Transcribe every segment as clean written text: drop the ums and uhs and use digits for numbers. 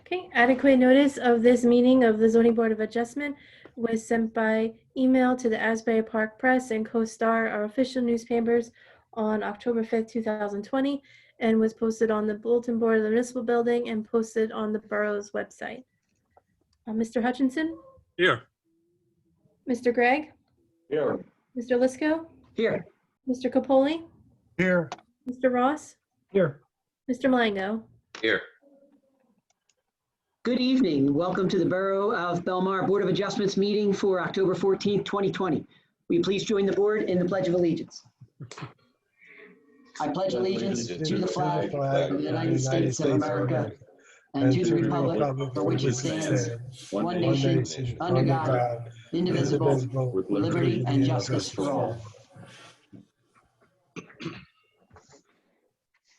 Okay, adequate notice of this meeting of the Zoning Board of Adjustment was sent by email to the Asbury Park Press and Co-Star, our official newspapers, on October 5th, 2020, and was posted on the bulletin board of the municipal building and posted on the borough's website. Mr. Hutchinson? Here. Mr. Gregg? Here. Mr. Lisco? Here. Mr. Capoli? Here. Mr. Ross? Here. Mr. Malango? Here. Good evening. Welcome to the Borough of Belmar Board of Adjustments meeting for October 14th, 2020. Will you please join the board in the Pledge of Allegiance? I pledge allegiance to the flag of the United States of America and to the republic for which it stands, one nation, under God, indivisible, with liberty and justice for all.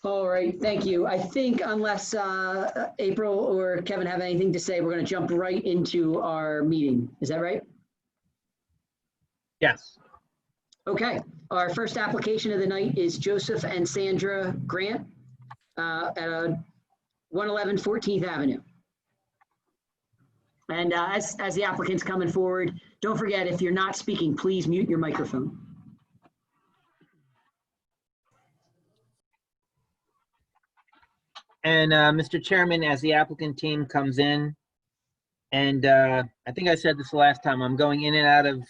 All right, thank you. I think unless April or Kevin have anything to say, we're going to jump right into our meeting. Is that right? Yes. Okay, our first application of the night is Joseph and Sandra Grant at 111 14th Avenue. And as the applicant's coming forward, don't forget, if you're not speaking, please mute your microphone. And Mr. Chairman, as the applicant team comes in, and I think I said this the last time, I'm going in and out of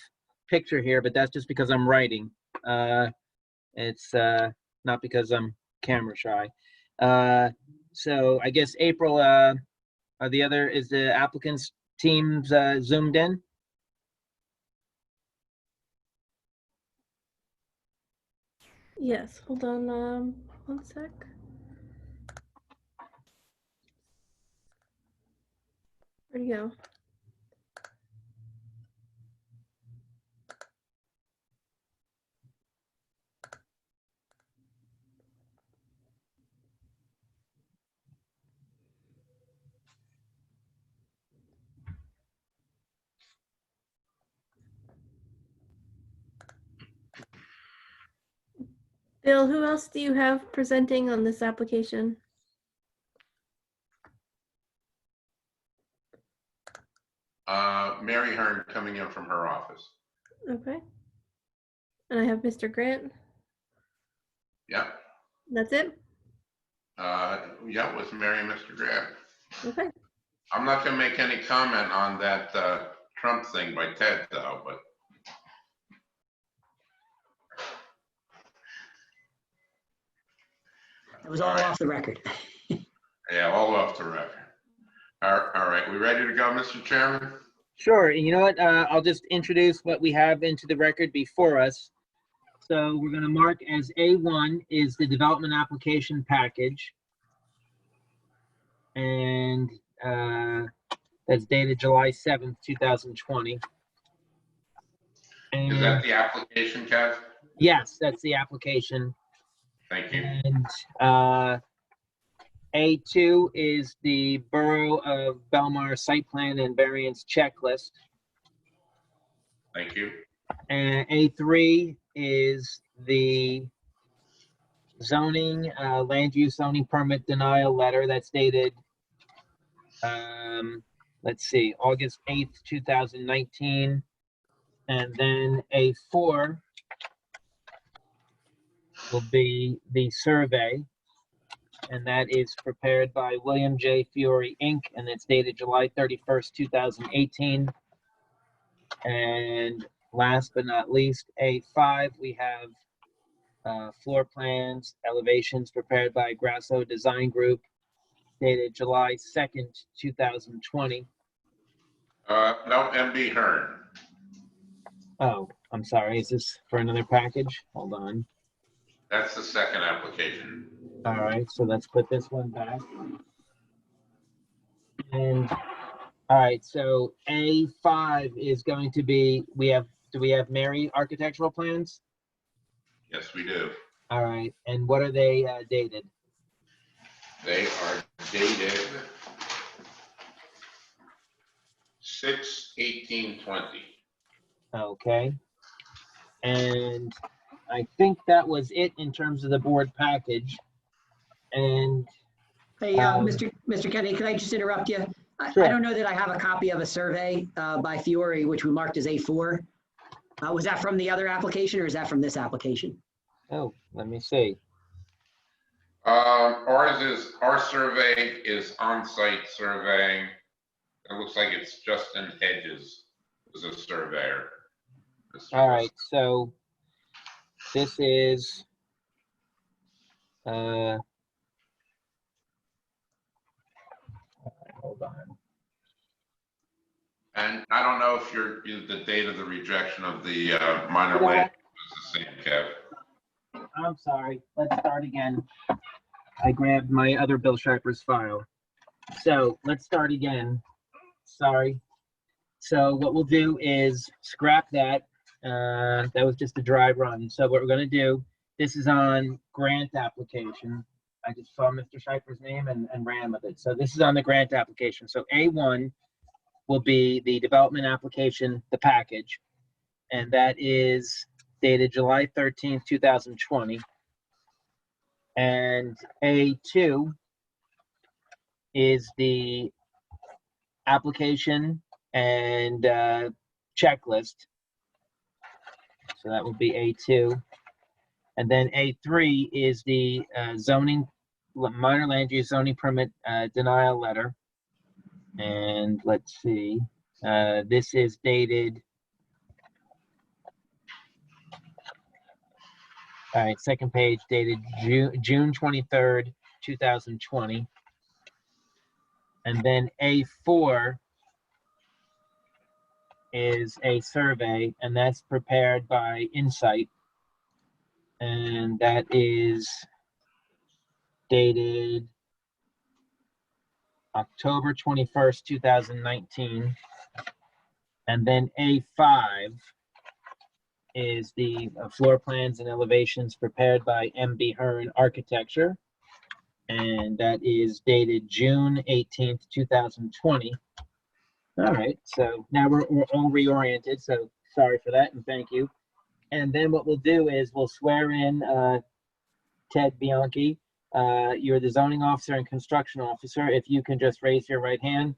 picture here, but that's just because I'm writing. It's not because I'm camera shy. So I guess April, is the applicant's team zoomed in? Yes, hold on 1 sec. Where'd you go? Bill, who else do you have presenting on this application? Mary Hearn coming in from her office. Okay. And I have Mr. Grant. Yeah. That's it? Yeah, with Mary and Mr. Grant. Okay. I'm not going to make any comment on that Trump thing by Ted, though, but. It was all off the record. Yeah, all off the record. All right, we ready to go, Mr. Chairman? Sure. And you know what? I'll just introduce what we have into the record before us. So we're going to mark as A1 is the development application package. And that's dated July 7th, 2020. Is that the application, Kev? Yes, that's the application. Thank you. And A2 is the Borough of Belmar site plan and variance checklist. Thank you. And A3 is the zoning, land use zoning permit denial letter that's dated, let's see, August 8th, 2019. And then A4 will be the survey, and that is prepared by William J. Fiore, Inc., and it's dated July 31st, 2018. And last but not least, A5, we have floor plans, elevations prepared by Grasso Design Group, dated July 2nd, 2020. No, MB Hearn. Oh, I'm sorry. Is this for another package? Hold on. That's the second application. All right, so let's put this one back. And all right, so A5 is going to be, do we have Mary architectural plans? Yes, we do. All right, and what are they dated? They are dated 6/18/20. Okay. And I think that was it in terms of the board package. And Hey, Mr. Kennedy, can I just interrupt you? Sure. I don't know that I have a copy of a survey by Fiore, which we marked as A4. Was that from the other application or is that from this application? Oh, let me see. Our survey is on-site surveying. It looks like it's Justin Hedges is a surveyor. All right, so this is, hold on. And I don't know if the date of the rejection of the minor You know land what? was the same, Kev. I'm sorry, let's start again. I grabbed my other Bill Sharper's file. So let's start again. Sorry. So what we'll do is scrap that. That was just a dry run. So what we're gonna do, this is on grant application. I just saw Mr. Sharper's name and ran with it. So this is on the grant application. So A1 will be the development application, the package. And that is dated July 13th, 2020. And A2 is the application and checklist. So that would be A2. And then A3 is the zoning, minor land use zoning permit denial letter. And let's see, this is dated, all right, second page dated June 23rd, 2020. And then A4 is a survey, and that's prepared by Insight. And that is dated October 21st, 2019. And then A5 is the floor plans and elevations prepared by MB Hearn Architecture. And that is dated June 18th, 2020. All right, so now we're all reoriented, so sorry for that and thank you. And then what we'll do is we'll swear in Ted Bianchi. You're the zoning officer and construction officer. If you can just raise your right hand.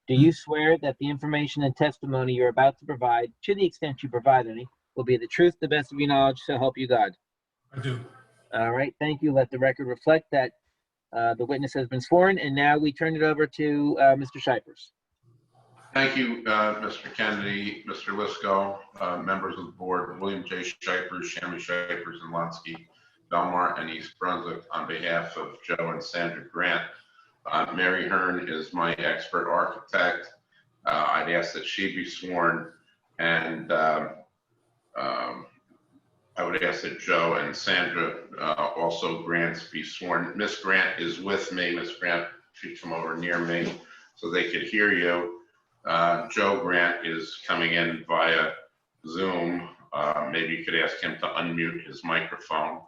Do you swear that the information and testimony you're about to provide, to the extent you provide any, will be the truth, the best of your knowledge, so help you God? I do. All right, thank you. Let the record reflect that the witness has been sworn, and now we turn it over to Mr. Shipers. Thank you, Mr. Kennedy, Mr. Lisco, members of the board, William J. Shipers, Shammy Shipers, and Lunsky, Belmar, and East Brunswick. On behalf of Joe and Sandra Grant, Mary Hearn is my expert architect. I'd ask that she be sworn, and I would ask that Joe and Sandra, also Grant, be sworn. Miss Grant is with me. Miss Grant, she'd come over near me so they could hear you. Joe Grant is coming in via Zoom. Maybe you could ask him to unmute his microphone.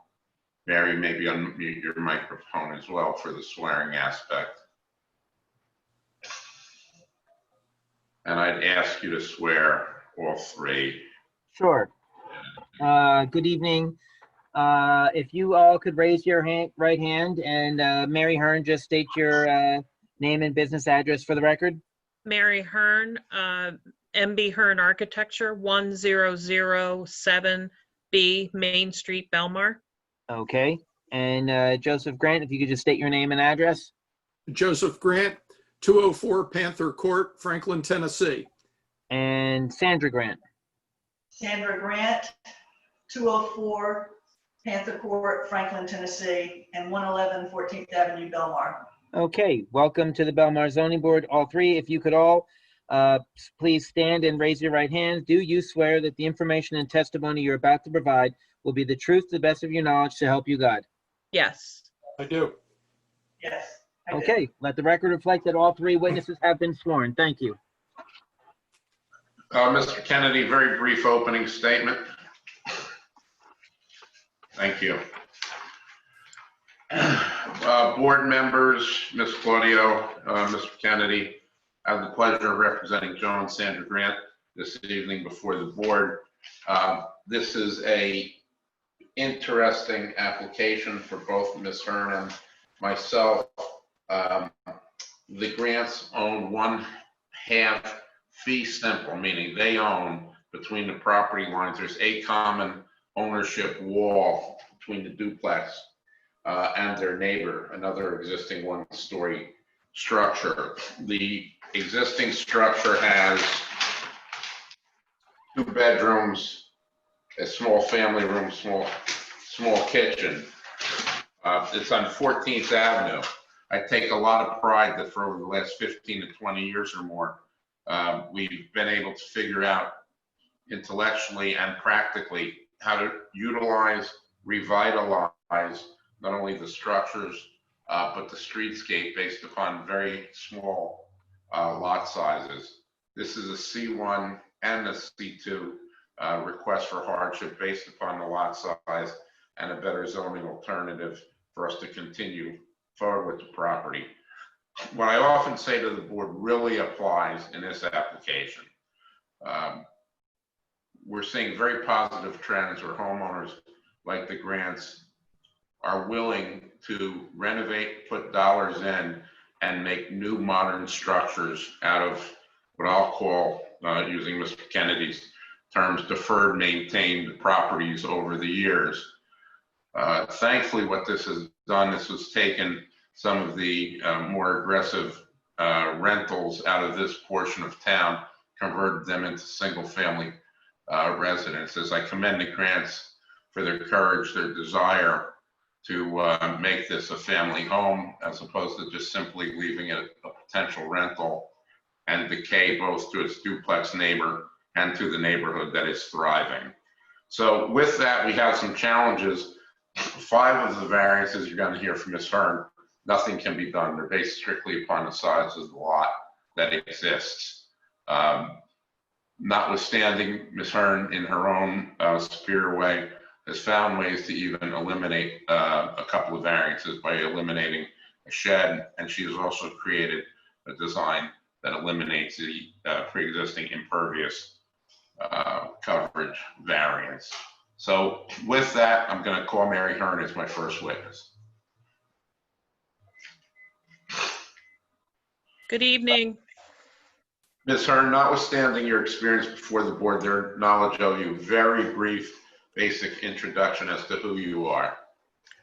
Mary, maybe unmute your microphone as well for the swearing aspect. And I'd ask you to swear all three. Sure. Good evening. If you all could raise your right hand, and Mary Hearn, just state your name and business address for the record. Mary Hearn, MB Hearn Architecture, 1007B Main Street, Belmar. Okay. And Joseph Grant, if you could just state your name and address. Joseph Grant, 204 Panther Court, Franklin, Tennessee. And Sandra Grant. Sandra Grant, 204 Panther Court, Franklin, Tennessee, and 111 14th Avenue, Belmar. Okay, welcome to the Belmar Zoning Board, all three. If you could all please stand and raise your right hand. Do you swear that the information and testimony you're about to provide will be the truth, to the best of your knowledge, to help you God? Yes. I do. Yes. I do. Okay, let the record reflect that all three witnesses have been sworn. Thank you. Mr. Kennedy, very brief opening statement. Thank you. Board members, Ms. Claudio, Mr. Kennedy, I have the pleasure of representing Joe and Sandra Grant this evening before the board. This is a interesting application for both Ms. Hearn and myself. The Grants own one half fee simple, meaning they own between the property lines, there's a common ownership wall between the duplex and their neighbor, another existing one-story structure. The existing structure has 2 bedrooms, a small family room, small kitchen. It's on 14th Avenue. I take a lot of pride that for over the last 15 to 20 years or more, we've been able to figure out intellectually and practically how to utilize, revitalize not only the structures, but the streetscape based upon very small lot sizes. This is a C1 and a C2 request for hardship based upon the lot size and a better zoning alternative for us to continue forward with the property. What I often say to the board really applies in this application. We're seeing very positive trends where homeowners like the Grants are willing to renovate, put dollars in, and make new modern structures out of what I'll call, using Mr. Kennedy's terms, deferred maintained properties over the years. Thankfully, what this has done, this has taken some of the more aggressive rentals out of this portion of town, converted them into single-family residences. I commend the Grants for their courage, their desire to make this a family home, as opposed to just simply leaving it a potential rental and decay both to its duplex neighbor and to the neighborhood that is thriving. So with that, we have some challenges. 5 of the variances you're going to hear from Ms. Hearn, nothing can be done. They're based strictly upon the size of the lot that exists. Notwithstanding, Ms. Hearn, in her own superior way, has found ways to even eliminate a couple of variances by eliminating a shed, and she has also created a design that eliminates the pre-existing impervious coverage variance. So with that, I'm going to call Mary Hearn as my first witness. Good evening. Ms. Hearn, notwithstanding your experience before the board, their knowledge of you, very brief, basic introduction as to who you are.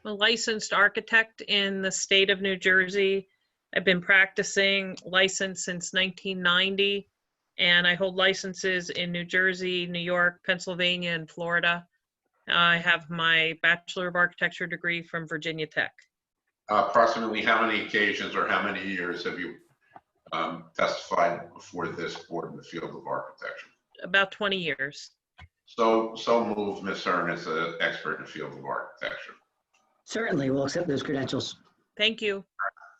I'm a licensed architect in the state of New Jersey. I've been practicing licensed since 1990, and I hold licenses in New Jersey, New York, Pennsylvania, and Florida. I have my Bachelor of Architecture degree from Virginia Tech. Approximately how many occasions or how many years have you testified before this board in the field of architecture? About 20 years. So moved, Ms. Hearn, as an expert in the field of architecture. Certainly, we'll accept those credentials. Thank you.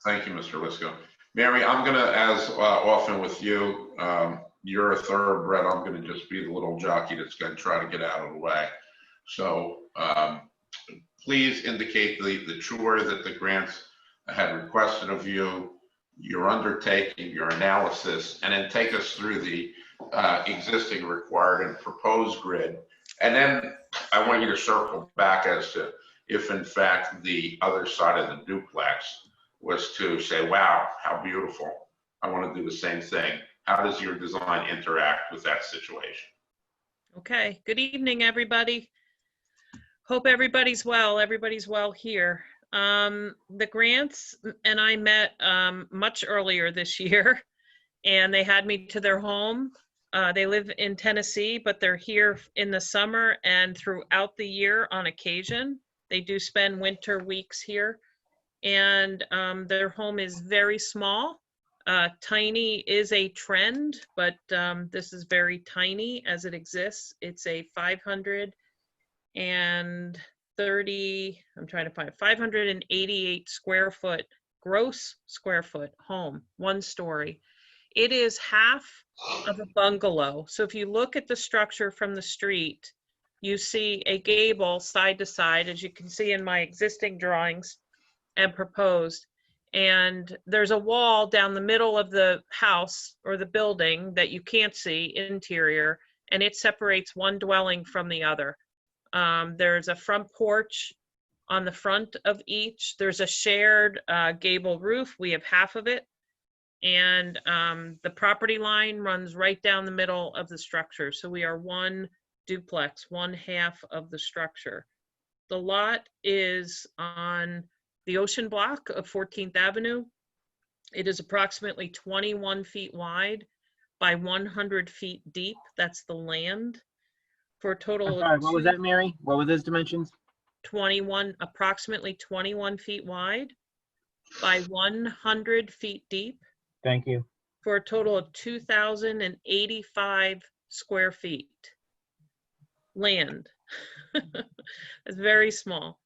Thank you, Mr. Lisco. Mary, I'm going to, as often with you, you're a thoroughbred. I'm going to just be the little jockey that's going to try to get out of the way. So please indicate the chore that the Grants had requested of you, your undertaking, your analysis, and then take us through the existing required and proposed grid. And then I want you to circle back as to if in fact the other side of the duplex was to say, wow, how beautiful, I want to do the same thing. How does your design interact with that situation? Okay. Good evening, everybody. Hope everybody's well. Everybody's well here. The Grants and I met much earlier this year, and they had me to their home. They live in Tennessee, but they're here in the summer and throughout the year on occasion. They do spend winter weeks here, and their home is very small. Tiny is a trend, but this is very tiny as it exists. It's a 588 square foot, gross square foot home, 1 story. It is half of a bungalow. So if you look at the structure from the street, you see a gable side to side, as you can see in my existing drawings and proposed. And there's a wall down the middle of the house or the building that you can't see interior, and it separates one dwelling from the other. There's a front porch on the front of each. There's a shared gable roof. We have half of it. And the property line runs right down the middle of the structure. So we are one duplex, one half of the structure. The lot is on the ocean block of 14th Avenue. It is approximately 21 feet wide by 100 feet deep. That's the land, for a I'm total sorry, of what was that, Mary? What were those dimensions? approximately 21 feet wide by 100 feet deep, Thank you. for a total of 2,085 square feet. Land. It's very small.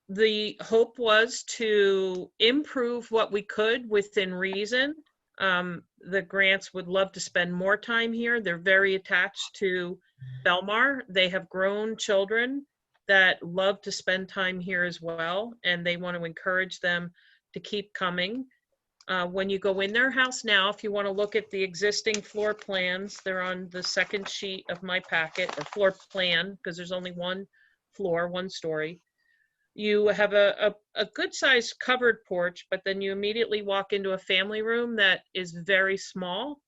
The hope was to improve what we could within reason. The Grants would love to spend more time here. They're very attached to Belmar. They have grown children that love to spend time here as well, and they want to encourage them to keep coming. When you go in their house now, if you want to look at the existing floor plans, they're on the second sheet of my packet, or floor plan, because there's only one floor, one story. You have a good sized covered porch, but then you immediately walk into a family room that is very small.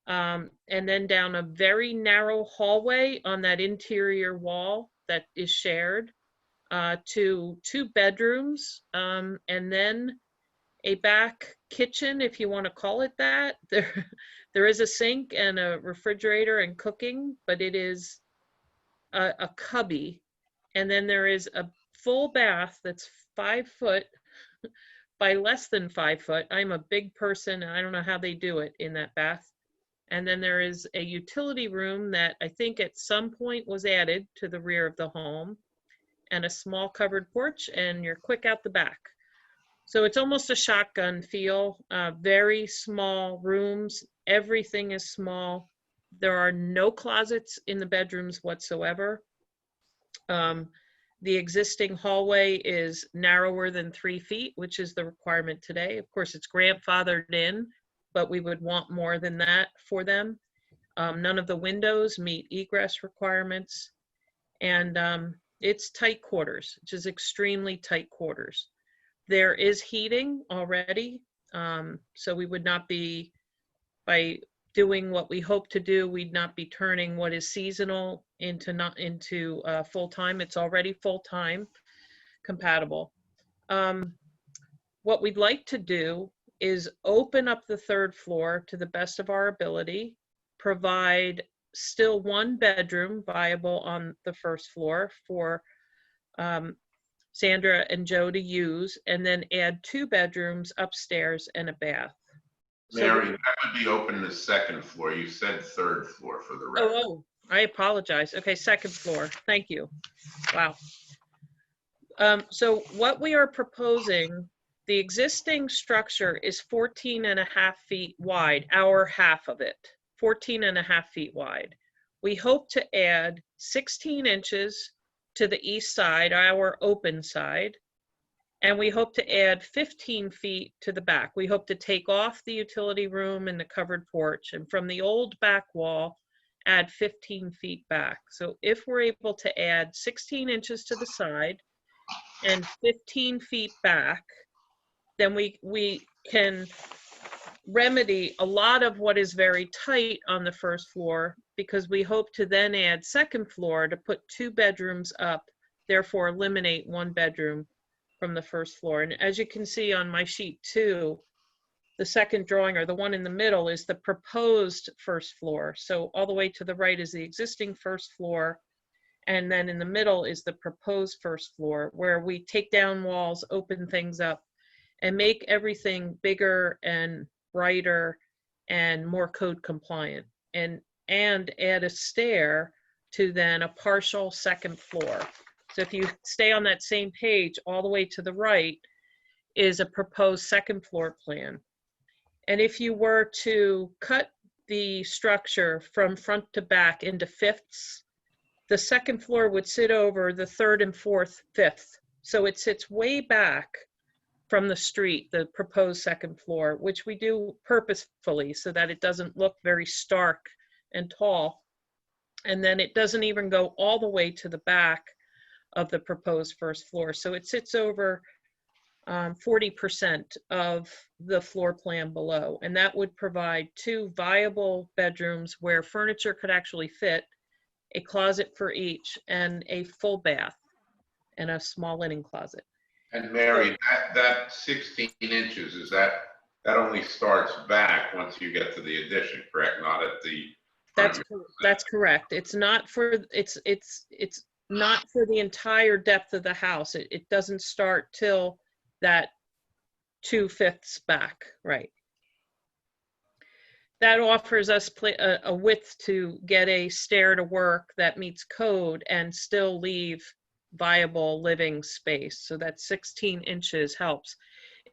And then down a very narrow hallway on that interior wall that is shared, to 2 bedrooms, and then a back kitchen, if you want to call it that. There is a sink and a refrigerator and cooking, but it is a cubby. And then there is a full bath that's 5 foot by less than 5 foot. I'm a big person, and I don't know how they do it in that bath. And then there is a utility room that I think at some point was added to the rear of the home, and a small covered porch, and you're quick out the back. So it's almost a shotgun feel. Very small rooms. Everything is small. There are no closets in the bedrooms whatsoever. The existing hallway is narrower than 3 feet, which is the requirement today. Of course, it's grandfathered in, but we would want more than that for them. None of the windows meet egress requirements. And it's tight quarters, which is extremely tight quarters. There is heating already, so we would not be, by doing what we hope to do, we'd not be turning what is seasonal into full-time. It's already full-time compatible. What we'd like to do is open up the 3rd floor to the best of our ability, provide still 1 bedroom viable on the 1st floor for Sandra and Joe to use, and then add 2 bedrooms upstairs and a bath. Mary, that would be open the 2nd floor. You said 3rd floor for the record. Oh, I apologize. Okay, 2nd floor. Thank you. Wow. So what we are proposing, the existing structure is 14.5 feet wide, our half of it, 14.5 feet wide. We hope to add 16 inches to the east side, our open side, and we hope to add 15 feet to the back. We hope to take off the utility room and the covered porch, and from the old back wall, add 15 feet back. So if we're able to add 16 inches to the side and 15 feet back, then we can remedy a lot of what is very tight on the 1st floor, because we hope to then add 2nd floor to put 2 bedrooms up, therefore eliminate 1 bedroom from the 1st floor. And as you can see on my sheet 2, the 2nd drawing, or the one in the middle, is the proposed 1st floor. So all the way to the right is the existing 1st floor, and then in the middle is the proposed 1st floor, where we take down walls, open things up, and make everything bigger and brighter and more code compliant, and add a stair to then a partial 2nd floor. So if you stay on that same page, all the way to the right is a proposed 2nd floor plan. And if you were to cut the structure from front to back into fifths, the 2nd floor would sit over the 3rd and 4th fifth. So it sits way back from the street, the proposed 2nd floor, which we do purposefully so that it doesn't look very stark and tall. And then it doesn't even go all the way to the back of the proposed first floor. So it sits over 40% of the floor plan below. And that would provide 2 viable bedrooms where furniture could actually fit, a closet for each, and a full bath and a small linen closet. And Mary, that 16 inches, is that only starts back once you get to the addition, correct? Not at the front? That's correct. It's not for it's not for the entire depth of the house. It doesn't start till that 2/5 back, right? That offers us a width to get a stair to work that meets code and still leave viable living space. So that 16 inches helps.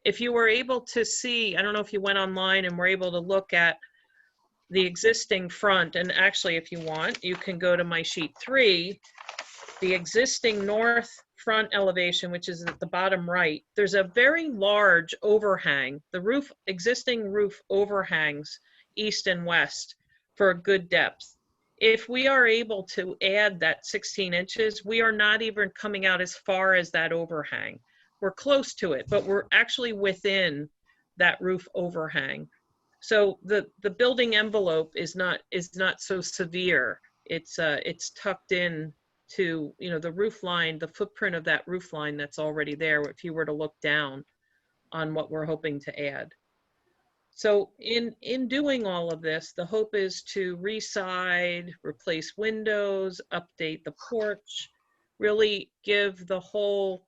If you were able to see, I don't know if you went online and were able to look at the existing front, and actually if you want, you can go to my sheet 3, the existing north front elevation, which is at the bottom right. There's a very large overhang. The existing roof overhangs east and west for a good depth. If we are able to add that 16 inches, we are not even coming out as far as that overhang. We're close to it, but we're actually within that roof overhang. So the building envelope is not so severe. It's tucked in to, you know, the roof line, the footprint of that roof line that's already there if you were to look down on what we're hoping to add. So in doing all of this, the hope is to reside, replace windows, update the porch, really give the whole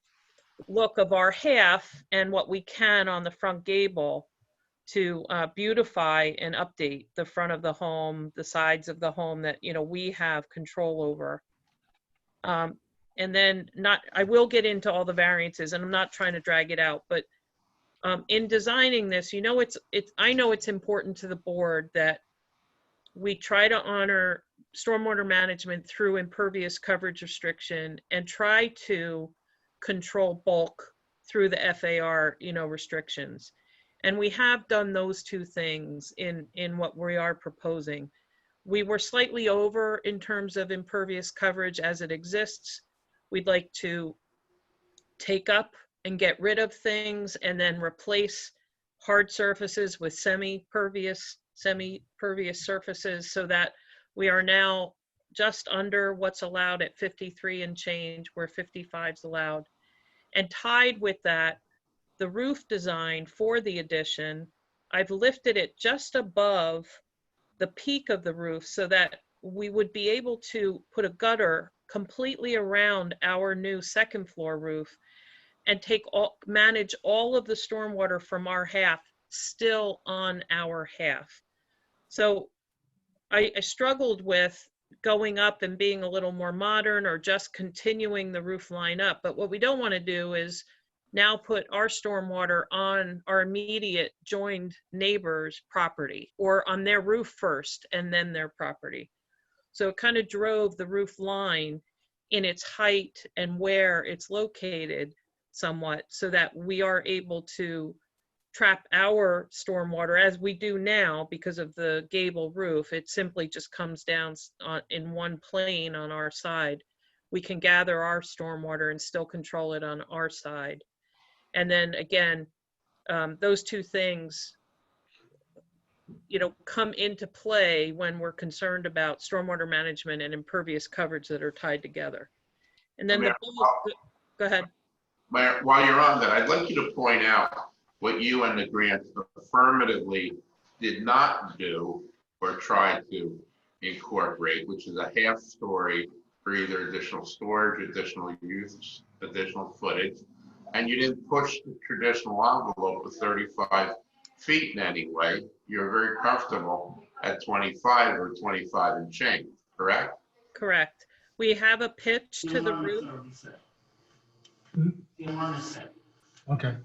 look of our half and what we can on the front gable to beautify and update the front of the home, the sides of the home that, you know, we have control over. And then I will get into all the variances, and I'm not trying to drag it out, but in designing this, you know, I know it's important to the board that we try to honor stormwater management through impervious coverage restriction and try to control bulk through the FAR, you know, restrictions. And we have done those 2 things in what we are proposing. We were slightly over in terms of impervious coverage as it exists. We'd like to take up and get rid of things and then replace hard surfaces with semi-pervious surfaces so that we are now just under what's allowed at 53 and change, where 55 is allowed. And tied with that, the roof design for the addition, I've lifted it just above the peak of the roof so that we would be able to put a gutter completely around our new 2nd floor roof and manage all of the stormwater from our half still on our half. So I struggled with going up and being a little more modern or just continuing the roof line up. But what we don't want to do is now put our stormwater on our immediate joined neighbor's property or on their roof first and then their property. So it kind of drove the roof line in its height and where it's located somewhat so that we are able to trap our stormwater as we do now because of the gable roof. It simply just comes down in one plane on our side. We can gather our stormwater and still control it on our side. And then again, those 2 things, you know, come into play when we're concerned about stormwater management and impervious coverage that are tied together. And then go ahead. While you're on that, I'd like you to point out what you and the grants affirmatively did not do or try to incorporate, which is a half story for either additional storage, additional use, additional footage. And you didn't push the traditional envelope of 35 feet in any way. You're very comfortable at 25 or 25 and change, correct? Correct. We have a pitch to the roof. Okay.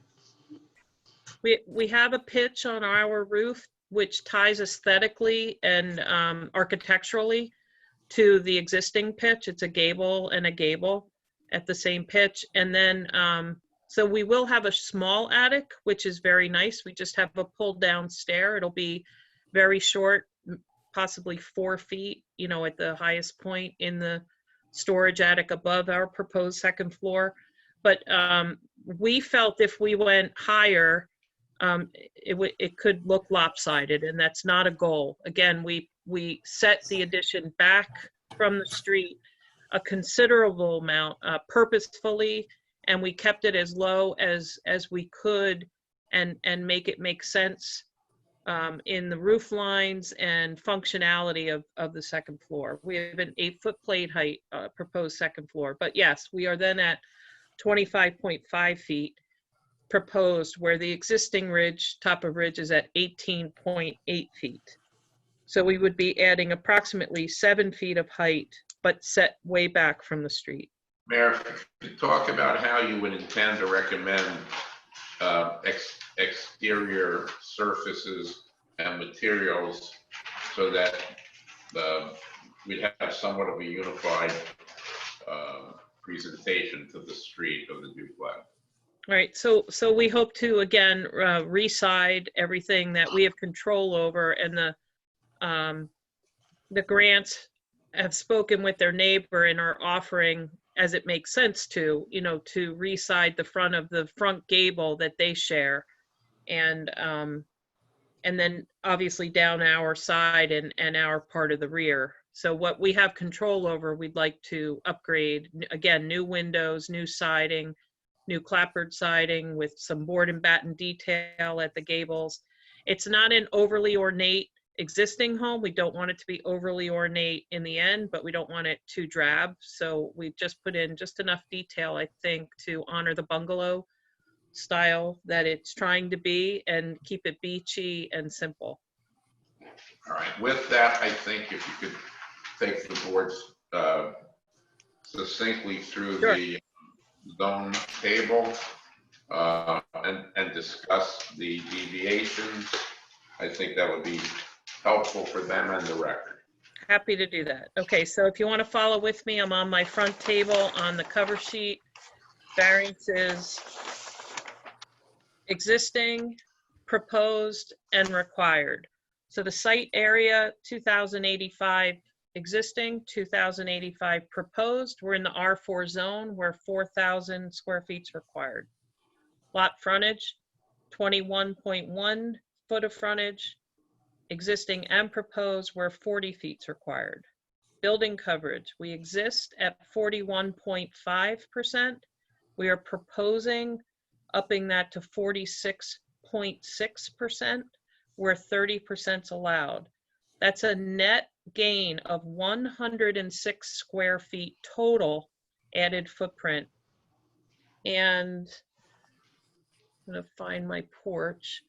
We have a pitch on our roof which ties aesthetically and architecturally to the existing pitch. It's a gable and a gable at the same pitch. And then, so we will have a small attic, which is very nice. We just have a pulled down stair. It'll be very short, possibly 4 feet, you know, at the highest point in the storage attic above our proposed second floor. But we felt if we went higher, it could look lopsided, and that's not a goal. Again, we set the addition back from the street a considerable amount purposefully, and we kept it as low as we could and make it make sense in the roof lines and functionality of the second floor. We have an 8-foot plate height proposed second floor, but yes, we are then at 25.5 feet proposed, where the existing ridge, top of ridge, is at 18.8 feet. So we would be adding approximately 7 feet of height, but set way back from the street. Mayor, could you talk about how you would intend to recommend exterior surfaces and materials so that we'd have somewhat of a unified presentation to the street of the duplex? All right, so we hope to, again, reside everything that we have control over, and the grants have spoken with their neighbor and are offering, as it makes sense to, to reside the front of the front gable that they share, and then obviously down our side and our part of the rear. So what we have control over, we'd like to upgrade, again, new windows, new siding, new clapboard siding with some board and batten detail at the gables. It's not an overly ornate existing home. We don't want it to be overly ornate in the end, but we don't want it too drab. So we've just put in just enough detail, I think, to honor the bungalow style that it's trying to be and keep it beachy and simple. All right, with that, I think if you could take the board's succinctly through Sure. the zone table and discuss the deviations, I think that would be helpful for them and the record. Happy to do that. Okay, so if you want to follow with me, I'm on my front table on the cover sheet. Variances, existing, proposed, and required. So the site area, 2,085 existing, 2,085 proposed. We're in the R4 zone where 4,000 square feet is required. Lot frontage, 21.1 foot of frontage. Existing and proposed where 40 feet is required. Building coverage, we exist at 41.5%. We are proposing upping that to 46.6%, where 30% is allowed. That's a net gain of 106 square feet total added footprint. And I'm gonna find my porch.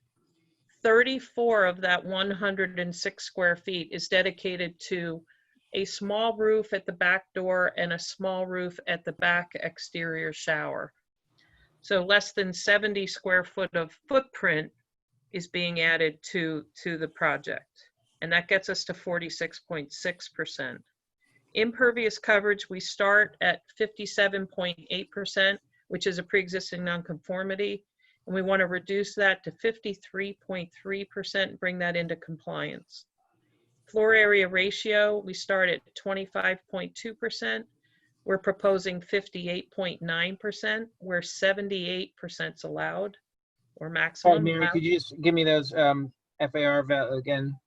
34 of that 106 square feet is dedicated to a small roof at the back door and a small roof at the back exterior shower. So less than 70 square foot of footprint is being added to the project. And that gets us to 46.6%. Impervious coverage, we start at 57.8%, which is a pre-existing nonconformity. And we want to reduce that to 53.3%, bring that into compliance. Floor area ratio, we start at 25.2%. We're proposing 58.9%, where 78% is allowed, or maximum. Mary, could you just give me those FAR again?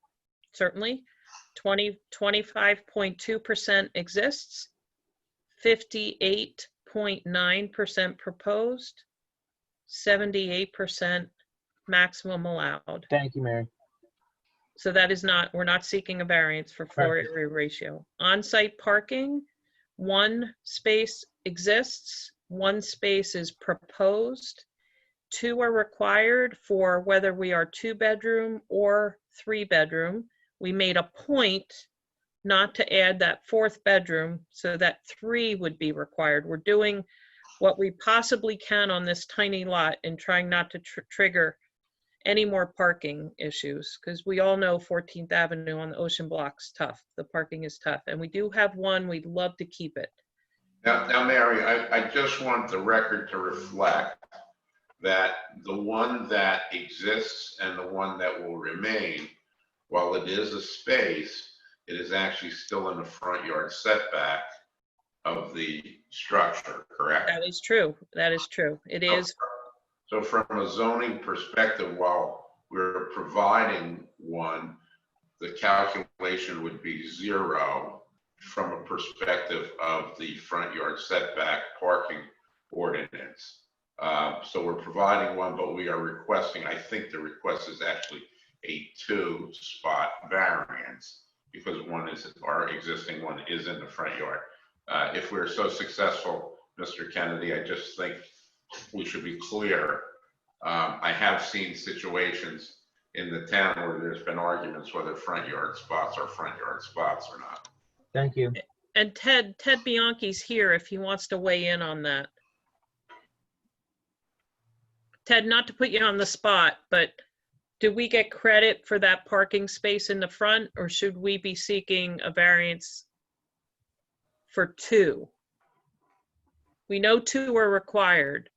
Certainly. 25.2% exists, 58.9% proposed, 78% maximum allowed. Thank you, Mary. So that is not, we're not seeking a variance for floor area ratio. On-site parking, 1 space exists, 1 space is proposed, 2 are required for whether we are 2-bedroom or 3-bedroom. We made a point not to add that 4th bedroom, so that 3 would be required. We're doing what we possibly can on this tiny lot and trying not to trigger any more parking issues, because we all know 14th Avenue on the Ocean Block's tough. The parking is tough, and we do have one. We'd love to keep it. Now Mary, I just want the record to reflect that the one that exists and the one that will remain, while it is a space, it is actually still in the front yard setback of the structure, correct? That is true. That is true. It is. So from a zoning perspective, while we're providing one, the calculation would be 0 from a perspective of the front yard setback parking ordinance. So we're providing one, but we are requesting, I think the request is actually a 2-spot variance because our existing one is in the front yard. If we're so successful, Mr. Kennedy, I just think we should be clear. I have seen situations in the town where there's been arguments whether front yard spots are front yard spots or not. Thank you. And Ted Bianchi's here if he wants to weigh in on that. Ted, not to put you on the spot, but do we get credit for that parking space in the front, or should we be seeking a variance for 2? We know 2 are required.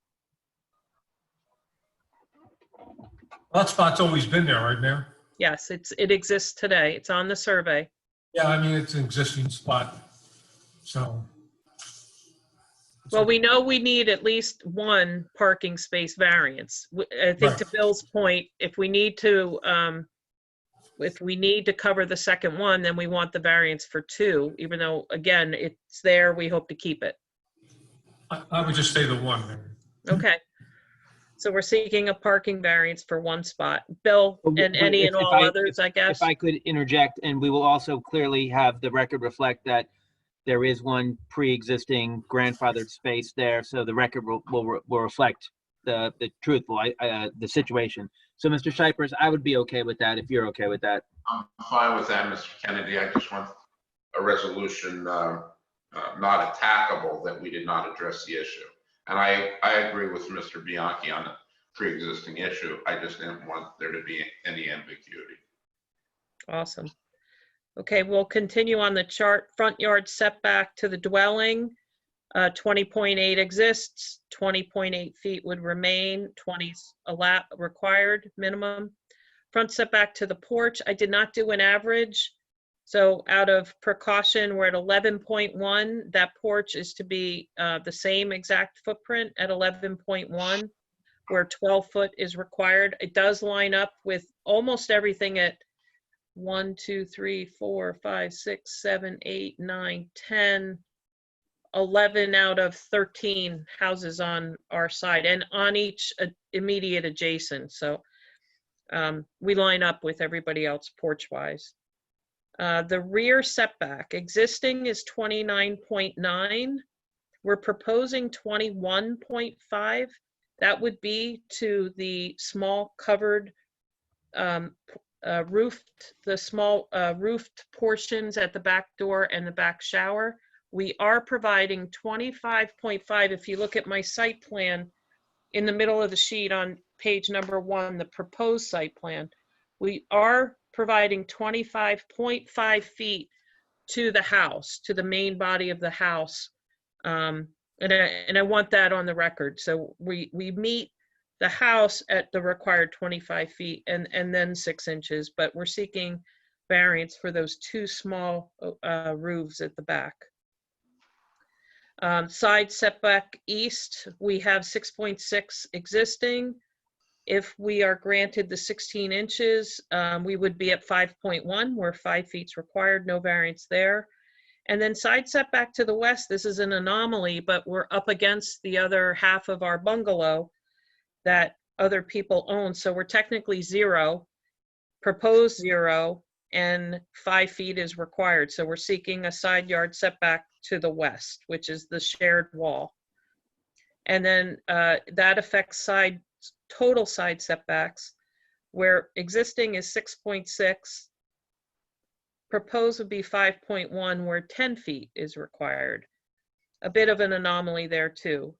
That spot's always been there, right, Mayor? Yes, it exists today. It's on the survey. Yeah, I mean, it's an existing spot, so. Well, we know we need at least 1 parking space variance. I think to Bill's point, if we need to cover the second one, then we want the variance for 2, even though, again, it's there, we hope to keep it. I would just say the 1, Mayor. Okay. So we're seeking a parking variance for 1 spot. Bill, and any and all others, I guess? If I could interject, and we will also clearly have the record reflect that there is 1 pre-existing grandfathered space there, so the record will reflect the situation. So, Mr. Shipers, I would be okay with that if you're okay with that. I'm fine with that, Mr. Kennedy. I just want a resolution not attackable that we did not address the issue. And I agree with Mr. Bianchi on the pre-existing issue. I just didn't want there to be any ambiguity. Awesome. Okay, we'll continue on the chart. Front yard setback to the dwelling, 20.8 exists, 20.8 feet would remain, 20 required minimum. Front setback to the porch, I did not do an average. So out of precaution, we're at 11.1. That porch is to be the same exact footprint at 11.1, where 12 foot is required. It does line up with almost everything at 1, 2, 3, 4, 5, 6, 7, 8, 9, 10, 11 out of 13 houses on our side and on each immediate adjacent. So we line up with everybody else porch-wise. The rear setback, existing is 29.9. We're proposing 21.5. That would be to the small covered roofed portions at the back door and the back shower. We are providing 25.5. If you look at my site plan in the middle of the sheet on page number 1, the proposed site plan, we are providing 25.5 feet to the house, to the main body of the house. And I want that on the record. So we meet the house at the required 25 feet and then 6 inches, but we're seeking variance for those 2 small roofs at the back. Side setback east, we have 6.6 existing. If we are granted the 16 inches, we would be at 5.1, where 5 feet's required, no variance there. And then side setback to the west, this is an anomaly, but we're up against the other half of our bungalow that other people own. So we're technically 0, proposed 0, and 5 feet is required. So we're seeking a side yard setback to the west, which is the shared wall. And then that affects total side setbacks, where existing is 6.6, proposed would be 5.1, where 10 feet is required. A bit of an anomaly there too.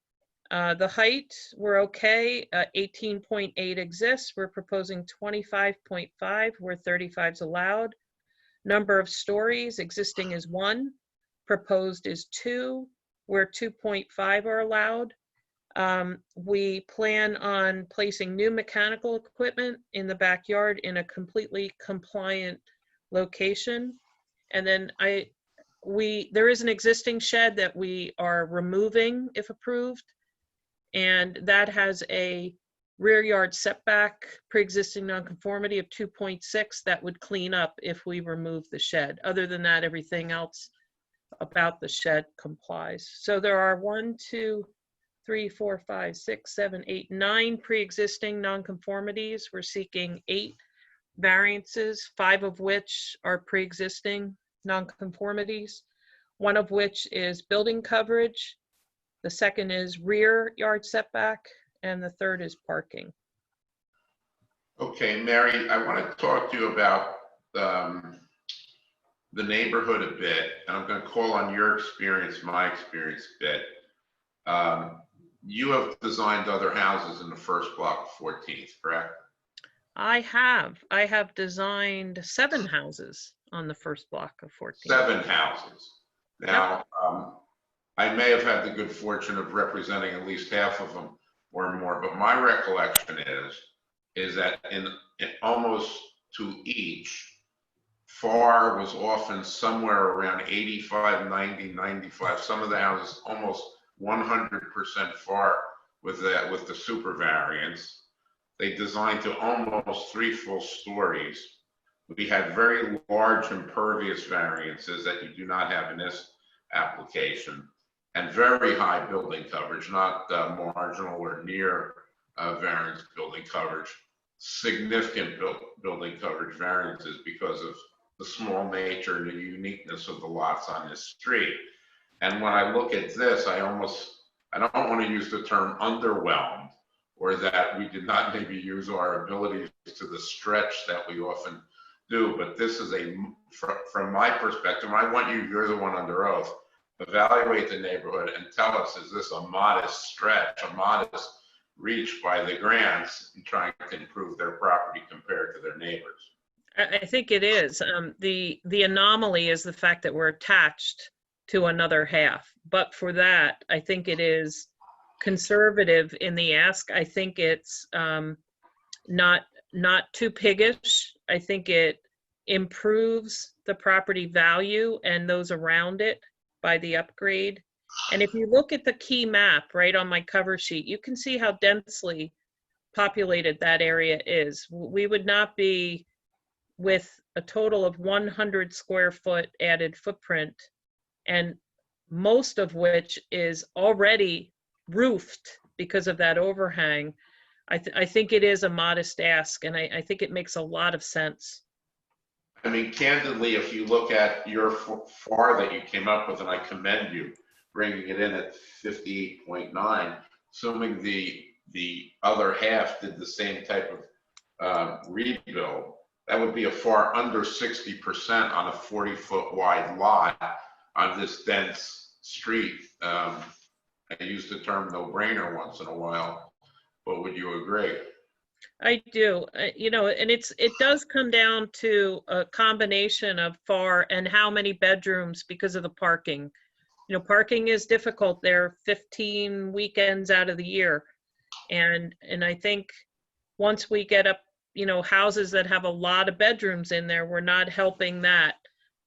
The height, we're okay, 18.8 exists. We're proposing 25.5, where 35 is allowed. Number of stories, existing is 1, proposed is 2, where 2.5 are allowed. We plan on placing new mechanical equipment in the backyard in a completely compliant location. And then there is an existing shed that we are removing if approved. And that has a rear yard setback pre-existing nonconformity of 2.6 that would clean up if we remove the shed. Other than that, everything else about the shed complies. So there are 1, 2, 3, 4, 5, 6, 7, 8, 9 pre-existing nonconformities. We're seeking 8 variances, 5 of which are pre-existing nonconformities, 1 of which is building coverage, the second is rear yard setback, and the third is parking. Okay, Mary, I want to talk to you about the neighborhood a bit, and I'm going to call on your experience, my experience a bit. You have designed other houses in the first block of 14th, correct? I have designed 7 houses on the first block of 14. 7 houses. Now, I may have had the good fortune of representing at least half of them or more, but my recollection is that in almost to each, FAR was often somewhere around 85, 90, 95. Some of the houses almost 100% FAR with the super variance. They designed to almost 3 full stories. We had very large impervious variances that you do not have in this application, and very high building coverage, not marginal or near variance building coverage. Significant building coverage variances because of the small nature and the uniqueness of the lots on this street. And when I look at this, I don't want to use the term underwhelmed, or that we did not maybe use our abilities to the stretch that we often do, but this is from my perspective, you're the one under oath, evaluate the neighborhood and tell us, is this a modest stretch, a modest reach by the grants in trying to improve their property compared to their neighbors? I think it is. The anomaly is the fact that we're attached to another half. But for that, I think it is conservative in the ask. I think it's not too piggish. I think it improves the property value and those around it by the upgrade. And if you look at the key map right on my cover sheet, you can see how densely populated that area is. We would not be with a total of 100 square foot added footprint, and most of which is already roofed because of that overhang. I think it is a modest ask, and I think it makes a lot of sense. I mean, candidly, if you look at your FAR that you came up with, and I commend you bringing it in at 58.9, assuming the other half did the same type of rebuild, that would be a FAR under 60% on a 40-foot wide lot on this dense street. I use the term no-brainer once in a while, but would you agree? I do. And it does come down to a combination of FAR and how many bedrooms because of the parking. Parking is difficult there 15 weekends out of the year. And I think once we get up, houses that have a lot of bedrooms in there, we're not helping that.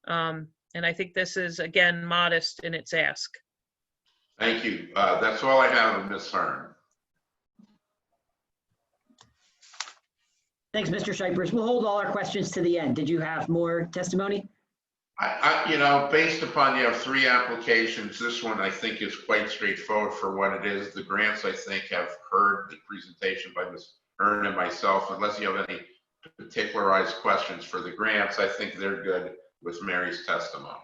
And I think this is, again, modest in its ask. Thank you. That's all I have, Ms. Hearn. Thanks, Mr. Shipers. We'll hold all our questions to the end. Did you have more testimony? Based upon you have 3 applications, this one I think is quite straightforward for what it is. The grants, I think, have heard the presentation by Ms. Hearn and myself. Unless you have any particularized questions for the grants, I think they're good with Mary's testimony.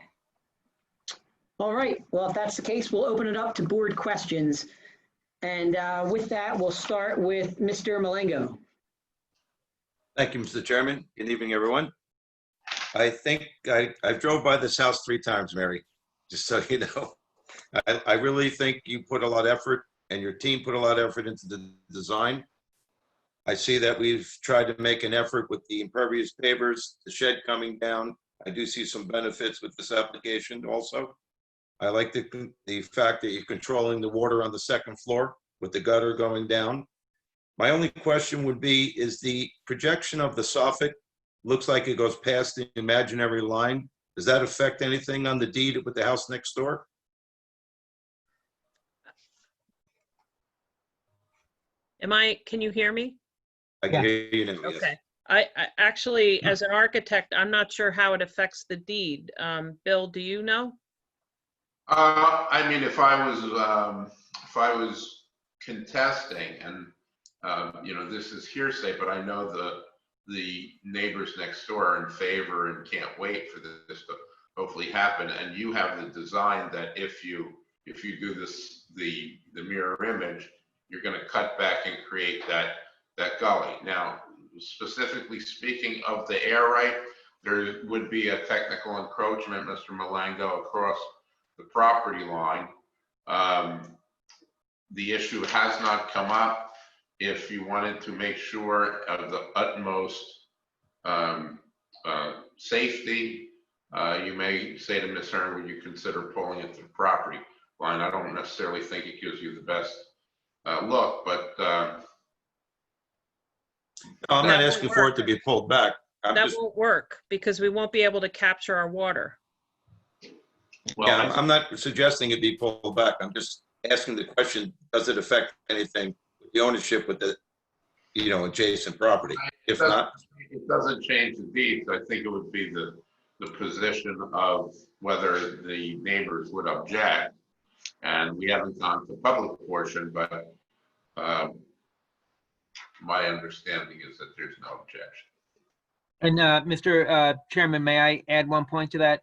All right. Well, if that's the case, we'll open it up to board questions. And with that, we'll start with Mr. Malengo. Thank you, Mr. Chairman. Good evening, everyone. I think I've drove by this house 3 times, Mary, just so you know. I really think you put a lot of effort, and your team put a lot of effort into the design. I see that we've tried to make an effort with the impervious pavers, the shed coming down. I do see some benefits with this application also. I like the fact that you're controlling the water on the 2nd floor with the gutter going down. My only question would be, is the projection of the soffit looks like it goes past the imaginary line Does that affect anything on the deed with the house next door? Can you hear me? I can hear you now, yes. Okay. I actually, as an architect, I'm not sure how it affects the deed. Bill, do you know? I mean, if I was contesting, and you know, this is hearsay, but I know the neighbors next door are in favor and can't wait for this to hopefully happen. And you have the design that if you do this, the mirror image, you're going to cut back and create that gully. Now, specifically speaking of the air right, there would be a technical encroachment, Mr. Malango, across the property line. The issue has not come up. If you wanted to make sure of the utmost safety, you may say to Ms. Hearn, would you consider pulling it to the property line? I don't necessarily think it gives you the best look, but No, I'm not That asking won't for work. it to be pulled back. I'm That just, won't work because we won't be able to capture our water. well, yeah, I'm not suggesting it be pulled back. I'm just asking the question, does it affect anything with the ownership with the, you know, adjacent property? If not, it doesn't change the deeds. I think it would be the position of whether the neighbors would object. And we haven't gone to the public portion, but my understanding is that there's no objection. And Mr. Chairman, may I add one point to that?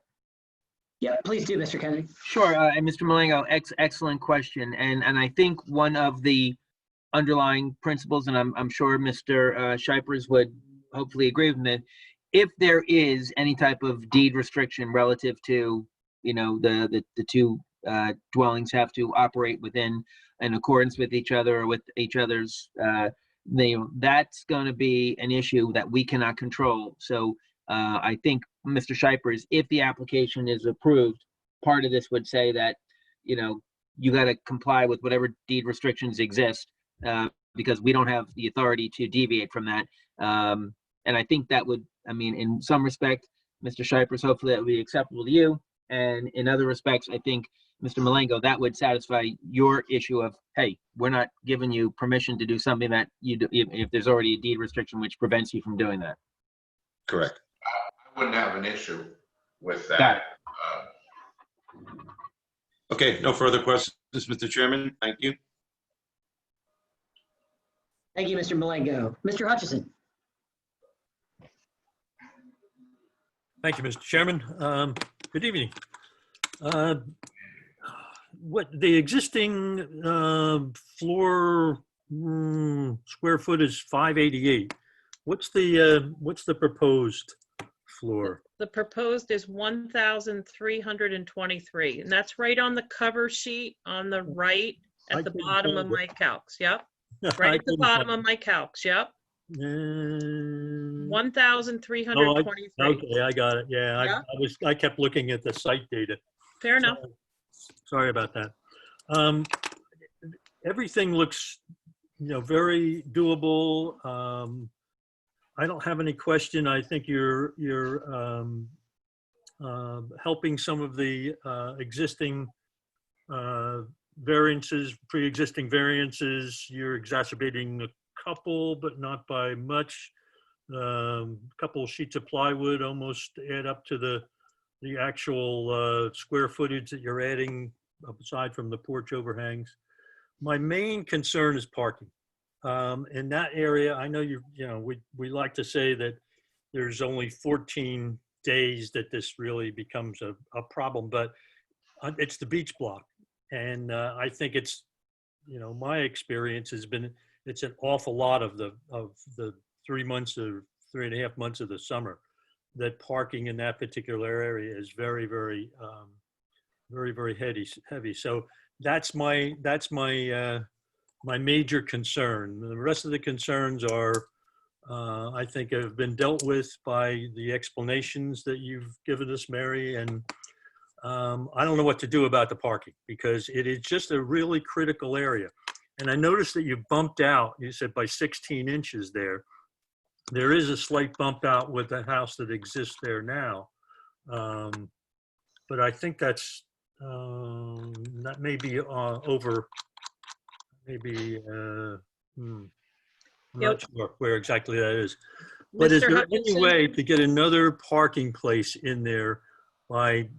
Yeah, please do, Mr. Kennedy. Sure, and Mr. Malango, excellent question. And I think one of the underlying principles, and I'm sure Mr. Shipers would hopefully agree with me, if there is any type of deed restriction relative to, you know, the two dwellings have to operate within in accordance with each other or with each other's, that's going to be an issue that we cannot control. So I think, Mr. Shipers, if the application is approved, part of this would say that, you know, you got to comply with whatever deed restrictions exist because we don't have the authority to deviate from that. And I think that would, I mean, in some respect, Mr. Shipers, hopefully that would be acceptable to you. And in other respects, I think, Mr. Malango, that would satisfy your issue of, hey, we're not giving you permission to do something that you do, if there's already a deed restriction which prevents you from doing that. correct. I wouldn't have an issue with Got that. it. Okay, no further questions, Mr. Chairman. Thank you. Thank you, Mr. Malengo. Mr. Hutchison. Thank you, Mr. Chairman. Good evening. What the existing floor square foot is 588. What's the proposed floor? The proposed is 1,323, and that's right on the cover sheet on the right I at the couldn't bottom find of it. my calcs. Yep, I right at the couldn't bottom find of my calcs. Yep, it. 1,323. Okay, I got it. Yeah, Yeah. I kept looking at the site data. Fair enough. Sorry about that. Everything looks, you know, very doable. I don't have any question. I think you're helping some of the existing variances, pre-existing variances. You're exacerbating a couple, but not by much. Couple of sheets of plywood almost add up to the actual square footage that you're adding aside from the porch overhangs. My main concern is parking. In that area, I know we like to say that there's only 14 days that this really becomes a problem, but it's the beach block. And I think it's, you know, my experience has been, it's an awful lot of the 3 months or 3.5 months of the summer that parking in that particular area is very, very, very heavy. So that's my major concern. The rest of the concerns are, I think, have been dealt with by the explanations that you've given us, Mary. And I don't know what to do about the parking because it is just a really critical area. And I noticed that you bumped out, you said by 16 inches there. There is a slight bump out with the house that exists there now. But I think that may be over, maybe, I'm not sure where exactly that is. But is Mr. there any Hutchinson? way to get another parking place in there by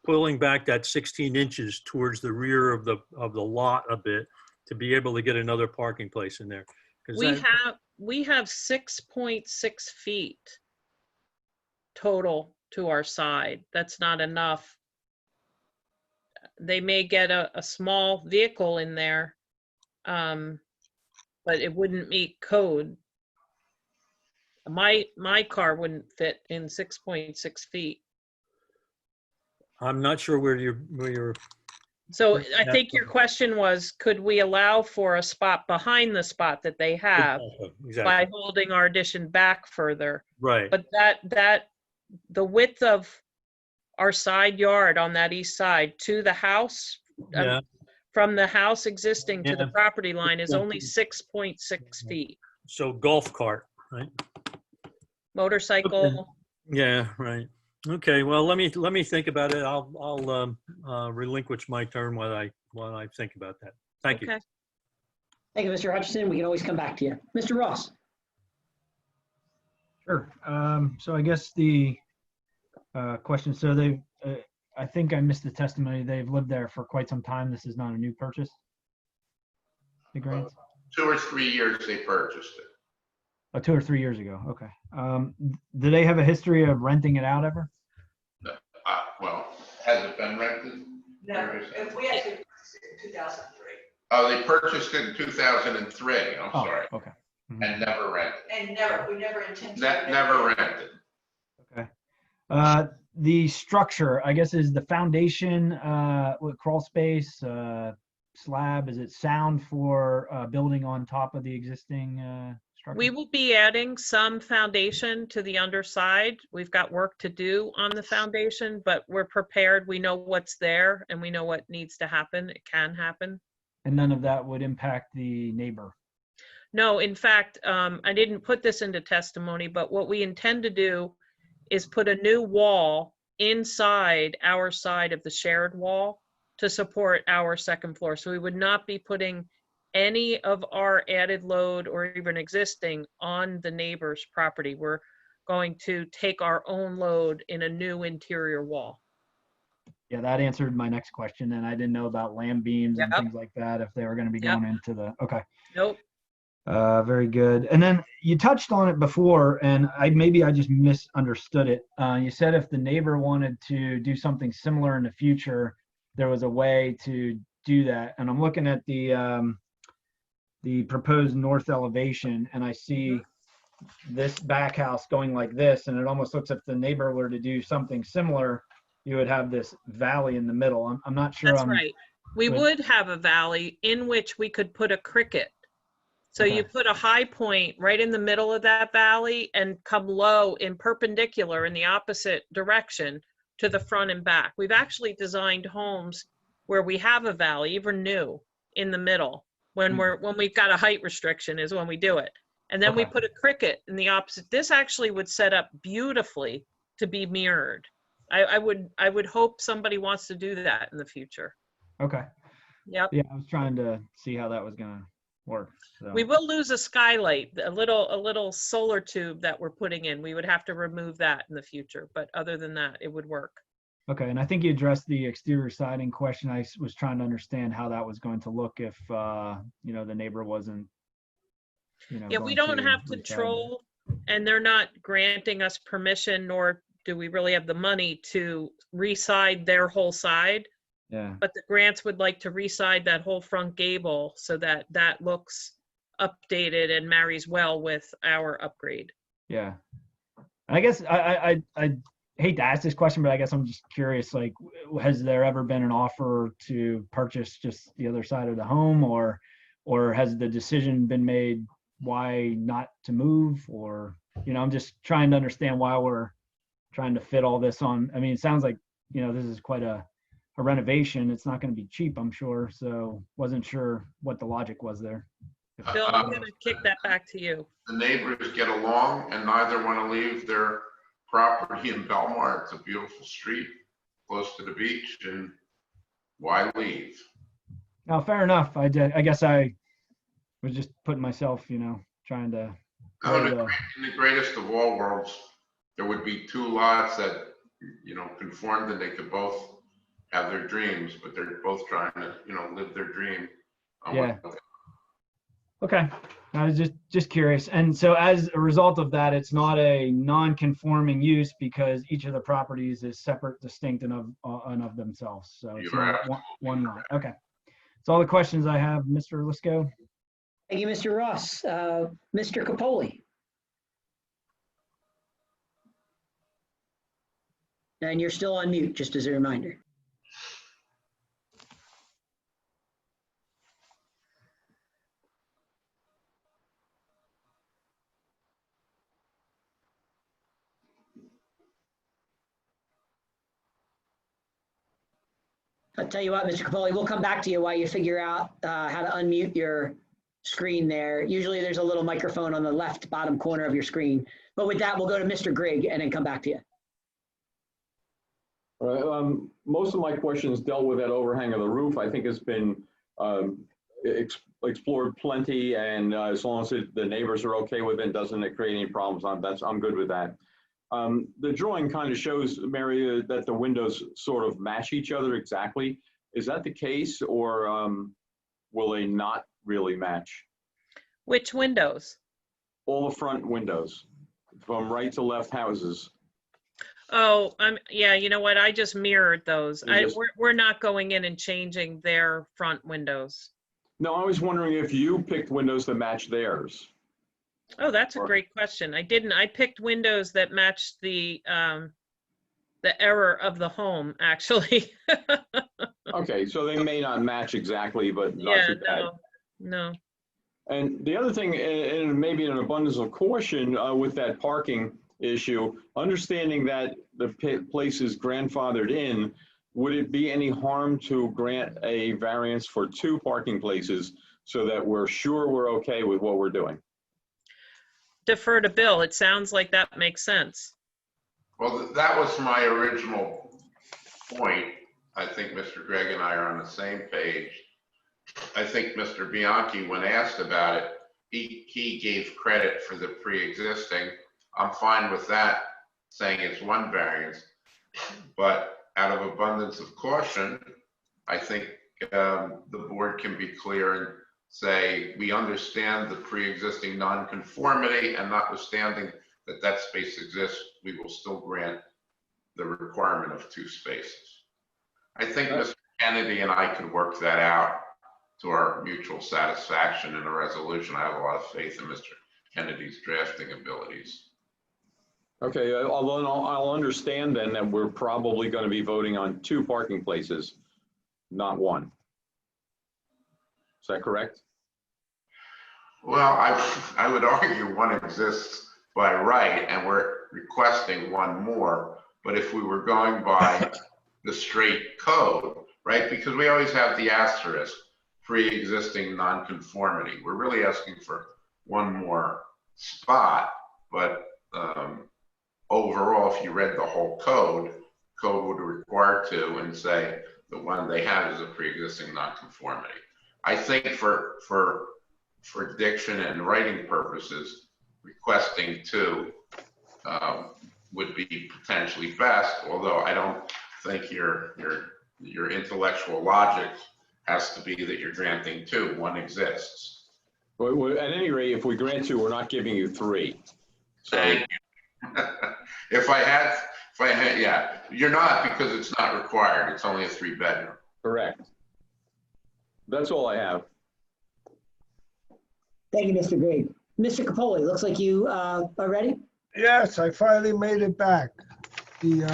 pulling back that 16 inches towards the rear of the lot a bit to be able to get another parking place in there? 'Cause We have 6.6 feet total to our side. That's not enough. They may get a small vehicle in there, but it wouldn't meet code. My car wouldn't fit in 6.6 feet. I'm not sure where you're. So I think your question was, could we allow for a spot behind the spot that they have Exactly. by holding our addition back further? Right. But the width of our side yard on that east side to the house, Yeah. from the house existing to the Yeah. property line is only 6.6 feet. So golf cart, right? Motorcycle, Yeah, right. Okay, well, let me think about it. I'll relinquish my turn while I think about that. Thank you. okay. Thank you, Mr. Hutchinson. We can always come back to you. Mr. Ross? Sure. So I guess the question, so they, I think I missed the testimony. They've lived there for quite some time. This is not a new purchase? The Grants? 2 or 3 years they purchased it. Oh, 2 or 3 years ago. Okay. Do they have a history of renting it out ever? Well, has it been rented? No, we actually purchased it in 2003 Oh, they purchased it in 2003, I'm Oh, sorry, okay. and never rented. and we never intended. Never rented. Okay. The structure, I guess, is the foundation, what, crawl space, slab, is it sound for building on top of the existing structure? We will be adding some foundation to the underside. We've got work to do on the foundation, but we're prepared. We know what's there and we know what needs to happen. It can happen. And none of that would impact the neighbor? No, in fact, I didn't put this into testimony, but what we intend to do is put a new wall inside our side of the shared wall to support our second floor. So we would not be putting any of our added load or even existing on the neighbor's property. We're going to take our own load in a new interior wall. Yeah, that answered my next question, and I didn't know about lamb beams and Yep. things like that, if they were gonna be Yep. going into the, okay. Nope. Very good. And then you touched on it before, and maybe I just misunderstood it. You said if the neighbor wanted to do something similar in the future, there was a way to do that. And I'm looking at the proposed north elevation, and I see this back house going like this, and it almost looks if the neighbor were to do something similar, you would have this valley in the middle. I'm not sure. That's right. We good. would have a valley in which we could put a cricket. So you Okay. put a high point right in the middle of that valley and come low in perpendicular in the opposite direction to the front and back. We've actually designed homes where we have a valley, even new, in the middle. When we've got a height restriction is when we do it. And then we Okay. put a cricket in the opposite. This actually would set up beautifully to be mirrored. I would hope somebody wants to do that in the future. Okay. Yep. Yeah, I was trying to see how that was gonna work. So. We will lose a skylight, a little solar tube that we're putting in. We would have to remove that in the future, but other than that, it would work. Okay, and I think you addressed the exterior siding question. I was trying to understand how that was going to look if, the neighbor wasn't, Yeah, we going don't to have reside there. control, and they're not granting us permission, nor do we really have the money to reside their whole side. Yeah, But the grants would like to reside that whole front gable so that that looks updated and marries well with our upgrade. yeah. I guess I hate to ask this question, but I guess I'm just curious, like, has there ever been an offer to purchase just the other side of the home, or has the decision been made why not to move? Or, I'm just trying to understand why we're trying to fit all this on. I mean, it sounds like, this is quite a renovation. It's not going to be cheap, I'm sure. So wasn't sure what the logic was there. Bill, I'm going to kick that back to you. The neighbors get along and neither want to leave their property in Belmar. It's a beautiful street, close to the beach, and why leave? No, fair enough. I guess I was just putting myself, trying to. Oh, in the greatest of all worlds, there would be two lots that, conformed, and they could both have their dreams, but they're both trying to, live their dream. Yeah. Okay. I was just curious. And so as a result of that, it's not a non-conforming use because each of the properties is separate, distinct, and of themselves. So it's not one lot. Okay. That's all the questions I have, Mr. Lisco. Thank you, Mr. Ross. Mr. Capoli. And you're still on mute, just as a reminder. I'll tell you what, Mr. Capoli, we'll come back to you while you figure out how to unmute your screen there. Usually there's a little microphone on the left bottom corner of your screen. But with that, we'll go to Mr. Grigg and then come back to you. All right, most of my questions dealt with that overhang of the roof. I think it's been explored plenty, and as long as the neighbors are okay with it, doesn't it create any problems? I'm good with that. The drawing kind of shows, Mary, that the windows sort of match each other exactly. Is that the case, or will they not really match? Which windows? All the front windows, from right to left houses. Oh, yeah, you know what? I just mirrored those. We're not going in and changing their front windows. No, I was wondering if you picked windows that match theirs. Oh, that's a great question. I didn't. I picked windows that matched the error of the home, actually. Okay, so they may not match exactly, but not Yeah, too bad. no. And the other thing, and maybe an abundance of caution with that parking issue, understanding that the place is grandfathered in, would it be any harm to grant a variance for 2 parking places so that we're sure we're okay with what we're doing? Defer to Bill. It sounds like that makes sense. Well, that was my original point. I think Mr. Gregg and I are on the same page. I think Mr. Bianchi, when asked about it, he gave credit for the pre-existing. I'm fine with that, saying it's one variance, but out of abundance of caution, I think the board can be clear and say, we understand the pre-existing non-conformity, and notwithstanding that space exists, we will still grant the requirement of 2 spaces. I think Mr. Kennedy and I could work that out to our mutual satisfaction in a resolution. I have a lot of faith in Mr. Kennedy's drafting abilities. Okay, although I'll understand then that we're probably going to be voting on 2 parking places, not 1. Is that correct? Well, I would argue 1 exists by right, and we're requesting 1 more. But if we were going by the straight code, right? Because we always have the asterisk, pre-existing non-conformity. We're really asking for 1 more spot, but overall, if you read the whole code would require 2 and say the one they have is a pre-existing non-conformity. I think for diction and writing purposes, requesting 2 would be potentially best, although I don't think your intellectual logic has to be that you're granting 2. 1 exists. Well, at any rate, if we grant 2, we're not giving you 3. So, Thank you. If I had, yeah, you're not, because it's not required. It's only a 3-bedroom. correct. That's all I have. Thank you, Mr. Grigg. Mr. Capoli, looks like you are ready. Yes, I finally made it back. The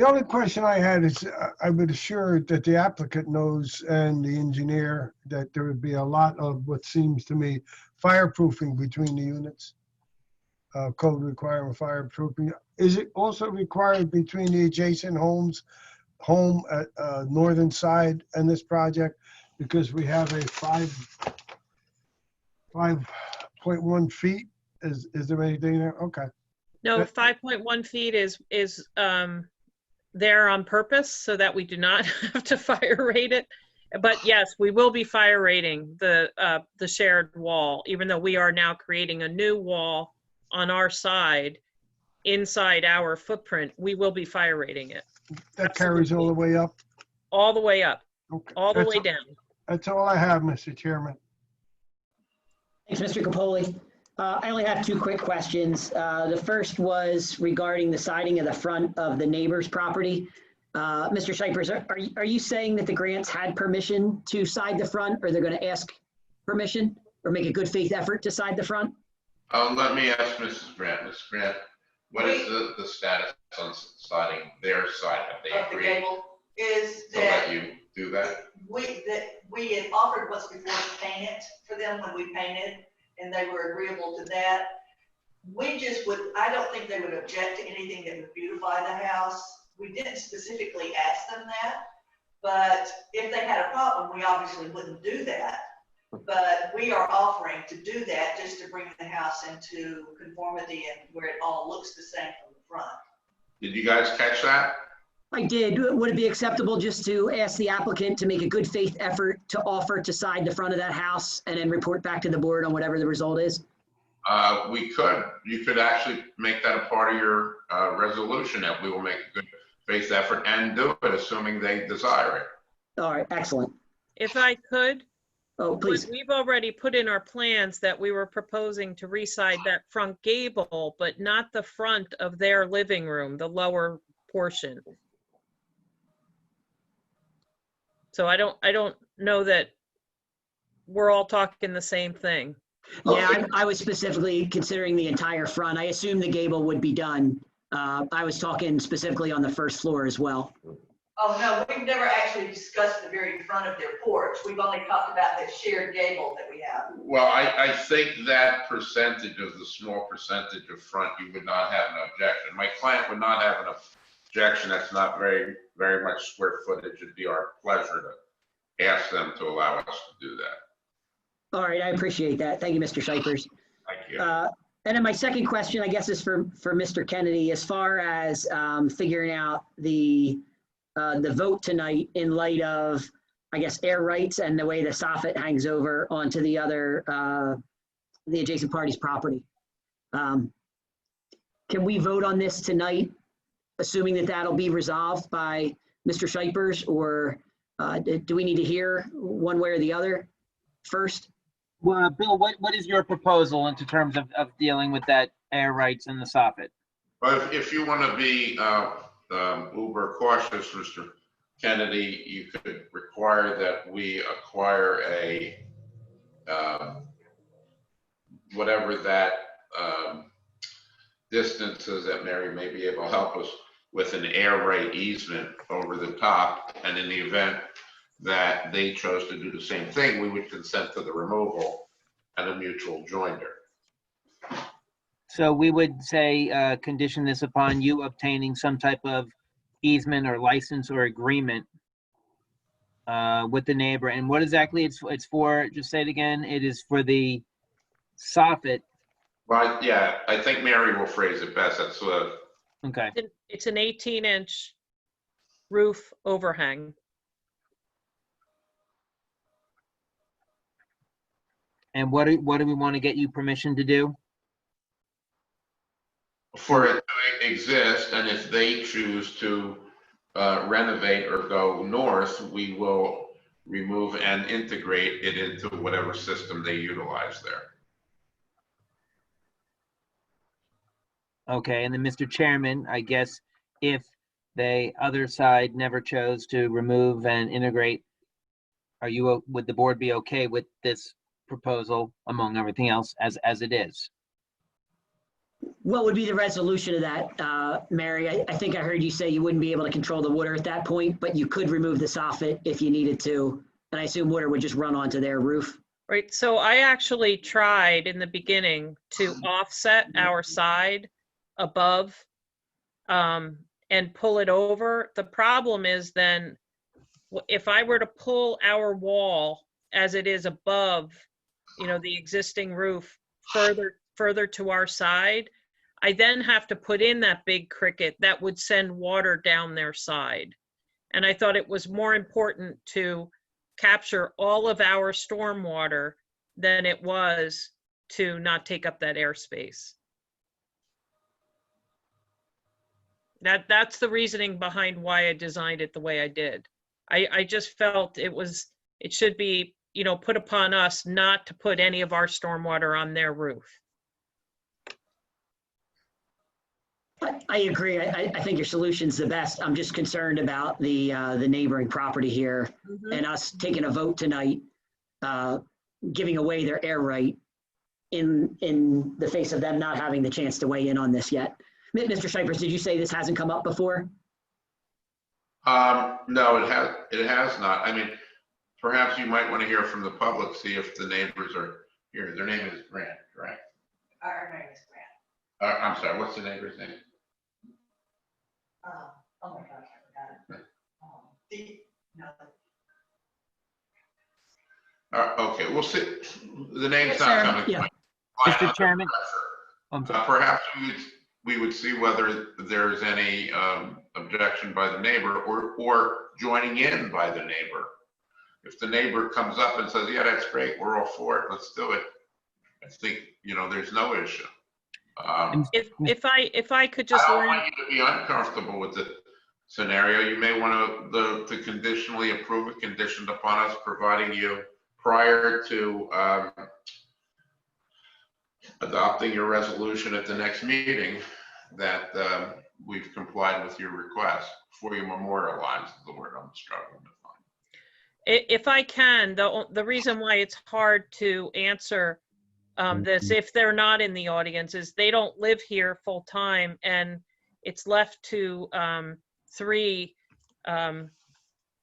only question I had is, I would assure that the applicant knows and the engineer that there would be a lot of what seems to me fireproofing between the units. Code requirement fireproofing. Is it also required between the adjacent home at northern side and this project? Because we have a 5.1 feet. Is there anything there? Okay. No, 5.1 feet is there on purpose so that we do not have to fire rate it. But yes, we will be fire rating the shared wall, even though we are now creating a new wall on our side inside our footprint. We will be fire rating it. That carries all the way up? All the way up, Okay. all the That's way all- down. That's all I have, Mr. Chairman. Thanks, Mr. Capoli. I only have two quick questions. The first was regarding the siding of the front of the neighbor's property. Mr. Shipers, are you saying that the Grants had permission to side the front, or they're going to ask permission or make a good faith effort to side the front? Let me ask Mrs. Grant. Mrs. Grant, what is the status on siding their side? Have they Of the agreed gable is to let that you do that? we had offered once before to paint it for them when we painted, and they were agreeable to that. I don't think they would object to anything that would beautify the house. We didn't specifically ask them that, but if they had a problem, we obviously wouldn't do that. But we are offering to do that just to bring the house into conformity and where it all looks the same from the front. Did you guys catch that? I did. Would it be acceptable just to ask the applicant to make a good faith effort to offer to side the front of that house and then report back to the board on whatever the result is? We could. You could actually make that a part of your resolution, that we will make a good faith effort and do it, assuming they desire it. All right, excellent. If I could, Oh, please. we've already put in our plans that we were proposing to reside that front gable, but not the front of their living room, the lower portion. So I don't know that we're all talking the same thing. Yeah, I was specifically considering the entire front. I assume the gable would be done. I was talking specifically on the first floor as well. Oh, no, we've never actually discussed the very front of their porch. We've only talked about the shared gable that we have. Well, I think that percentage of the small percentage of front, you would not have an objection. My client would not have an objection. That's not very much square footage. It'd be our pleasure to ask them to allow us to do that. All right, I appreciate that. Thank you, Mr. Shipers. Thank you. And then my second question, I guess, is for Mr. Kennedy, as far as figuring out the vote tonight in light of, I guess, air rights and the way the soffit hangs over onto the other, the adjacent party's property. Can we vote on this tonight, assuming that that'll be resolved by Mr. Shipers, or do we need to hear one way or the other first? Well, Bill, what is your proposal in terms of dealing with that air rights and the soffit? Well, if you want to be uber cautious, Mr. Kennedy, you could require that we acquire a, whatever that distance is, that Mary may be able to help us with, an air right easement over the top. And in the event that they chose to do the same thing, we would consent to the removal and a mutual joinder. So we would say, condition this upon you obtaining some type of easement or license or agreement with the neighbor. And what exactly it's for, just say it again, it is for the soffit. Well, yeah, I think Mary will phrase it best. That's Okay. It's an 18-inch roof overhang. And what do we want to get you permission to do? for it to exist, and if they choose to renovate or go north, we will remove and integrate it into whatever system they utilize there. Okay, and then Mr. Chairman, I guess if the other side never chose to remove and integrate, would the board be okay with this proposal, among everything else, as it is? What would be the resolution of that, Mary? I think I heard you say you wouldn't be able to control the water at that point, but you could remove the soffit if you needed to. And I assume water would just run onto their roof. Right, so I actually tried in the beginning to offset our side above and pull it over. The problem is then, if I were to pull our wall as it is above, the existing roof further to our side, I then have to put in that big cricket that would send water down their side. And I thought it was more important to capture all of our stormwater than it was to not take up that airspace. That's the reasoning behind why I designed it the way I did. I just felt it should be, you know, put upon us not to put any of our stormwater on their roof. I agree. I think your solution's the best. I'm just concerned about the neighboring property here and us taking a vote tonight, giving away their air right in the face of them not having the chance to weigh in on this yet. Mr. Shipers, did you say this hasn't come up before? No, it has not. I mean, perhaps you might want to hear from the public, see if the neighbors are here. Their name is Grant, correct? Our name is Grant. I'm sorry, what's the neighbor's name? Oh my gosh, I forgot it. No. Okay, we'll see. The name's Yes, not sir. coming. Yeah. Mr. Chairman. Perhaps we would see whether there's any objection by the neighbor or joining in by the neighbor. If the neighbor comes up and says, yeah, that's great, we're all for it, let's do it. I think, you know, there's no issue. If I could just I don't learn. want you to be uncomfortable with the scenario. You may want to conditionally approve it, conditioned upon us providing you prior to adopting your resolution at the next meeting that we've complied with your request before you memorialize the word I'm struggling to find. If I can, the reason why it's hard to answer this if they're not in the audience is they don't live here full time, and it's left to 3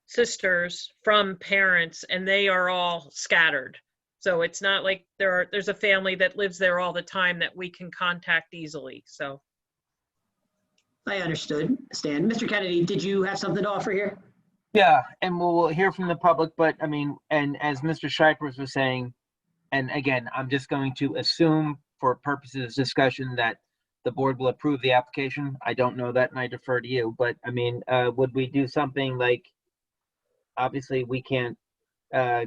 sisters from parents, and they are all scattered. So it's not like there's a family that lives there all the time that we can contact easily. So I understood, Stan. Mr. Kennedy, did you have something to offer here? Yeah, and we'll hear from the public, but I mean, and as Mr. Shipers was saying, and again, I'm just going to assume for purposes of discussion that the board will approve the application. I don't know that, and I defer to you, but I mean, would we do something like, obviously we can't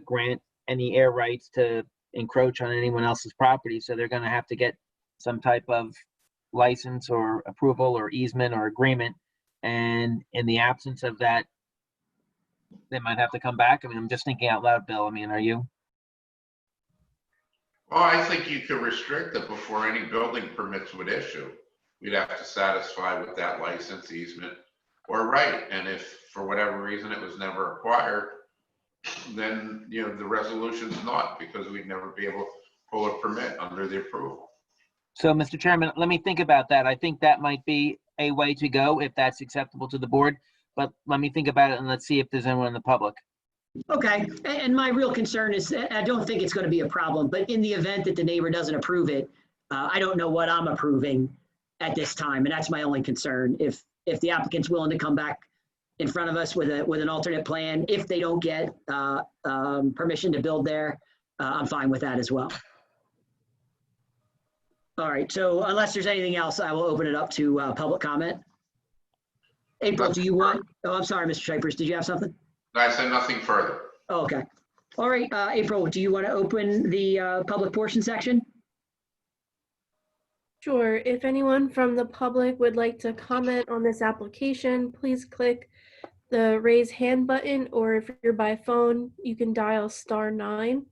grant any air rights to encroach on anyone else's property, so they're going to have to get some type of license or approval or easement or agreement, and in the absence of that, they might have to come back. I mean, I'm just thinking out loud, Bill. I mean, are you? Well, I think you could restrict it before any building permits would issue. We'd have to satisfy with that license, easement, or right. And if for whatever reason it was never acquired, then, you know, the resolution's not, because we'd never be able to pull a permit under the approval. So, Mr. Chairman, let me think about that. I think that might be a way to go if that's acceptable to the board, but let me think about it and let's see if there's anyone in the public. Okay, and my real concern is, I don't think it's going to be a problem, but in the event that the neighbor doesn't approve it, I don't know what I'm approving at this time, and that's my only concern. If the applicant's willing to come back in front of us with an alternate plan, if they don't get permission to build there, I'm fine with that as well. All right, so unless there's anything else, I will open it up to public comment. April, do you want, oh, I'm sorry, Mr. Shipers, did you have something? I said nothing further. Oh, okay. All right, April, do you want to open the public portion section? Sure. If anyone from the public would like to comment on this application, please click the raise hand button, or if you're by phone, you can dial *9.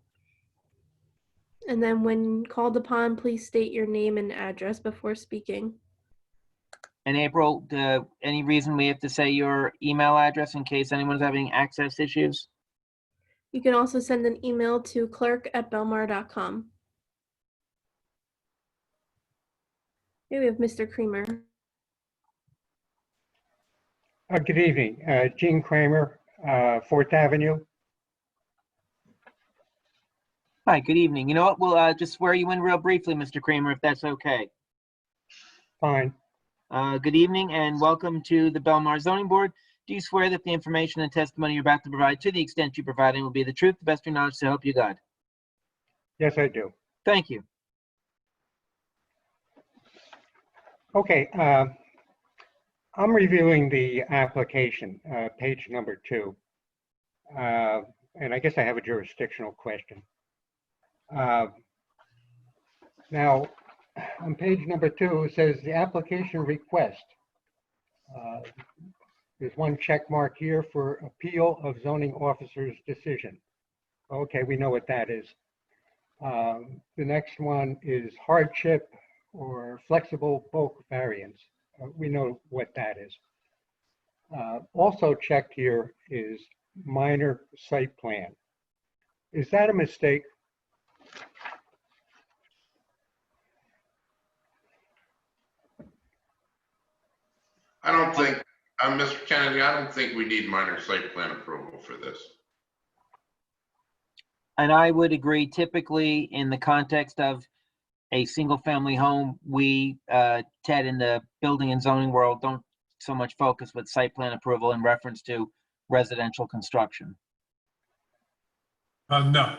And then when called upon, please state your name and address before speaking. And April, any reason we have to say your email address in case anyone's having access issues? You can also send an email to clerk@belmar.com. Here we have Mr. Creamer. Good evening, Gene Kramer, 4th Avenue. Hi, good evening. You know what, we'll just swear you in real briefly, Mr. Kramer, if that's okay. Fine. Good evening and welcome to the Belmar Zoning Board. Do you swear that the information and testimony you're about to provide, to the extent you provide it, will be the truth, the best of your knowledge, to help you God? Yes, I do. Thank you. Okay, I'm reviewing the application, page number 2. And I guess I have a jurisdictional question. Now, on page number 2, it says the application request. There's one check mark here for appeal of zoning officer's decision. Okay, we know what that is. The next one is hardship or flexible bulk variance. We know what that is. Also checked here is minor site plan. Is that a mistake? I don't think, Mr. Kennedy, I don't think we need minor site plan approval for this. And I would agree, typically in the context of a single-family home, we, Ted, in the building and zoning world, don't so much focus with site plan approval in reference to residential construction. No.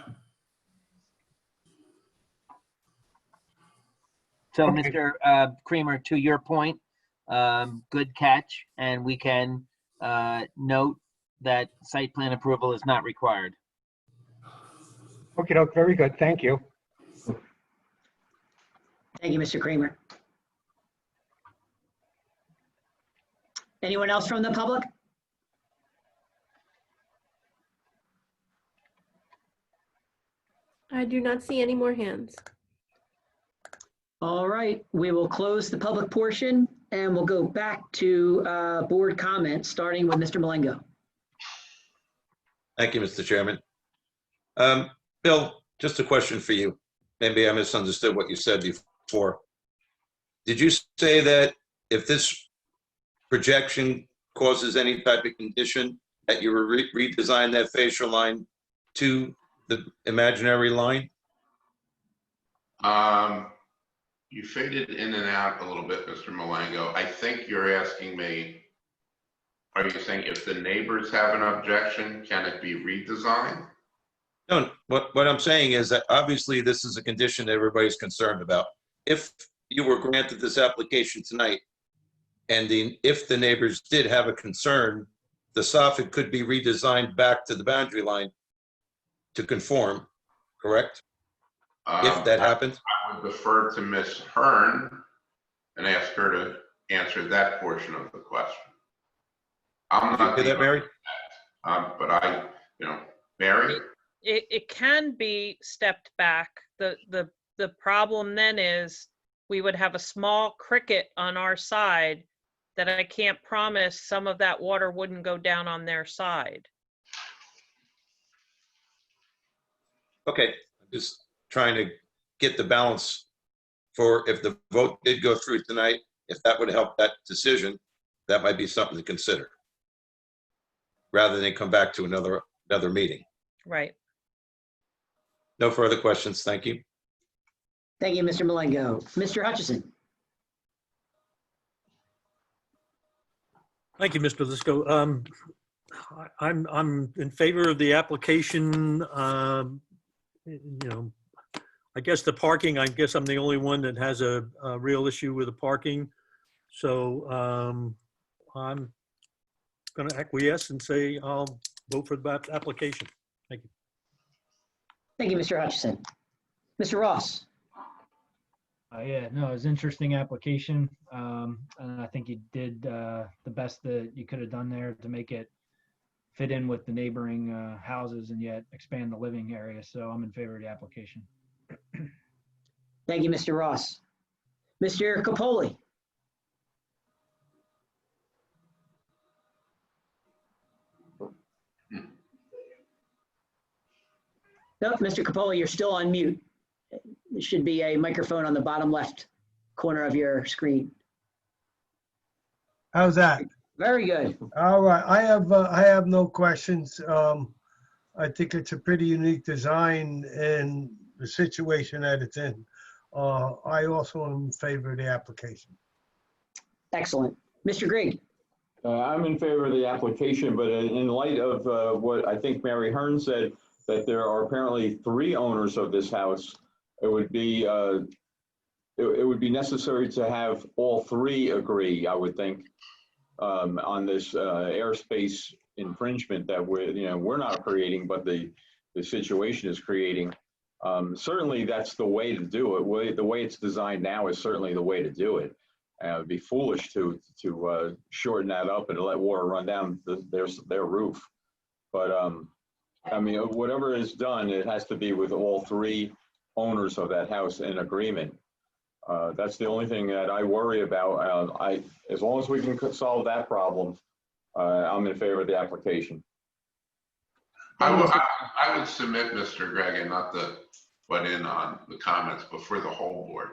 So, Okay. Mr. Creamer, to your point, good catch, and we can note that site plan approval is not required. Okay, very good. Thank you. Thank you, Mr. Kramer. Anyone else from the public? I do not see any more hands. All right, we will close the public portion and we'll go back to board comments, starting with Mr. Malengo. Thank you, Mr. Chairman. Bill, just a question for you. Maybe I misunderstood what you said before. Did you say that if this projection causes any type of condition, that you will redesign that facial line to the imaginary line? You faded in and out a little bit, Mr. Malengo. I think you're asking me, are you saying if the neighbors have an objection, can it be redesigned? No, what I'm saying is that obviously this is a condition that everybody's concerned about. If you were granted this application tonight, and if the neighbors did have a concern, the soffit could be redesigned back to the boundary line to conform, correct? If that happened? I would defer to Ms. Hearn and ask her to answer that portion of the question. I'm Did you not. hear that, Mary? But Mary? It can be stepped back. The problem then is we would have a small cricket on our side that I can't promise some of that water wouldn't go down on their side. Okay, I'm just trying to get the balance for if the vote did go through tonight, if that would help that decision, that might be something to consider, rather than come back to another meeting. Right. No further questions. Thank you. Thank you, Mr. Malengo. Mr. Hutchison. Thank you, Mr. Lisco. I'm in favor of the application. I guess the parking, I guess I'm the only one that has a real issue with the parking. So I'm going to acquiesce and say I'll vote for the application. Thank you. Thank you, Mr. Hutchison. Mr. Ross. Yeah, no, it was an interesting application. And I think you did the best that you could have done there to make it fit in with the neighboring houses and yet expand the living area. So I'm in favor of the application. Thank you, Mr. Ross. Mr. Capoli. No, Mr. Capoli, you're still on mute. There should be a microphone on the bottom left corner of your screen. How's that? Very good. All right, I have no questions. I think it's a pretty unique design in the situation that it's in. I also am in favor of the application. Excellent. Mr. Grigg. I'm in favor of the application, but in light of what I think Mary Hearn said, that there are apparently 3 owners of this house, it would be it would be necessary to have all three agree, I would think, on this airspace infringement that we're not creating, but the situation is creating. Certainly, that's the way to do it. The way it's designed now is certainly the way to do it. It'd be foolish to shorten that up and let water run down their roof. But I mean, whatever is done, it has to be with all three owners of that house in agreement. That's the only thing that I worry about. As long as we can solve that problem, I'm in favor of the application. I would submit, Mr. Gregg, and not to butt in on the comments, but for the whole board,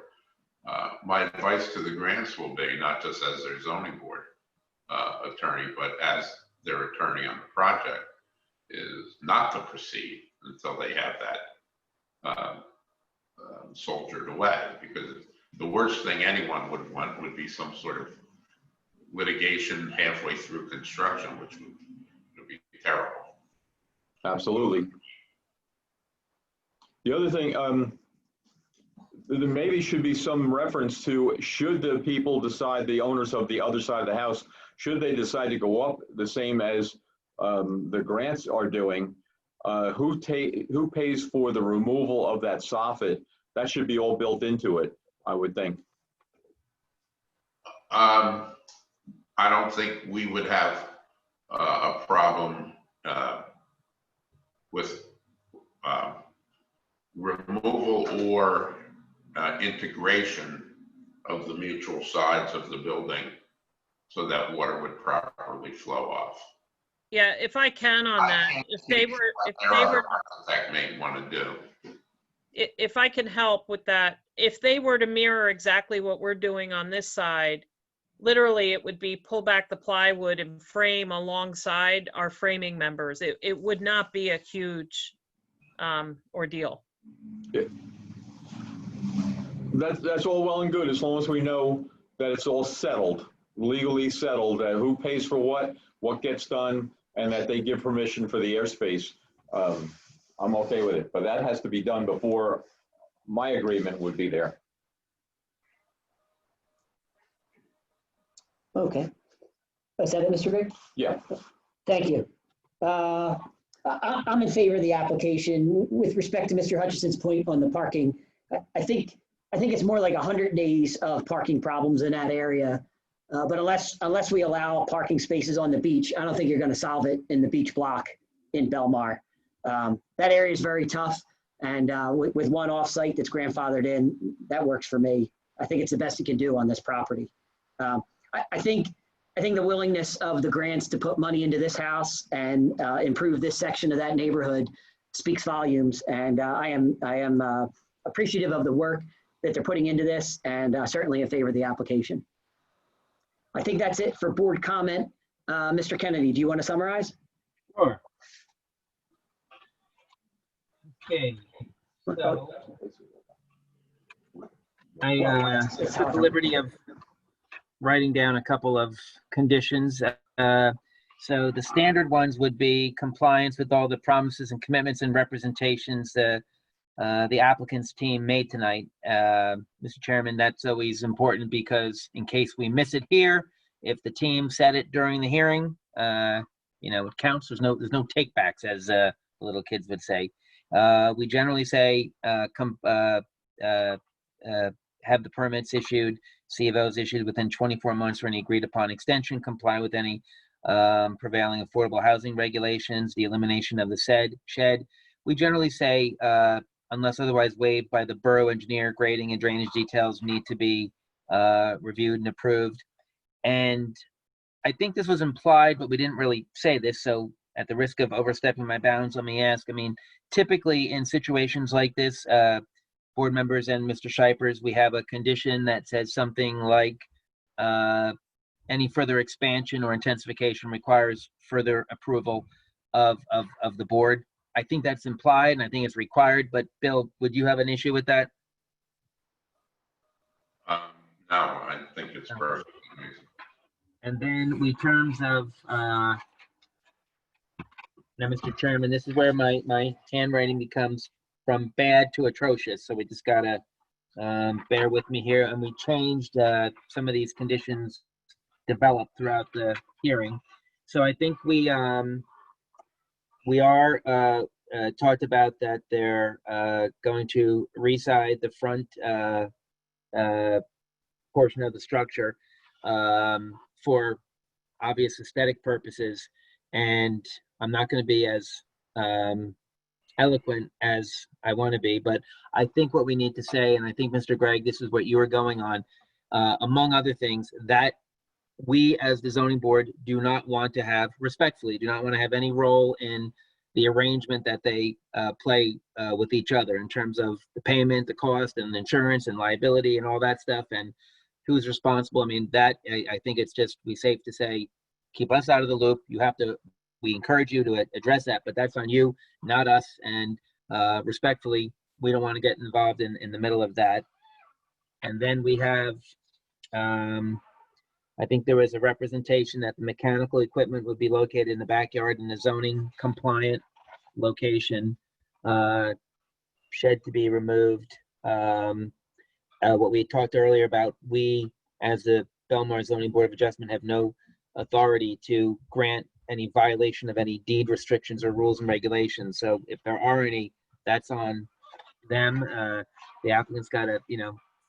my advice to the grants will be, not just as their zoning board attorney, but as their attorney on the project, is not to proceed until they have that soldiered away, because the worst thing anyone would want would be some sort of litigation halfway through construction, which would be terrible. Absolutely. The other thing, there maybe should be some reference to, should the people decide, the owners of the other side of the house, should they decide to go up the same as the grants are doing, who pays for the removal of that soffit? That should be all built into it, I would think. I don't think we would have a problem with removal or integration of the mutual sides of the building so that water would properly flow off. Yeah, if I can on that, if they were, Architect may want to do. If I can help with that, if they were to mirror exactly what we're doing on this side, literally it would be pull back the plywood and frame alongside our framing members. It would not be a huge ordeal. Yeah. That's all well and good, as long as we know that it's all settled, legally settled, who pays for what gets done, and that they give permission for the airspace. I'm okay with it, but that has to be done before my agreement would be there. Okay. Is that it, Mr. Gregg? Yeah. Thank you. I'm in favor of the application. With respect to Mr. Hutchison's point on the parking, I think it's more like 100 days of parking problems in that area. But unless we allow parking spaces on the beach, I don't think you're going to solve it in the beach block in Belmar. That area is very tough, and with one off-site that's grandfathered in, that works for me. I think it's the best you can do on this property. I think the willingness of the grants to put money into this house and improve this section of that neighborhood speaks volumes, and I am appreciative of the work that they're putting into this, and certainly in favor of the application. I think that's it for board comment. Mr. Kennedy, do you want to summarize? Sure. Okay. So I took the liberty of writing down a couple of conditions. So the standard ones would be compliance with all the promises and commitments and representations the applicant's team made tonight. Mr. Chairman, that's always important because in case we miss it here, if the team said it during the hearing, it counts. There's no takebacks, as the little kids would say. We generally say have the permits issued, CFOs issued within 24 months for any agreed upon extension, comply with any prevailing affordable housing regulations, the elimination of the said shed. We generally say, unless otherwise waived by the borough engineer, grading and drainage details need to be reviewed and approved. And I think this was implied, but we didn't really say this. So at the risk of overstepping my bounds, let me ask, typically in situations like this, board members and Mr. Shipers, we have a condition that says something like any further expansion or intensification requires further approval of the board. I think that's implied and I think it's required, but Bill, would you have an issue with that? No, I think it's perfect. And then in terms of, now, Mr. Chairman, this is where my handwriting becomes from bad to atrocious. So we just gotta bear with me here, and we changed some of these conditions developed throughout the hearing. So I think we are talked about that they're going to reside the front portion of the structure for obvious aesthetic purposes. And I'm not going to be as eloquent as I want to be, but I think what we need to say, and I think, Mr. Gregg, this is what you were going on, among other things, that we as the zoning board do not want to have, respectfully, do not want to have any role in the arrangement that they play with each other in terms of the payment, the cost, and insurance and liability and all that stuff, and who's responsible. I mean, that I think it's just safe to say, keep us out of the loop. You have to. We encourage you to address that, but that's on you, not us. And respectfully, we don't want to get involved in the middle of that. And then we have, I think there was a representation that the mechanical equipment would be located in the backyard in a zoning compliant location, shed to be removed. What we talked earlier about, we as the Belmar Zoning Board of Adjustment have no authority to grant any violation of any deed restrictions or rules and regulations. So if there are any, that's on them. The applicant's got to,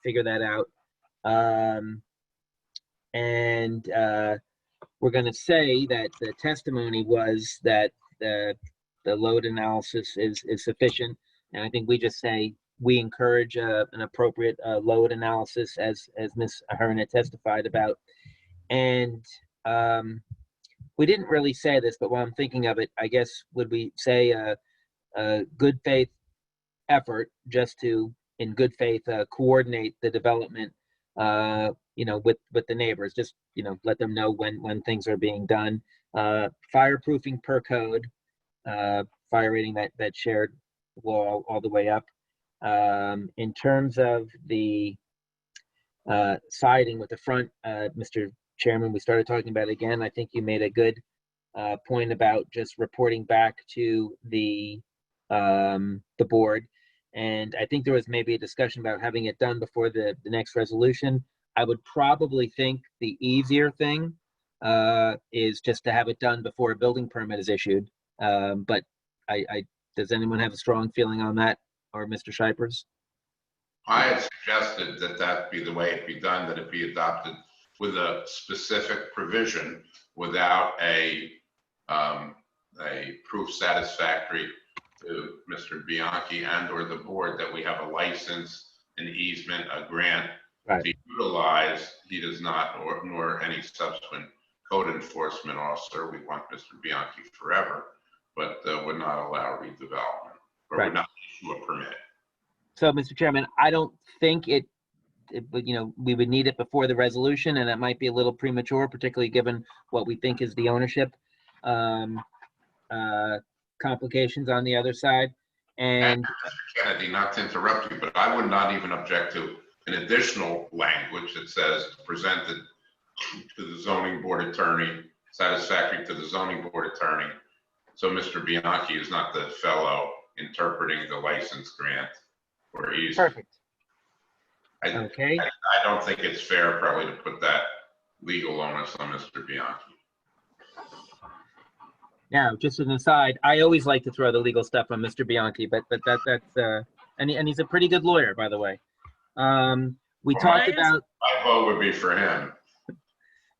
figure that out. And we're going to say that the testimony was that the load analysis is sufficient. And I think we just say we encourage an appropriate load analysis as Ms. Ahern had testified about. And we didn't really say this, but while I'm thinking of it, I guess, would we say a good faith effort just to, in good faith, coordinate the development, with the neighbors, just, let them know when things are being done. Fireproofing per code, fire rating that shared wall all the way up. In terms of the siding with the front, Mr. Chairman, we started talking about it again. I think you made a good point about just reporting back to the board. And I think there was maybe a discussion about having it done before the next resolution. I would probably think the easier thing is just to have it done before a building permit is issued. But does anyone have a strong feeling on that, or Mr. Shipers? I had suggested that be the way it be done, that it be adopted with a specific provision without a proof satisfactory to Mr. Bianchi and or the board that we have a license, an easement, a grant to utilize. He does not, nor any subsequent code enforcement officer. We want Mr. Bianchi forever, but would not allow redevelopment or would not issue a permit. So, Mr. Chairman, I don't think we would need it before the resolution, and that might be a little premature, particularly given what we think is the ownership complications on the other side. And Mr. Kennedy, not to interrupt you, but I would not even object to an additional language that says presented to the zoning board attorney, satisfactory to the zoning board attorney. So Mr. Bianchi is not the fellow interpreting the license grant or easement. Perfect. I don't think it's fair probably to put that legal onus on Mr. Bianchi. Now, just as an aside, I always like to throw the legal stuff on Mr. Bianchi, but that's and he's a pretty good lawyer, by the way. We talked about. My vote would be for him.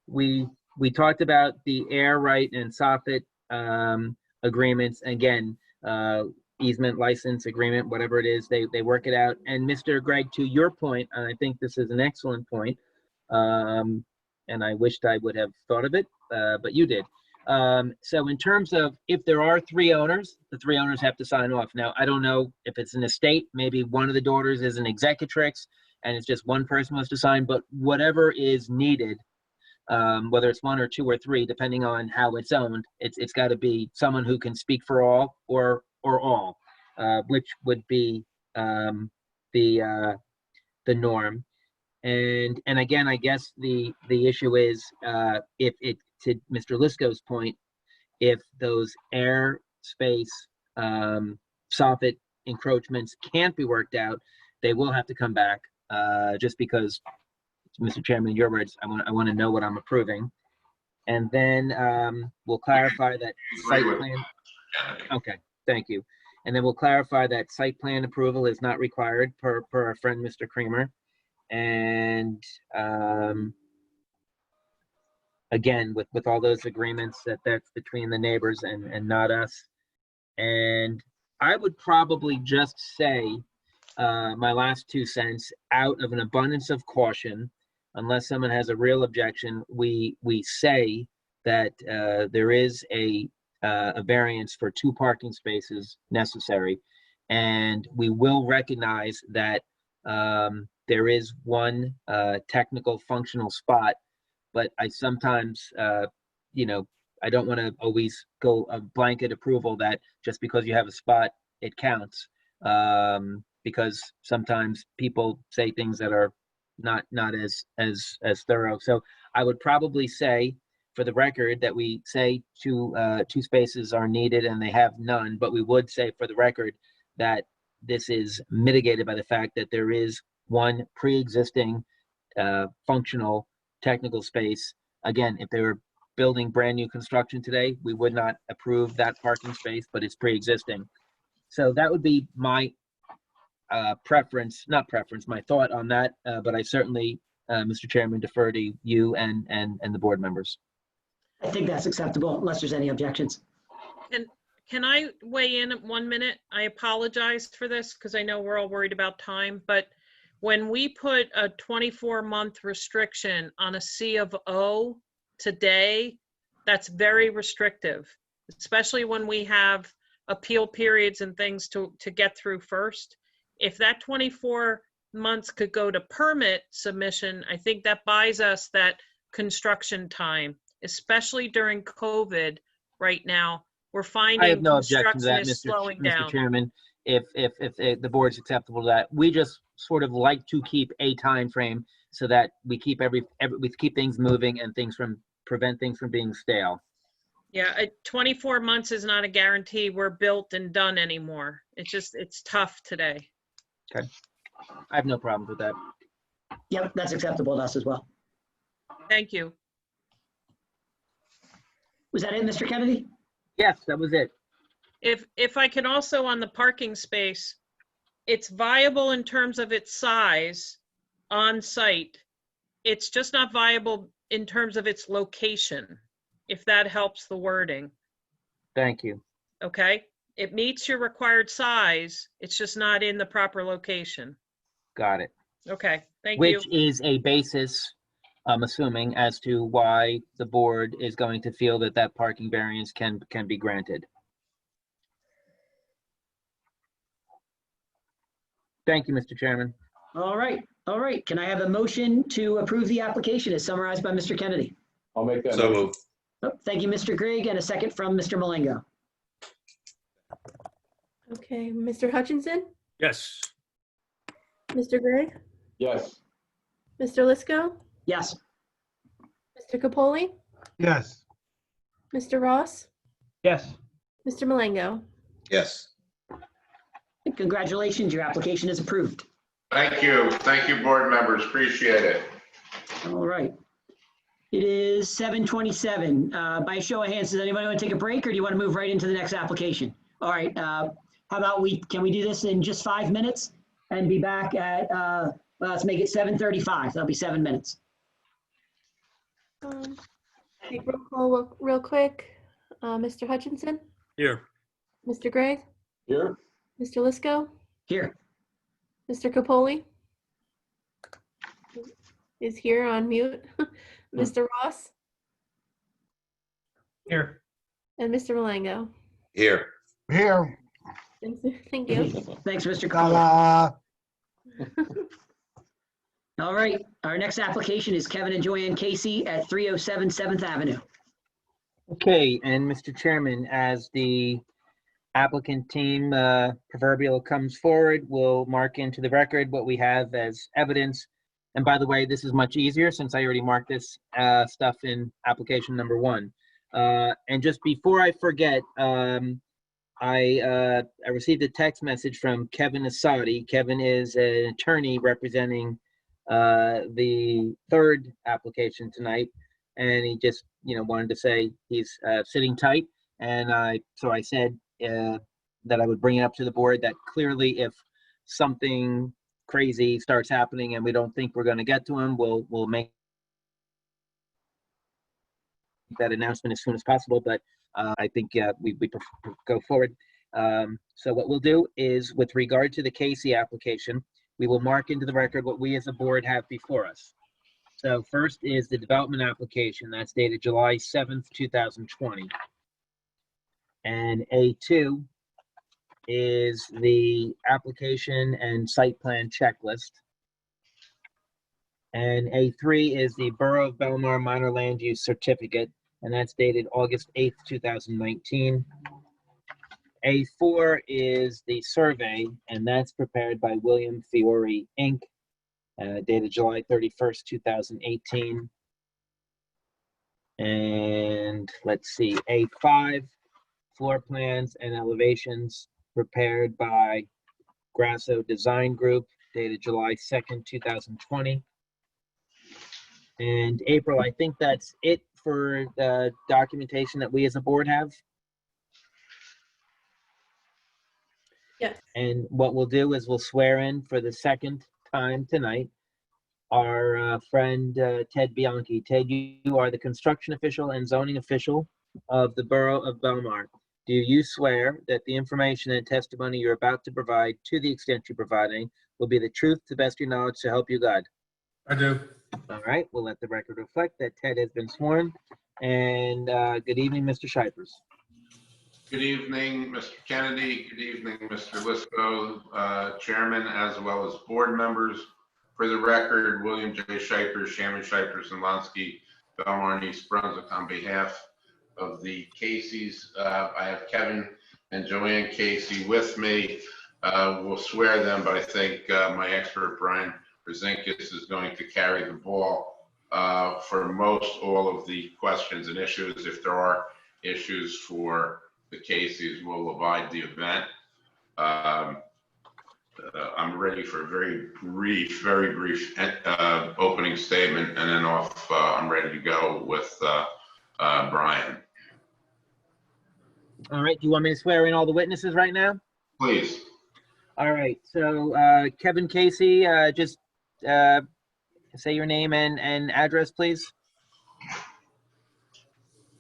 We talked about the air right and soffit agreements. Again, easement, license, agreement, whatever it is, they work it out. And Mr. Gregg, to your point, and I think this is an excellent point, and I wished I would have thought of it, but you did. So in terms of if there are three owners, the three owners have to sign off. Now, I don't know if it's an estate, maybe one of the daughters is an executrix and it's just one person wants to sign, but whatever is needed, whether it's one or two or three, depending on how it's owned, it's got to be someone who can speak for all or all, which would be the norm. And again, I guess the issue is if it, to Mr. Lisco's point, if those airspace soffit encroachments can't be worked out, they will have to come back just because, Mr. Chairman, your words, I want to know what I'm approving. And then we'll clarify that site plan. Okay, thank you. And then we'll clarify that site plan approval is not required per our friend, Mr. Creamer. And again, with all those agreements that's between the neighbors and not us. And I would probably just say my last 2 cents, out of an abundance of caution, unless someone has a real objection, we say that there is a variance for 2 parking spaces necessary. And we will recognize that there is one technical functional spot, but I sometimes, you know, I don't want to always go a blanket approval that just because you have a spot, it counts. Because sometimes people say things that are not as thorough. So I would probably say, for the record, that we say 2 spaces are needed and they have none, but we would say for the record that this is mitigated by the fact that there is one pre-existing functional technical space. Again, if they were building brand new construction today, we would not approve that parking space, but it's pre-existing. So that would be my my thought on that, but I certainly, Mr. Chairman, defer to you and the board members. I think that's acceptable unless there's any objections. Can I weigh in 1 minute? I apologize for this because I know we're all worried about time, but when we put a 24-month restriction on a C of O today, that's very restrictive, especially when we have appeal periods and things to get through first. If that 24 months could go to permit submission, I think that buys us that construction time, especially during COVID right now. We're finding I have no objection to construction that, is slowing Mr. down. Chairman. If the board's acceptable to that, we just sort of like to keep a time frame so that we keep we keep things moving and prevent things from being stale. Yeah, 24 months is not a guarantee we're built and done anymore. It's tough today. Okay, I have no problems with that. Yep, that's acceptable to us as well. Thank you. Was that it, Mr. Kennedy? Yes, that was it. If I can also, on the parking space, it's viable in terms of its size on site. It's just not viable in terms of its location, if that helps the wording. Thank you. Okay, it meets your required size. It's just not in the proper location. Got it. Okay, thank you. Which is a basis, I'm assuming, as to why the board is going to feel that that parking variance can be granted. Thank you, Mr. Chairman. All right. Can I have a motion to approve the application as summarized by Mr. Kennedy? I'll make that. So motion. moved. Oh, thank you, Mr. Grigg, and a second from Mr. Malengo. Okay, Mr. Hutchinson, Yes. Mr. Gregg, Yes. Mr. Lisco, Yes. Mr. Capoli, Yes. Mr. Ross, Yes. Mr. Malengo. Yes. Congratulations, your application is approved. Thank you, board members, appreciate it. All right. It is 7:27. By a show of hands, does anybody want to take a break or do you want to move right into the next application? All right. How about can we do this in just 5 minutes and be back at, let's make it 7:35. That'll be 7 minutes. Take roll call real quick. Mr. Hutchinson, Here. Mr. Gregg, Here? Mr. Lisco, Here. Mr. Capoli is here on mute. Mr. Ross Here. and Mr. Malengo. Here. Here. Thank you. Thanks, Mr. Cole. Ta-da. All right. Our next application is Kevin and Joanne Casey at 307 7th Avenue. Okay, and Mr. Chairman, as the applicant team proverbial comes forward, we'll mark into the record what we have as evidence. And by the way, this is much easier since I already marked this stuff in application number 1. And just before I forget, I received a text message from Kevin Asadi. Kevin is an attorney representing the third application tonight, and he just wanted to say he's sitting tight. And so I said that I would bring it up to the board that clearly if something crazy starts happening and we don't think we're going to get to him, we'll make that announcement as soon as possible. But I think we go forward. So what we'll do is, with regard to the Casey application, we will mark into the record what we as a board have before us. So first is the development application that's dated July 7th, 2020. And A2 is the application and site plan checklist. And A3 is the Borough of Belmar minor land use certificate, and that's dated August 8th, 2019. A4 is the survey, and that's prepared by William Fiore, Inc., dated July 31st, 2018. And let's see, A5, floor plans and elevations prepared by Grasso Design Group, dated July 2nd, 2020. And April, I think that's it for the documentation that we as a board have. Yes. And what we'll do is we'll swear in for the second time tonight our friend Ted Bianchi. Ted, you are the construction official and zoning official of the Borough of Belmar. Do you swear that the information and testimony you're about to provide, to the extent you're providing, will be the truth, to the best of your knowledge, to help you God? I do. All right, we'll let the record reflect that Ted has been sworn. And good evening, Mr. Shipers. Good evening, Mr. Kennedy. Good evening, Mr. Lisco, Chairman, as well as board members. For the record, William J. Shipers, Shaman Shipers and Lonsky, Belmar and East Brunswick, on behalf of the Caseys. I have Kevin and Joanne Casey with me. We'll swear them, but I think my expert, Brian Brzezinkus, is going to carry the ball for most all of the questions and issues. If there are issues for the Caseys, we'll abide the event. I'm ready for a very brief opening statement, and then off. I'm ready to go with Brian. All right, do you want me to swear in all the witnesses right now? Please. All right, so Kevin Casey, just say your name and address, please.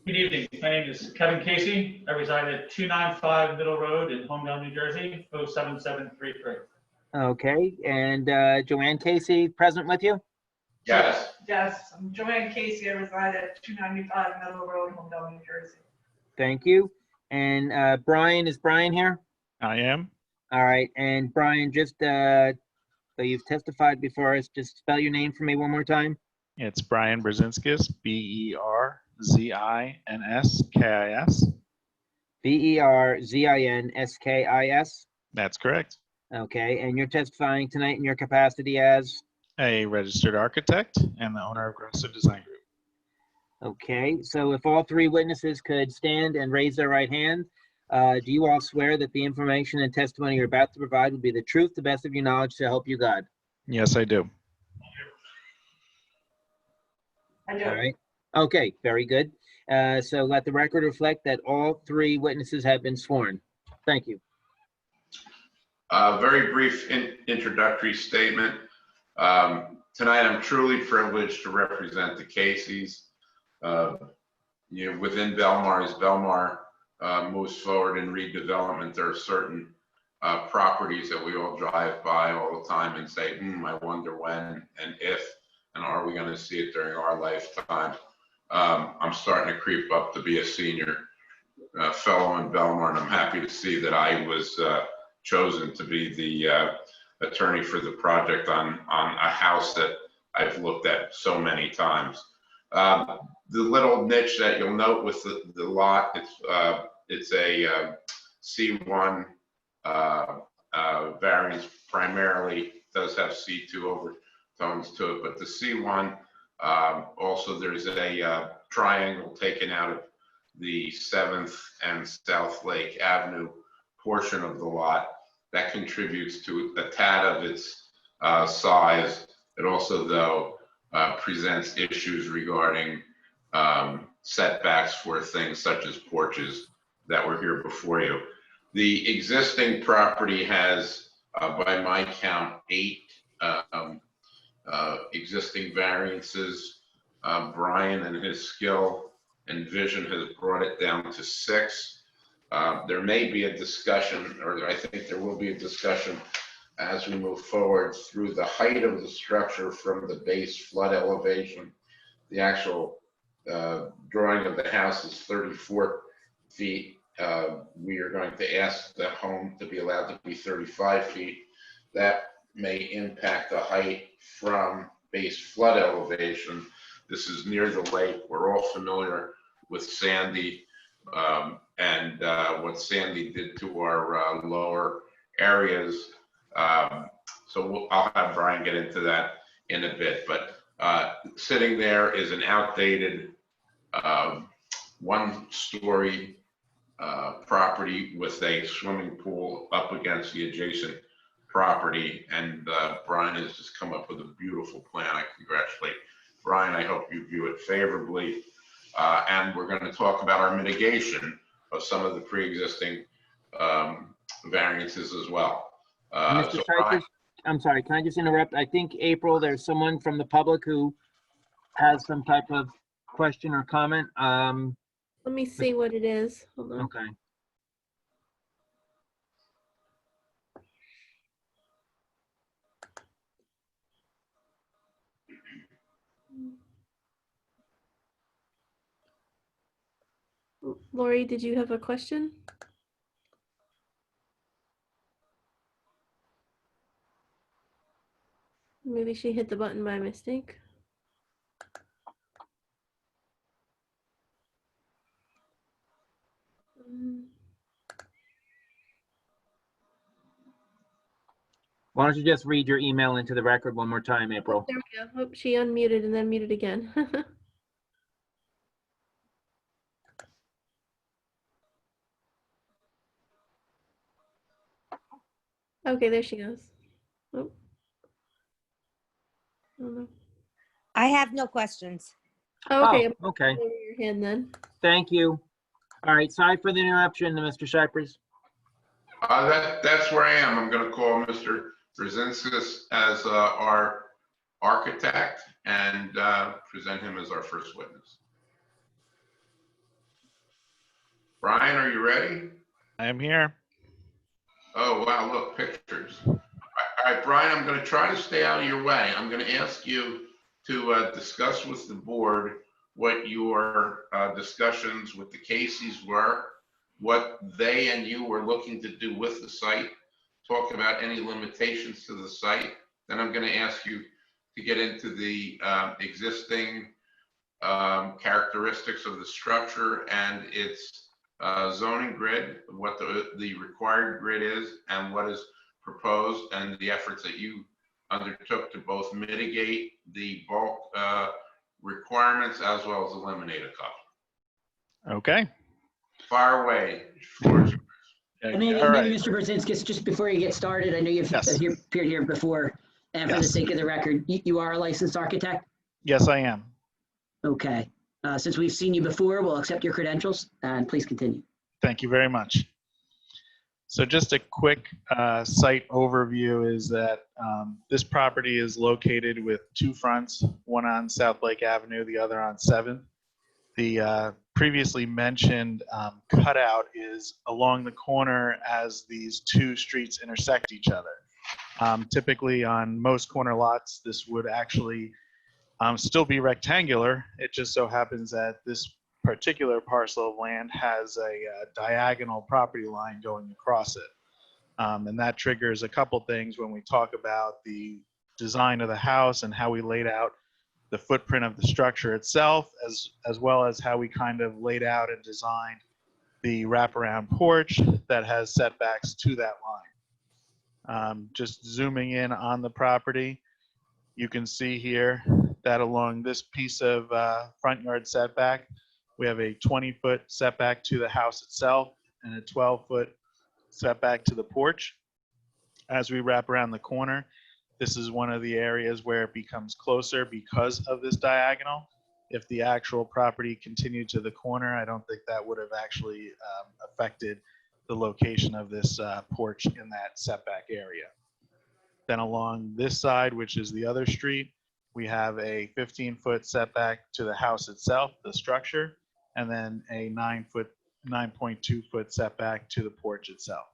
Good evening. My name is Kevin Casey. I reside at 295 Middle Road in Homedale, New Jersey, 07733. Okay, and Joanne Casey, present with you? Yes. Yes, I'm Joanne Casey. I reside at 295 Middle Road, Homedale, New Jersey. Thank you. And Brian, is Brian here? I am. All right, and Brian, just so you've testified before us, just spell your name for me one more time. It's Brian Brzezinskis, B-E-R-Z-I-N-S-K-I-S. B-E-R-Z-I-N-S-K-I-S. That's correct. Okay, and you're testifying tonight in your capacity as? A registered architect and the owner of Grasso Design Group. Okay, so if all three witnesses could stand and raise their right hand, do you all swear that the information and testimony you're about to provide will be the truth, the best of your knowledge, to help you God? Yes, I do. I do. All right. Okay, very good. So let the record reflect that all three witnesses have been sworn. Thank you. Very brief introductory statement. Tonight, I'm truly privileged to represent the Caseys. Within Belmar, as Belmar moves forward in redevelopment, there are certain properties that we all drive by all the time and say, I wonder when and if, and are we going to see it during our lifetime? I'm starting to creep up to be a senior fellow in Belmar, and I'm happy to see that I was chosen to be the attorney for the project on a house that I've looked at so many times. The little niche that you'll note with the lot, it's a C1 variance, primarily does have C2 overtones to it, but the C1, also there's a triangle taken out of the 7th and South Lake Avenue portion of the lot. That contributes to a tad of its size. It also, though, presents issues regarding setbacks for things such as porches that were here before you. The existing property has, by my count, 8 existing variances. Brian and his skill and vision has brought it down to 6. There may be a discussion, or I think there will be a discussion as we move forward through the height of the structure from the base flood elevation. The actual drawing of the house is 34 feet. We are going to ask the home to be allowed to be 35 feet. That may impact the height from base flood elevation. This is near the lake. We're all familiar with Sandy and what Sandy did to our lower areas. So I'll have Brian get into that in a bit. But sitting there is an outdated 1-story property with a swimming pool up against the adjacent property, and Brian has just come up with a beautiful plan. I congratulate Brian. I hope you view it favorably, and we're going to talk about our mitigation of some of the pre-existing variances as well. Mr. Cypress, I'm sorry, can I just interrupt? I think, April, there's someone from the public who has some type of question or comment. Let me see what it is. Hold on. Okay. Lori, did you have a question? Maybe she hit the button by mistake. Why don't you just read your email into the record one more time, April? There we go. Oh, she unmuted and then muted again. Okay, there she goes. Oh. Oh, no. I have no questions. Oh, okay. Oh, okay. Over your hand then. Thank you. All right, sorry for the interruption, Mr. Cypress. That's where I am. I'm going to call Mr. Brzezinskis as our architect and present him as our first witness. Brian, are you ready? I am here. Oh, wow, look, pictures. All right, Brian, I'm going to try to stay out of your way. I'm going to ask you to discuss with the board what your discussions with the Caseys were, what they and you were looking to do with the site, talk about any limitations to the site. Then I'm going to ask you to get into the existing characteristics of the structure and its zoning grid, what the required grid is and what is proposed, and the efforts that you undertook to both mitigate the bulk requirements as well as eliminate a couple. Okay. Fire away. Floor is yours. And maybe, All right. maybe Mr. Brzezinskis, just before you get started, I know you've appeared here before, and for the Yes. sake of the record, you are a licensed architect? Yes, I am. Okay. Since we've seen you before, we'll accept your credentials, and please continue. Thank you very much. So just a quick site overview is that this property is located with 2 fronts, one on South Lake Avenue, the other on 7th. The previously mentioned cutout is along the corner as these 2 streets intersect each other. Typically on most corner lots, this would actually still be rectangular. It just so happens that this particular parcel of land has a diagonal property line going across it. And that triggers a couple things when we talk about the design of the house and how we laid out the footprint of the structure itself, as well as how we kind of laid out and designed the wraparound porch that has setbacks to that line. Just zooming in on the property, you can see here that along this piece of front yard setback, we have a 20-foot setback to the house itself and a 12-foot setback to the porch. As we wrap around the corner, this is one of the areas where it becomes closer because of this diagonal. If the actual property continued to the corner, I don't think that would have actually affected the location of this porch in that setback area. Then along this side, which is the other street, we have a 15-foot setback to the house itself, the structure, and then a 9.2-foot setback to the porch itself.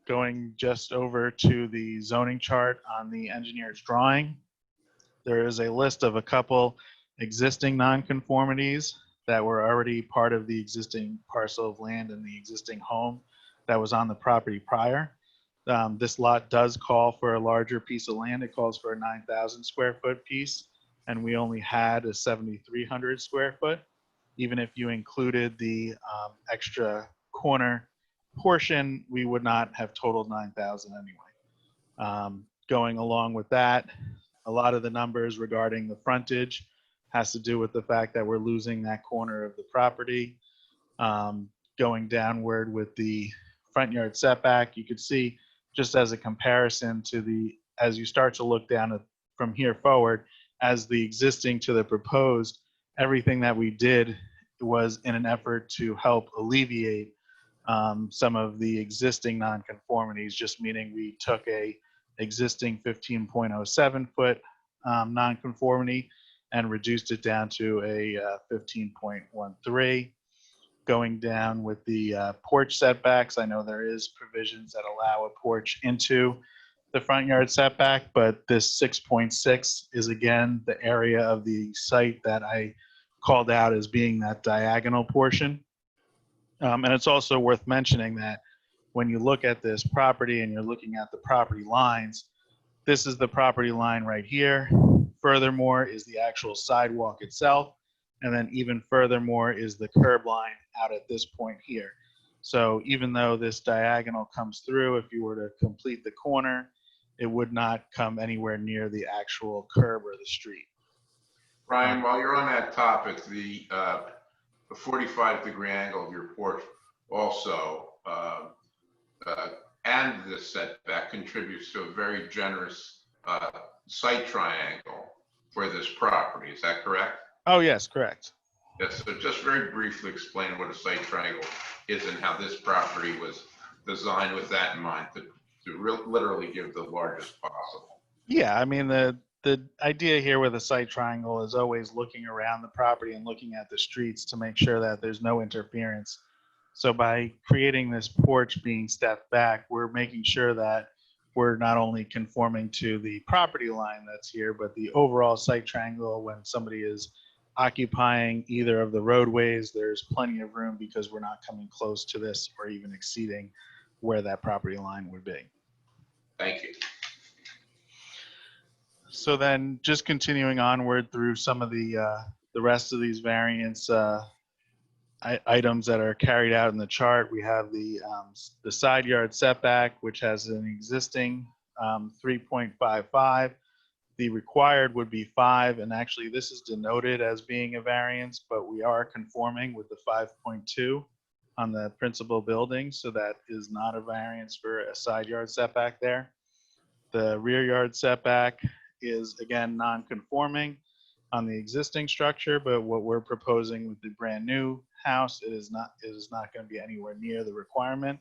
Going just over to the zoning chart on the engineer's drawing, there is a list of a couple existing nonconformities that were already part of the existing parcel of land and the existing home that was on the property prior. This lot does call for a larger piece of land. It calls for a 9,000 square foot piece, and we only had a 7,300 square foot. Even if you included the extra corner portion, we would not have totaled 9,000 anyway. Going along with that, a lot of the numbers regarding the frontage has to do with the fact that we're losing that corner of the property. Going downward with the front yard setback, you could see just as a comparison to the, as you start to look down from here forward, as the existing to the proposed, everything that we did was in an effort to help alleviate some of the existing nonconformities, just meaning we took a existing 15.07 foot nonconformity and reduced it down to a 15.13. Going down with the porch setbacks, I know there is provisions that allow a porch into the front yard setback, but this 6.6 is again the area of the site that I called out as being that diagonal portion. And it's also worth mentioning that when you look at this property and you're looking at the property lines, this is the property line right here. Furthermore is the actual sidewalk itself. And then even furthermore is the curb line out at this point here. So even though this diagonal comes through, if you were to complete the corner, it would not come anywhere near the actual curb or the street. Brian, while you're on that topic, the 45-degree angle of your porch also and the setback contributes to a very generous site triangle for this property. Is that correct? Oh, yes, correct. Yes, so just very briefly explain what a site triangle is and how this property was designed with that in mind to literally give the largest possible. Yeah, I mean, the idea here with a site triangle is always looking around the property and looking at the streets to make sure that there's no interference. So by creating this porch being stepped back, we're making sure that we're not only conforming to the property line that's here, but the overall site triangle. When somebody is occupying either of the roadways, there's plenty of room because we're not coming close to this or even exceeding where that property line would be. Thank you. So then just continuing onward through some of the rest of these variance items that are carried out in the chart, we have the side yard setback, which has an existing 3.55. The required would be 5, and actually this is denoted as being a variance, but we are conforming with the 5.2 on the principal building, so that is not a variance for a side yard setback there. The rear yard setback is again non-conforming on the existing structure, but what we're proposing with the brand new house, it is not going to be anywhere near the requirement.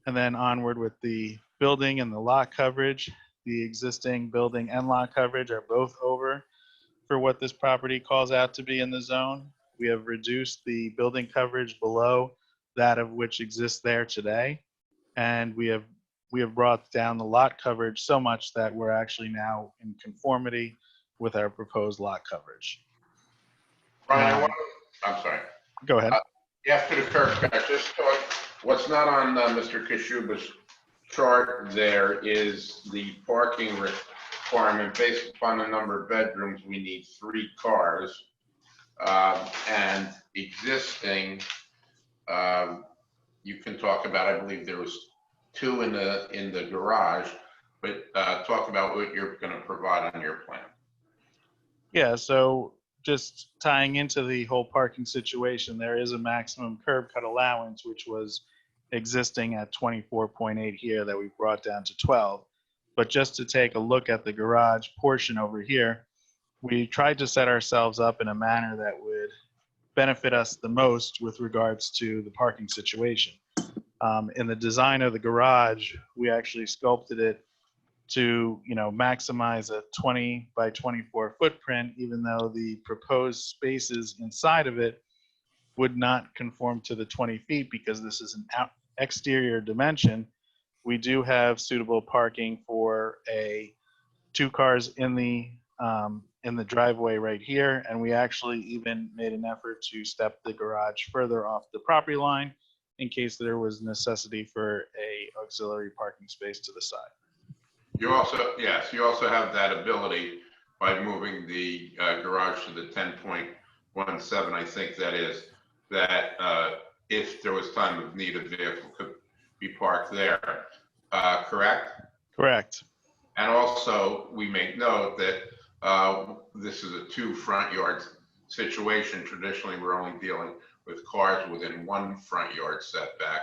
And then onward with the building and the lot coverage, the existing building and lot coverage are both over for what this property calls out to be in the zone. We have reduced the building coverage below that of which exists there today, and we have brought down the lot coverage so much that we're actually now in conformity with our proposed lot coverage. Brian, I'm sorry. Go ahead. After the curb cut, just talk, what's not on Mr. Kashuba's chart there is the parking requirement. Based upon the number of bedrooms, we need 3 cars. And existing, you can talk about, I believe there was 2 in the garage, but talk about what you're going to provide on your plan. Yeah, so just tying into the whole parking situation, there is a maximum curb cut allowance, which was existing at 24.8 here that we brought down to 12. But just to take a look at the garage portion over here, we tried to set ourselves up in a manner that would benefit us the most with regards to the parking situation. In the design of the garage, we actually sculpted it to, maximize a 20 by 24 footprint, even though the proposed spaces inside of it would not conform to the 20 feet because this is an exterior dimension. We do have suitable parking for 2 cars in the driveway right here, and we actually even made an effort to step the garage further off the property line in case there was necessity for a auxiliary parking space to the side. You also, yes, you also have that ability by moving the garage to the 10.17, I think that is, that if there was time of need, a vehicle could be parked there, correct? Correct. And also, we make note that this is a 2 front yard situation. Traditionally, we're only dealing with cars within 1 front yard setback.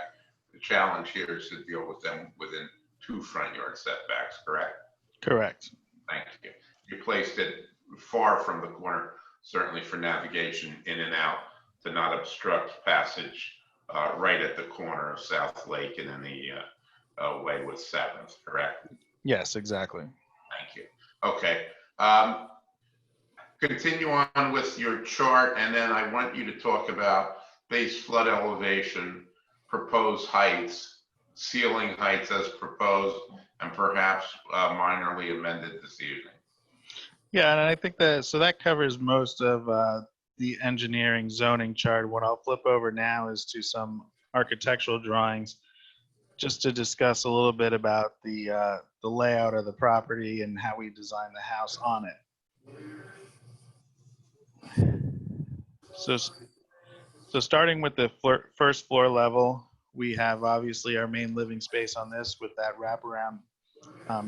The challenge here is to deal with them within 2 front yard setbacks, correct? Correct. Thank you. You placed it far from the corner, certainly for navigation in and out, to not obstruct passage right at the corner of South Lake and in the way with 7th, correct? Yes, exactly. Thank you. Okay. Continue on with your chart, and then I want you to talk about base flood elevation, proposed heights, ceiling heights as proposed, and perhaps minorly amended this evening. Yeah, and I think that covers most of the engineering zoning chart. What I'll flip over now is to some architectural drawings, just to discuss a little bit about the layout of the property and how we design the house on it. So starting with the first floor level, we have obviously our main living space on this with that wraparound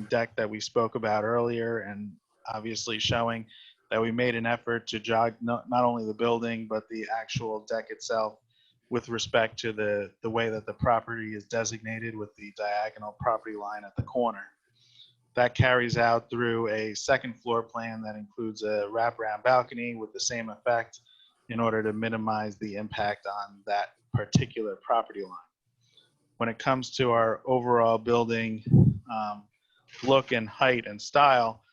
deck that we spoke about earlier, and obviously showing that we made an effort to jog not only the building, but the actual deck itself with respect to the way that the property is designated with the diagonal property line at the corner. That carries out through a second floor plan that includes a wraparound balcony with the same effect in order to minimize the impact on that particular property line. When it comes to our overall building look and height and style,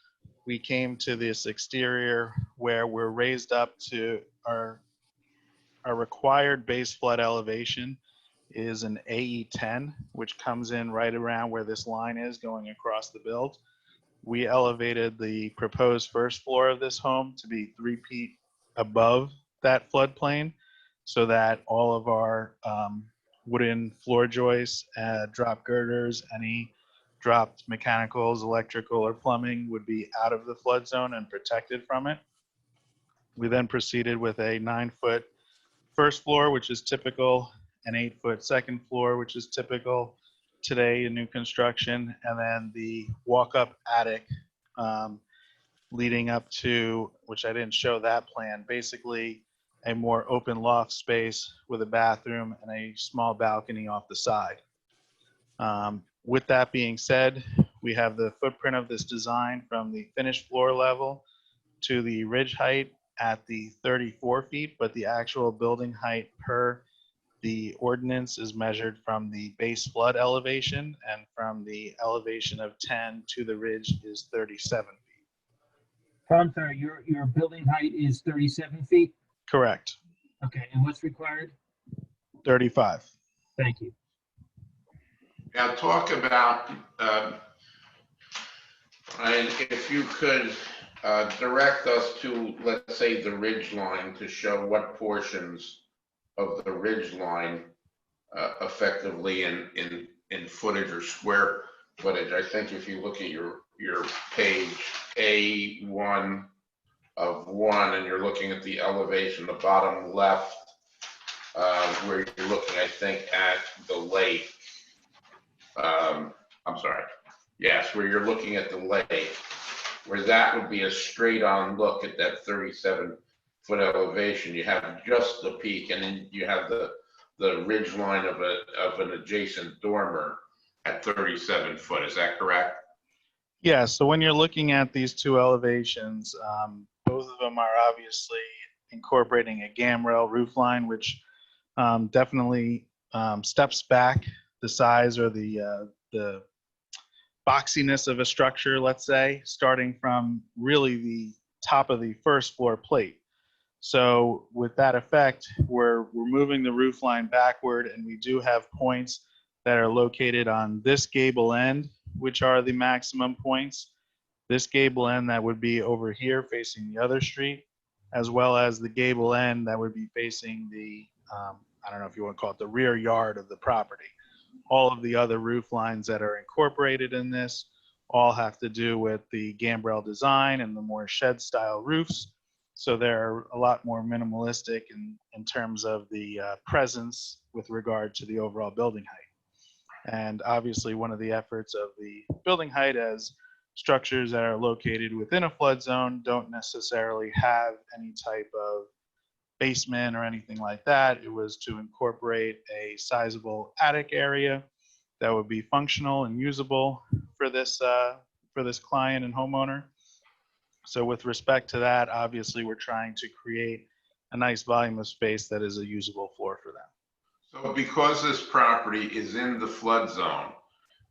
we came to this exterior where we're raised up to our required base flood elevation is an AE10, which comes in right around where this line is going across the build. We elevated the proposed first floor of this home to be 3 feet above that floodplain so that all of our wooden floor joists, drop girders, any dropped mechanicals, electrical, or plumbing would be out of the flood zone and protected from it. We then proceeded with a 9-foot first floor, which is typical, an 8-foot second floor, which is typical today in new construction, and then the walk-up attic leading up to, which I didn't show that plan, basically a more open loft space with a bathroom and a small balcony off the side. With that being said, we have the footprint of this design from the finished floor level to the ridge height at the 34 feet, but the actual building height per the ordinance is measured from the base flood elevation, and from the elevation of 10 to the ridge is 37 feet. I'm sorry, your building height is 37 feet? Correct. Okay, and what's required? 35. Thank you. Now talk about, and if you could direct us to, let's say, the ridge line to show what portions of the ridge line effectively in footage or square footage. I think if you look at your page A1 of 1 and you're looking at the elevation, the bottom left, where you're looking, I think, at the lake. I'm sorry. Yes, where you're looking at the lake, where that would be a straight on look at that 37-foot elevation. You have just the peak, and then you have the the ridge line of an adjacent dormer at 37 foot. Is that correct? Yeah, so when you're looking at these two elevations, both of them are obviously incorporating a gambrel roof line, which definitely steps back the size or the boxiness of a structure, let's say, starting from really the top of the first floor plate. So with that effect, we're moving the roof line backward, and we do have points that are located on this gable end, which are the maximum points. This gable end that would be over here facing the other street, as well as the gable end that would be facing the, I don't know if you want to call it the rear yard of the property. All of the other roof lines that are incorporated in this all have to do with the gambrel design and the more shed style roofs. So they're a lot more minimalistic in terms of the presence with regard to the overall building height. And obviously one of the efforts of the building height, as structures that are located within a flood zone don't necessarily have any type of basement or anything like that. It was to incorporate a sizable attic area that would be functional and usable for this client and homeowner. So with respect to that, obviously we're trying to create a nice volume of space that is a usable floor for them. So because this property is in the flood zone,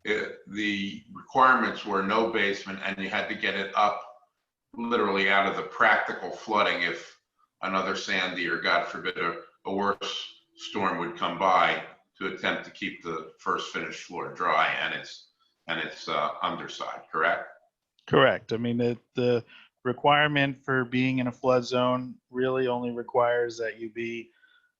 the requirements were no basement, and you had to get it up literally out of the practical flooding if another Sandy or, God forbid, a worse storm would come by to attempt to keep the first finished floor dry and its underside, correct? Correct. I mean, the requirement for being in a flood zone really only requires that you be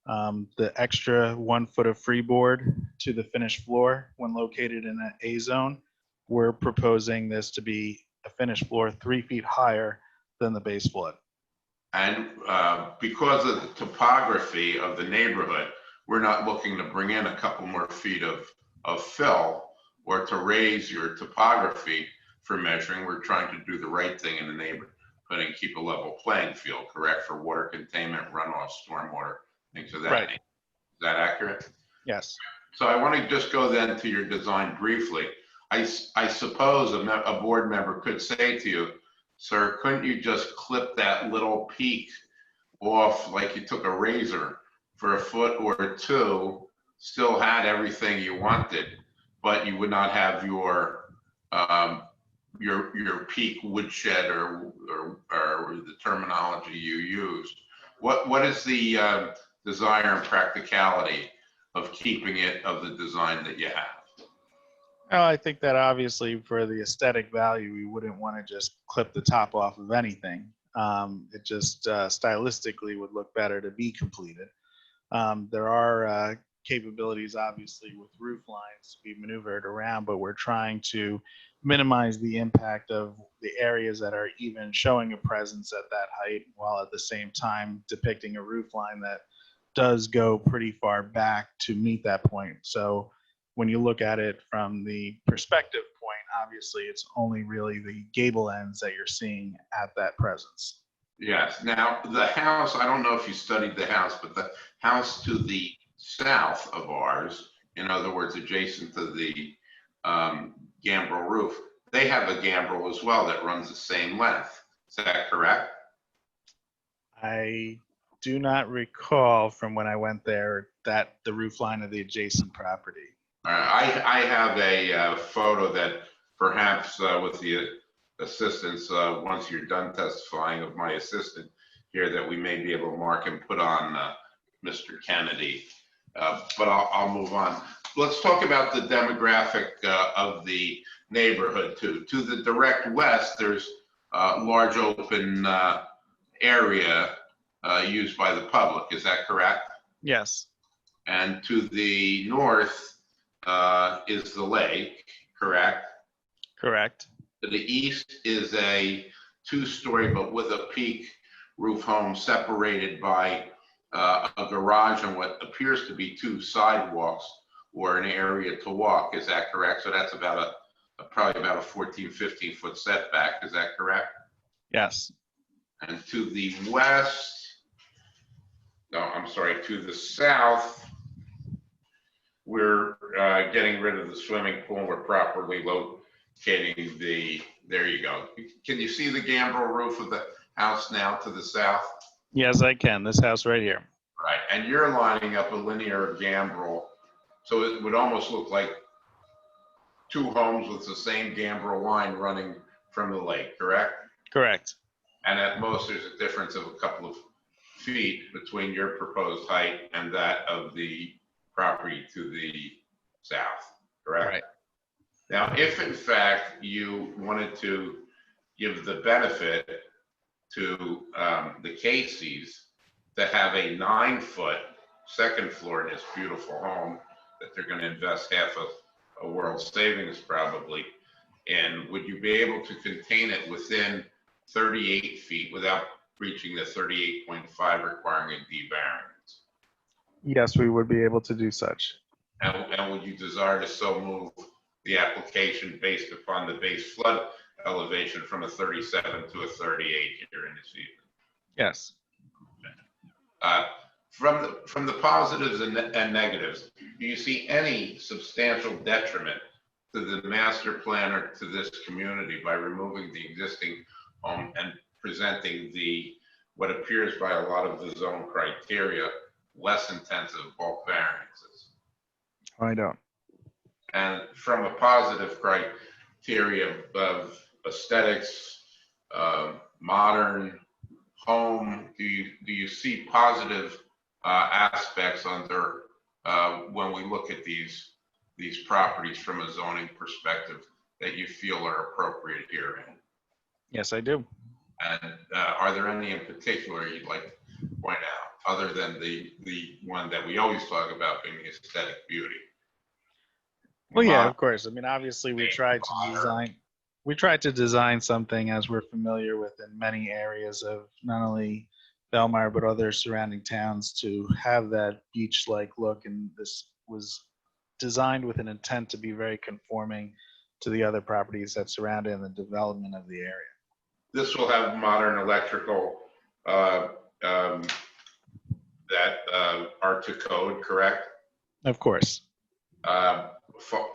the extra 1 foot of freeboard to the finished floor when located in an A zone. We're proposing this to be a finished floor 3 feet higher than the base flood. And because of the topography of the neighborhood, we're not looking to bring in a couple more feet of fill or to raise your topography for measuring. We're trying to do the right thing in the neighborhood and keep a level playing field, correct, for water containment, runoff, stormwater, things of that Right. nature. Is that accurate? Yes. So I want to just go then to your design briefly. I suppose a board member could say to you, sir, couldn't you just clip that little peak off like you took a razor for a foot or two, still had everything you wanted, but you would not have your peak woodshed or the terminology you used. What is the desire and practicality of keeping it of the design that you have? Oh, I think that obviously for the aesthetic value, we wouldn't want to just clip the top off of anything. It just stylistically would look better to be completed. There are capabilities, obviously, with roof lines to be maneuvered around, but we're trying to minimize the impact of the areas that are even showing a presence at that height, while at the same time depicting a roof line that does go pretty far back to meet that point. So when you look at it from the perspective point, obviously it's only really the gable ends that you're seeing at that presence. Yes. Now, the house, I don't know if you studied the house, but the house to the south of ours, in other words, adjacent to the gambrel roof, they have a gambrel as well that runs the same length. Is that correct? I do not recall from when I went there that the roof line of the adjacent property. I have a photo that perhaps with the assistance, once you're done testifying of my assistant here, that we may be able to mark and put on Mr. Kennedy. But I'll move on. Let's talk about the demographic of the neighborhood too. To the direct west, there's a large open area used by the public. Is that correct? Yes. And to the north is the lake, correct? Correct. To the east is a two-story but with a peak roof home separated by a garage and what appears to be two sidewalks or an area to walk. Is that correct? So that's about probably about a 14, 15 foot setback. Is that correct? Yes. And to the west, no, I'm sorry, to the south we're getting rid of the swimming pool. We're properly locating there you go. Can you see the gambrel roof of the house now to the south? Yes, I can. This house right here. Right, and you're lining up a linear gambrel, so it would almost look like two homes with the same gambrel line running from the lake, correct? Correct. And at most, there's a difference of a couple of feet between your proposed height and that of the property to the south, correct? Right. Now, if in fact you wanted to give the benefit to the Casey's to have a 9-foot second floor in this beautiful home that they're going to invest half of a world savings probably, and would you be able to contain it within 38 feet without reaching the 38.5 requiring a D variance? Yes, we would be able to do such. And would you desire to so move the application based upon the base flood elevation from a 37 to a 38 here in this evening? Yes. From the positives and negatives, do you see any substantial detriment to the master plan or to this community by removing the existing home and presenting what appears by a lot of the zone criteria, less intensive bulk variances? I don't. And from a positive criteria of aesthetics, modern home, do you see positive aspects under when we look at these properties from a zoning perspective that you feel are appropriate herein? Yes, I do. And are there any in particular you'd like to point out, other than the one that we always talk about being the aesthetic beauty? Well, yeah, of course. I mean, obviously, we tried to design something, as we're familiar with in many areas of not only Belmar but other surrounding towns, to have that beach-like look, and this was designed with an intent to be very conforming to the other properties that surround it and the development of the area. This will have modern electrical that are to code, correct? Of course.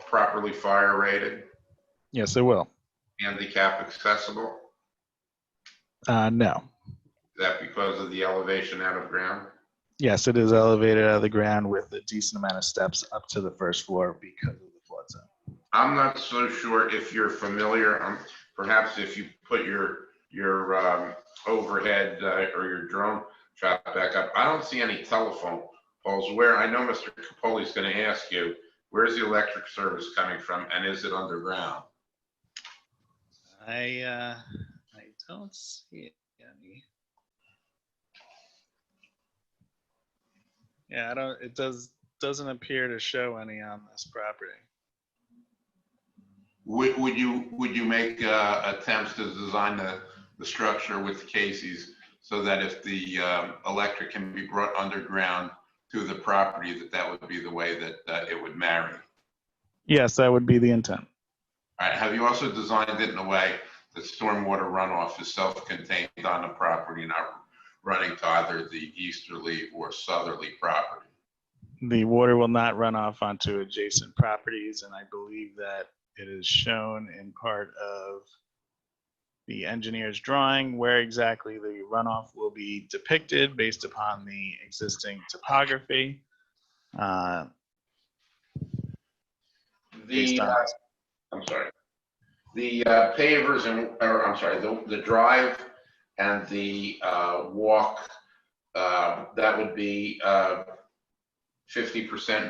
Properly fire rated, Yes, it will. handicap accessible? No. Is that because of the elevation out of ground? Yes, it is elevated out of the ground with a decent amount of steps up to the first floor because of the flood zone. I'm not so sure if you're familiar, perhaps if you put your overhead or your drone shot back up, I don't see any telephone poles. Where I know Mr. Capoli's going to ask you, where's the electric service coming from, and is it underground? I don't see any. Yeah, I don't. It doesn't appear to show any on this property. Would you make attempts to design the structure with Casey's so that if the electric can be brought underground to the property, that would be the way that it would marry? Yes, that would be the intent. All right. Have you also designed it in a way that stormwater runoff is self-contained on the property, not running to either the easterly or southerly property? The water will not run off onto adjacent properties, and I believe that it is shown in part of the engineer's drawing where exactly the runoff will be depicted based upon the existing topography. I'm sorry. The pavers the drive and the walk, that would be 50%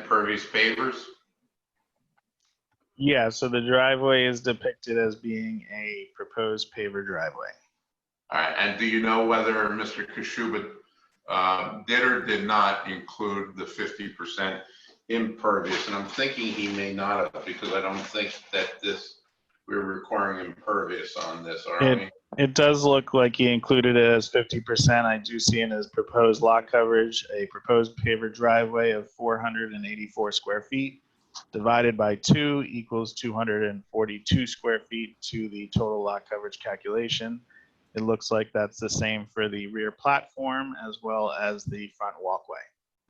impervious pavers? Yeah, so the driveway is depicted as being a proposed paver driveway. All right, and do you know whether Mr. Kashuba did or did not include the 50% impervious? And I'm thinking he may not have, because I don't think that we're requiring impervious on this, are we? It does look like he included it as 50%. I do see in his proposed lot coverage a proposed paver driveway of 484 square feet divided by 2 equals 242 square feet to the total lot coverage calculation. It looks like that's the same for the rear platform as well as the front walkway.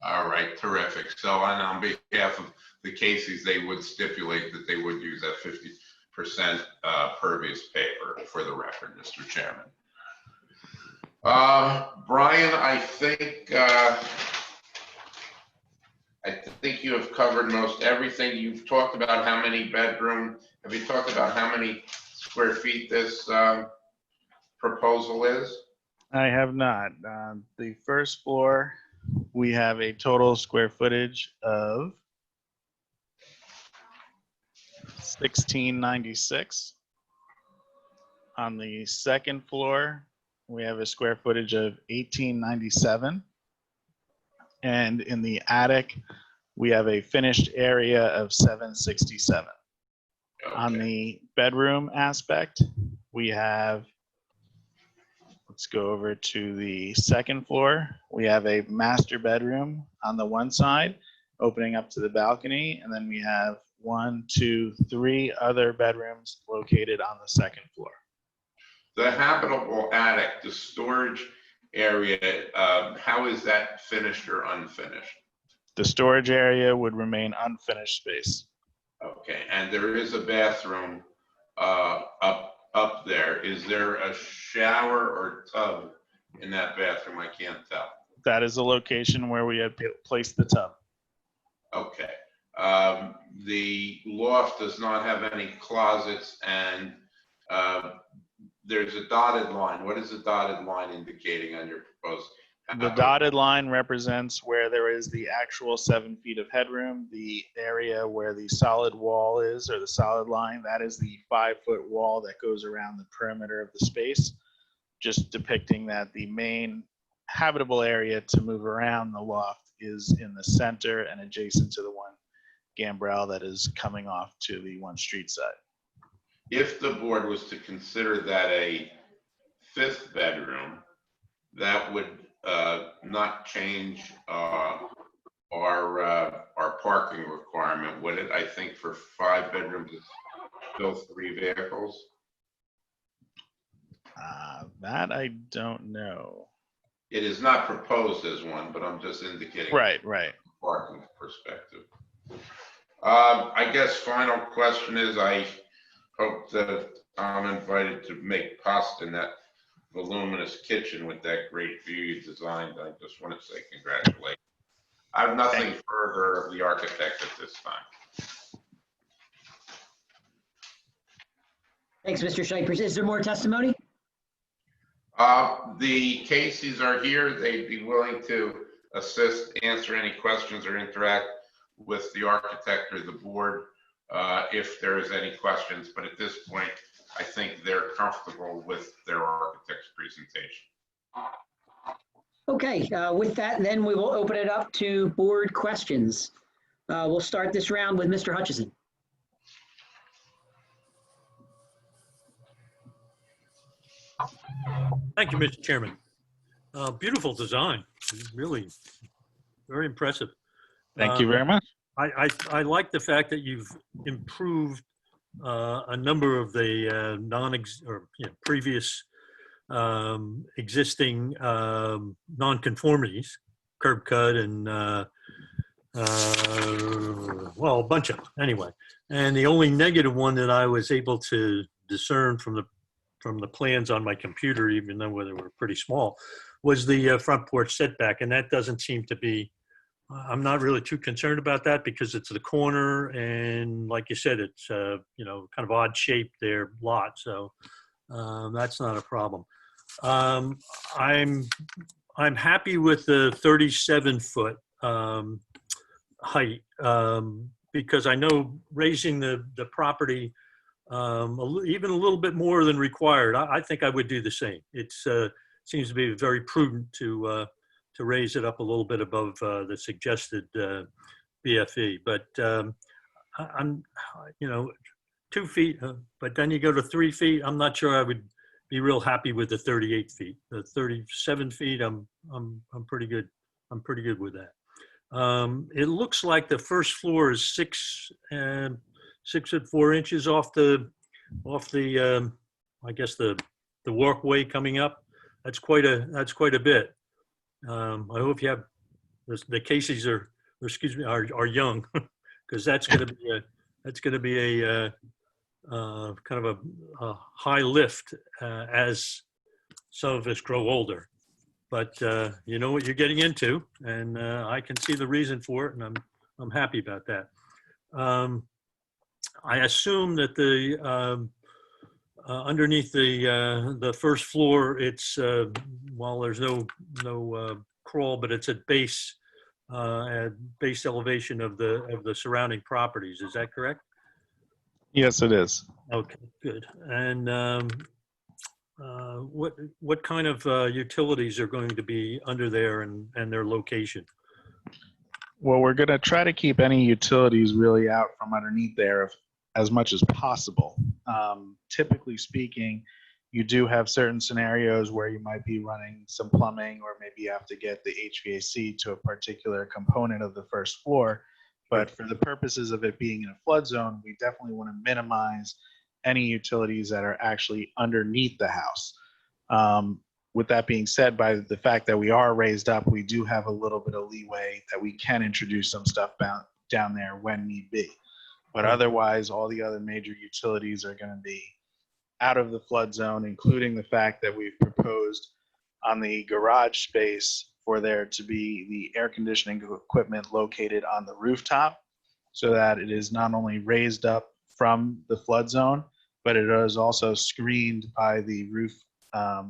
All right, terrific. So on behalf of the Caseys, they would stipulate that they would use that 50% pervious paper for the record, Mr. Chairman. Brian, I think you have covered most everything. You've talked about how many bedroom. Have you talked about how many square feet this proposal is? I have not. The first floor, we have a total square footage of 1696. On the second floor, we have a square footage of 1897. And in the attic, we have a finished area of 767. Okay. On the bedroom aspect, we have, let's go over to the second floor. We have a master bedroom on the one side, opening up to the balcony, and then we have 1, 2, 3 other bedrooms located on the second floor. The habitable attic, the storage area, how is that finished or unfinished? The storage area would remain unfinished space. Okay, and there is a bathroom up there. Is there a shower or tub in that bathroom? I can't tell. That is the location where we had placed the tub. Okay. The loft does not have any closets, and there's a dotted line. What is the dotted line indicating on your proposed? The dotted line represents where there is the actual 7 feet of headroom. The area where the solid wall is, or the solid line, that is the 5-foot wall that goes around the perimeter of the space, just depicting that the main habitable area to move around the loft is in the center and adjacent to the one gambrel that is coming off to the one street side. If the board was to consider that a 5th bedroom, that would not change our parking requirement, would it? I think for 5 bedrooms, it's still 3 vehicles. That I don't know. It is not proposed as one, but I'm just indicating. Right. From a parking perspective. I guess final question is, I hope that I'm invited to make pasta in that voluminous kitchen with that great view you designed. I just want to say congratulations. I have nothing further of the architect at this time. Thanks, Mr. Shipers. Is there more testimony? The Caseys are here. They'd be willing to assist, answer any questions, or interact with the architect or the board if there is any questions. But at this point, I think they're comfortable with their architect's presentation. Okay, with that, then we will open it up to board questions. We'll start this round with Mr. Hutchison. Thank you, Mr. Chairman. Beautiful design, really very impressive. Thank you very much. I like the fact that you've improved a number of the previous existing nonconformities, curb cut and well, a bunch of them anyway. And the only negative one that I was able to discern from the plans on my computer, even though they were pretty small, was the front porch setback, and that doesn't seem to be. I'm not really too concerned about that because it's the corner, and like you said, it's kind of odd shaped their lot, so that's not a problem. I'm happy with the 37-foot height because I know raising the property even a little bit more than required. I think I would do the same. It seems to be very prudent to raise it up a little bit above the suggested BFE. But I'm 2 feet, but then you go to 3 feet. I'm not sure I would be real happy with the 38 feet. The 37 feet, I'm pretty good. I'm pretty good with that. It looks like the first floor is 6 foot 4 inches off the I guess the walkway coming up. That's quite a bit. I hope you have the Caseys are, or excuse me, are young, because that's going to be a kind of a high lift as some of us grow older. But you know what you're getting into, and I can see the reason for it, and I'm happy about that. I assume that the underneath the first floor, it's while there's no crawl, but it's at base elevation of the surrounding properties. Is that correct? Yes, it is. Okay, good. And what kind of utilities are going to be under there and their location? Well, we're going to try to keep any utilities really out from underneath there as much as possible. Typically speaking, you do have certain scenarios where you might be running some plumbing, or maybe you have to get the HVAC to a particular component of the first floor. But for the purposes of it being in a flood zone, we definitely want to minimize any utilities that are actually underneath the house. With that being said, by the fact that we are raised up, we do have a little bit of leeway that we can introduce some stuff down there when need be. But otherwise, all the other major utilities are going to be out of the flood zone, including the fact that we've proposed on the garage space for there to be the air conditioning equipment located on the rooftop, so that it is not only raised up from the flood zone, but it is also screened by the roof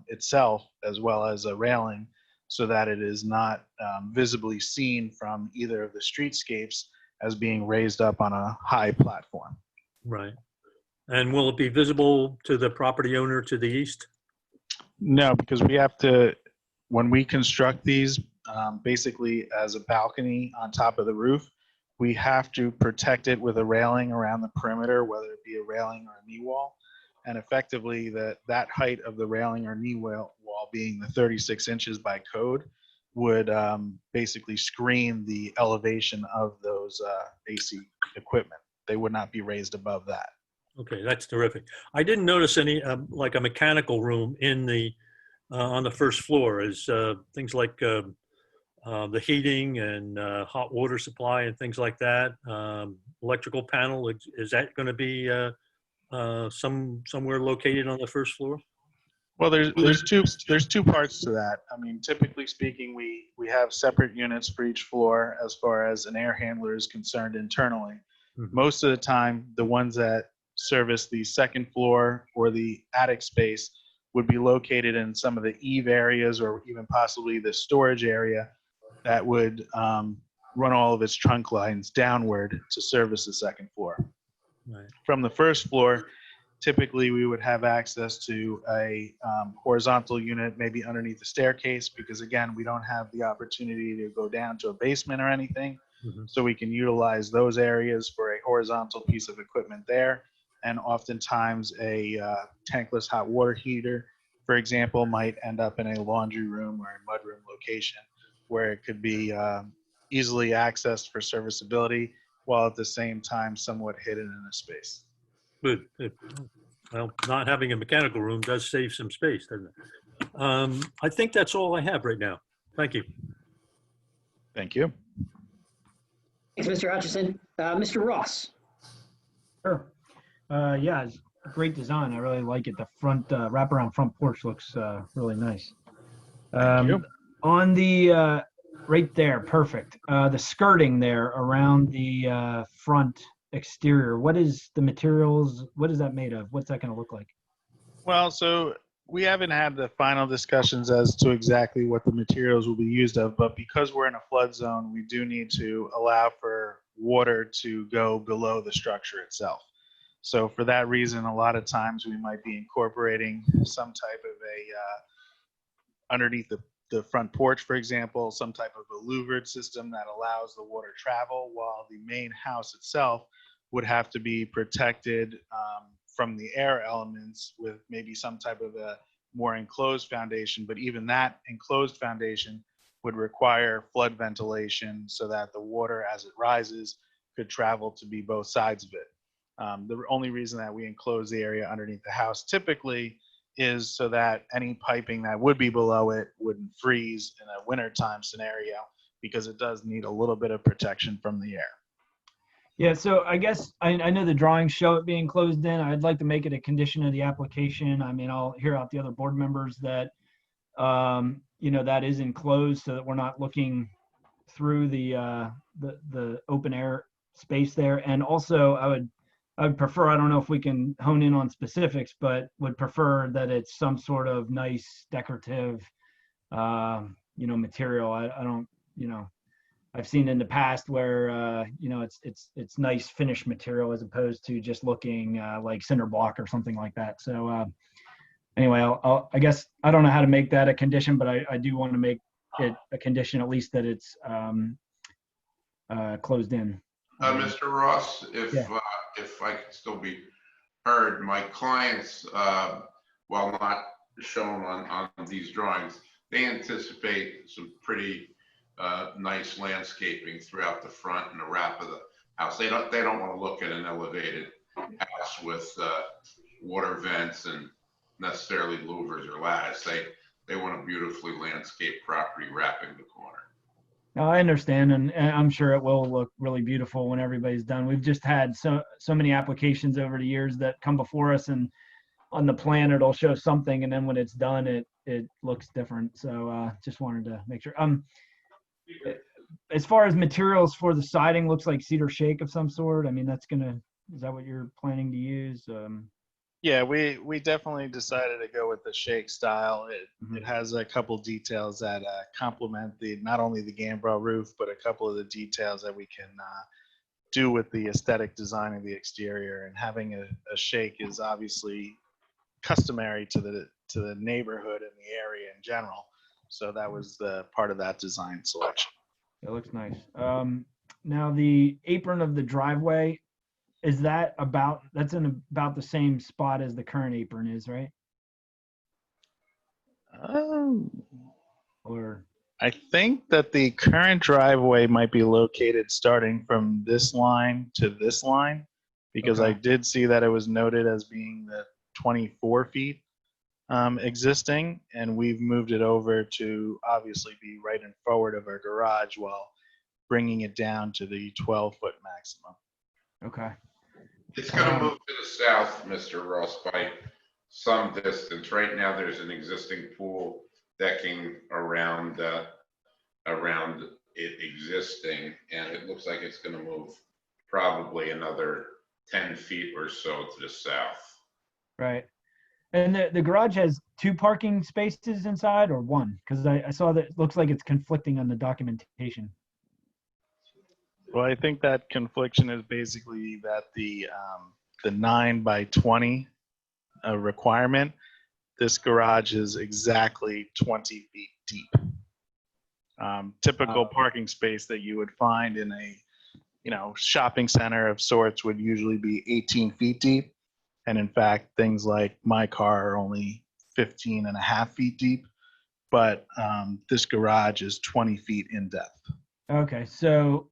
itself, as well as a railing, so that it is not visibly seen from either of the streetscapes as being raised up on a high platform. Right. And will it be visible to the property owner to the east? No, because we have to, when we construct these, basically as a balcony on top of the roof, we have to protect it with a railing around the perimeter, whether it be a railing or a knee wall. And effectively, that height of the railing or knee wall being the 36 inches by code would basically screen the elevation of those AC equipment. They would not be raised above that. Okay, that's terrific. I didn't notice any like a mechanical room in the on the first floor. Is things like the heating and hot water supply and things like that. Electrical panel, is that going to be somewhere located on the first floor? Well, there's two parts to that. I mean, typically speaking, we have separate units for each floor as far as an air handler is concerned internally. Mm-hmm. Most of the time, the ones that service the second floor or the attic space would be located in some of the eave areas, or even possibly the storage area that would run all of its trunk lines downward to service the second floor. Right. From the first floor, typically we would have access to a horizontal unit, maybe underneath the staircase, because again, we don't have the opportunity to go down to a basement or anything. Mm-hmm. So we can utilize those areas for a horizontal piece of equipment there. And oftentimes a tankless hot water heater, for example, might end up in a laundry room or a mudroom location where it could be easily accessed for serviceability, while at the same time somewhat hidden in a space. Good. Well, not having a mechanical room does save some space, doesn't it? I think that's all I have right now. Thank you. Thank you. Thanks, Mr. Hutchison. Mr. Ross. Sure. Yeah, it's a great design. I really like it. The front wraparound front porch looks really nice. Thank you. On the right there, perfect. The skirting there around the front exterior, what is the materials? What is that made of? What's that going to look like? Well, so we haven't had the final discussions as to exactly what the materials will be used of, but because we're in a flood zone, we do need to allow for water to go below the structure itself. So for that reason, a lot of times we might be incorporating some type of a, underneath the front porch, for example, some type of a louvered system that allows the water travel, while the main house itself would have to be protected from the air elements with maybe some type of a more enclosed foundation. But even that enclosed foundation would require flood ventilation so that the water as it rises could travel to be both sides of it. The only reason that we enclose the area underneath the house typically is so that any piping that would be below it wouldn't freeze in a wintertime scenario, because it does need a little bit of protection from the air. Yeah, so I guess I know the drawings show it being closed in. I'd like to make it a condition of the application. I mean, I'll hear out the other board members that, you know, that is enclosed so that we're not looking through the open air space there. And also I would prefer, I don't know if we can hone in on specifics, but would prefer that it's some sort of nice decorative, you know, material. I don't, you know, I've seen in the past where, you know, it's nice finished material as opposed to just looking like cinder block or something like that. So anyway, I guess I don't know how to make that a condition, but I do want to make it a condition, at least that it's closed in. Mr. Ross, Yeah. if I could still be heard, my clients, while not shown on these drawings, they anticipate some pretty nice landscaping throughout the front and the wrap of the house. They don't want to look at an elevated house with water vents and necessarily louvers or lattice. They want a beautifully landscaped property wrapping the corner. No, I understand, and I'm sure it will look really beautiful when everybody's done. We've just had so many applications over the years that come before us, and on the plan it'll show something, and then when it's done, it looks different. So just wanted to make sure. As far as materials for the siding, looks like cedar shake of some sort. I mean, is that what you're planning to use? Yeah, we definitely decided to go with the shake style. It has a couple details that complement not only the gambrel roof, but a couple of the details that we can do with the aesthetic design of the exterior. And having a shake is obviously customary to the neighborhood and the area in general. So that was the part of that design selection. It looks nice. Now the apron of the driveway, is that that's in about the same spot as the current apron is, right? Or I think that the current driveway might be located starting from this line to this line, because I did see that it was noted as being the 24 feet existing, and we've moved it over to obviously be right in forward of our garage while bringing it down to the 12-foot maximum. Okay. It's going to move to the south, Mr. Ross, by some distance. Right now, there's an existing pool decking around it existing, and it looks like it's going to move probably another 10 feet or so to the south. Right. And the garage has 2 parking spaces inside, or 1? Because I saw that it looks like it's conflicting on the documentation. Well, I think that confliction is basically that the 9 by 20 requirement, this garage is exactly 20 feet deep. Typical parking space that you would find in a, shopping center of sorts would usually be 18 feet deep. And in fact, things like my car are only 15 and a half feet deep, but this garage is 20 feet in depth. Okay, so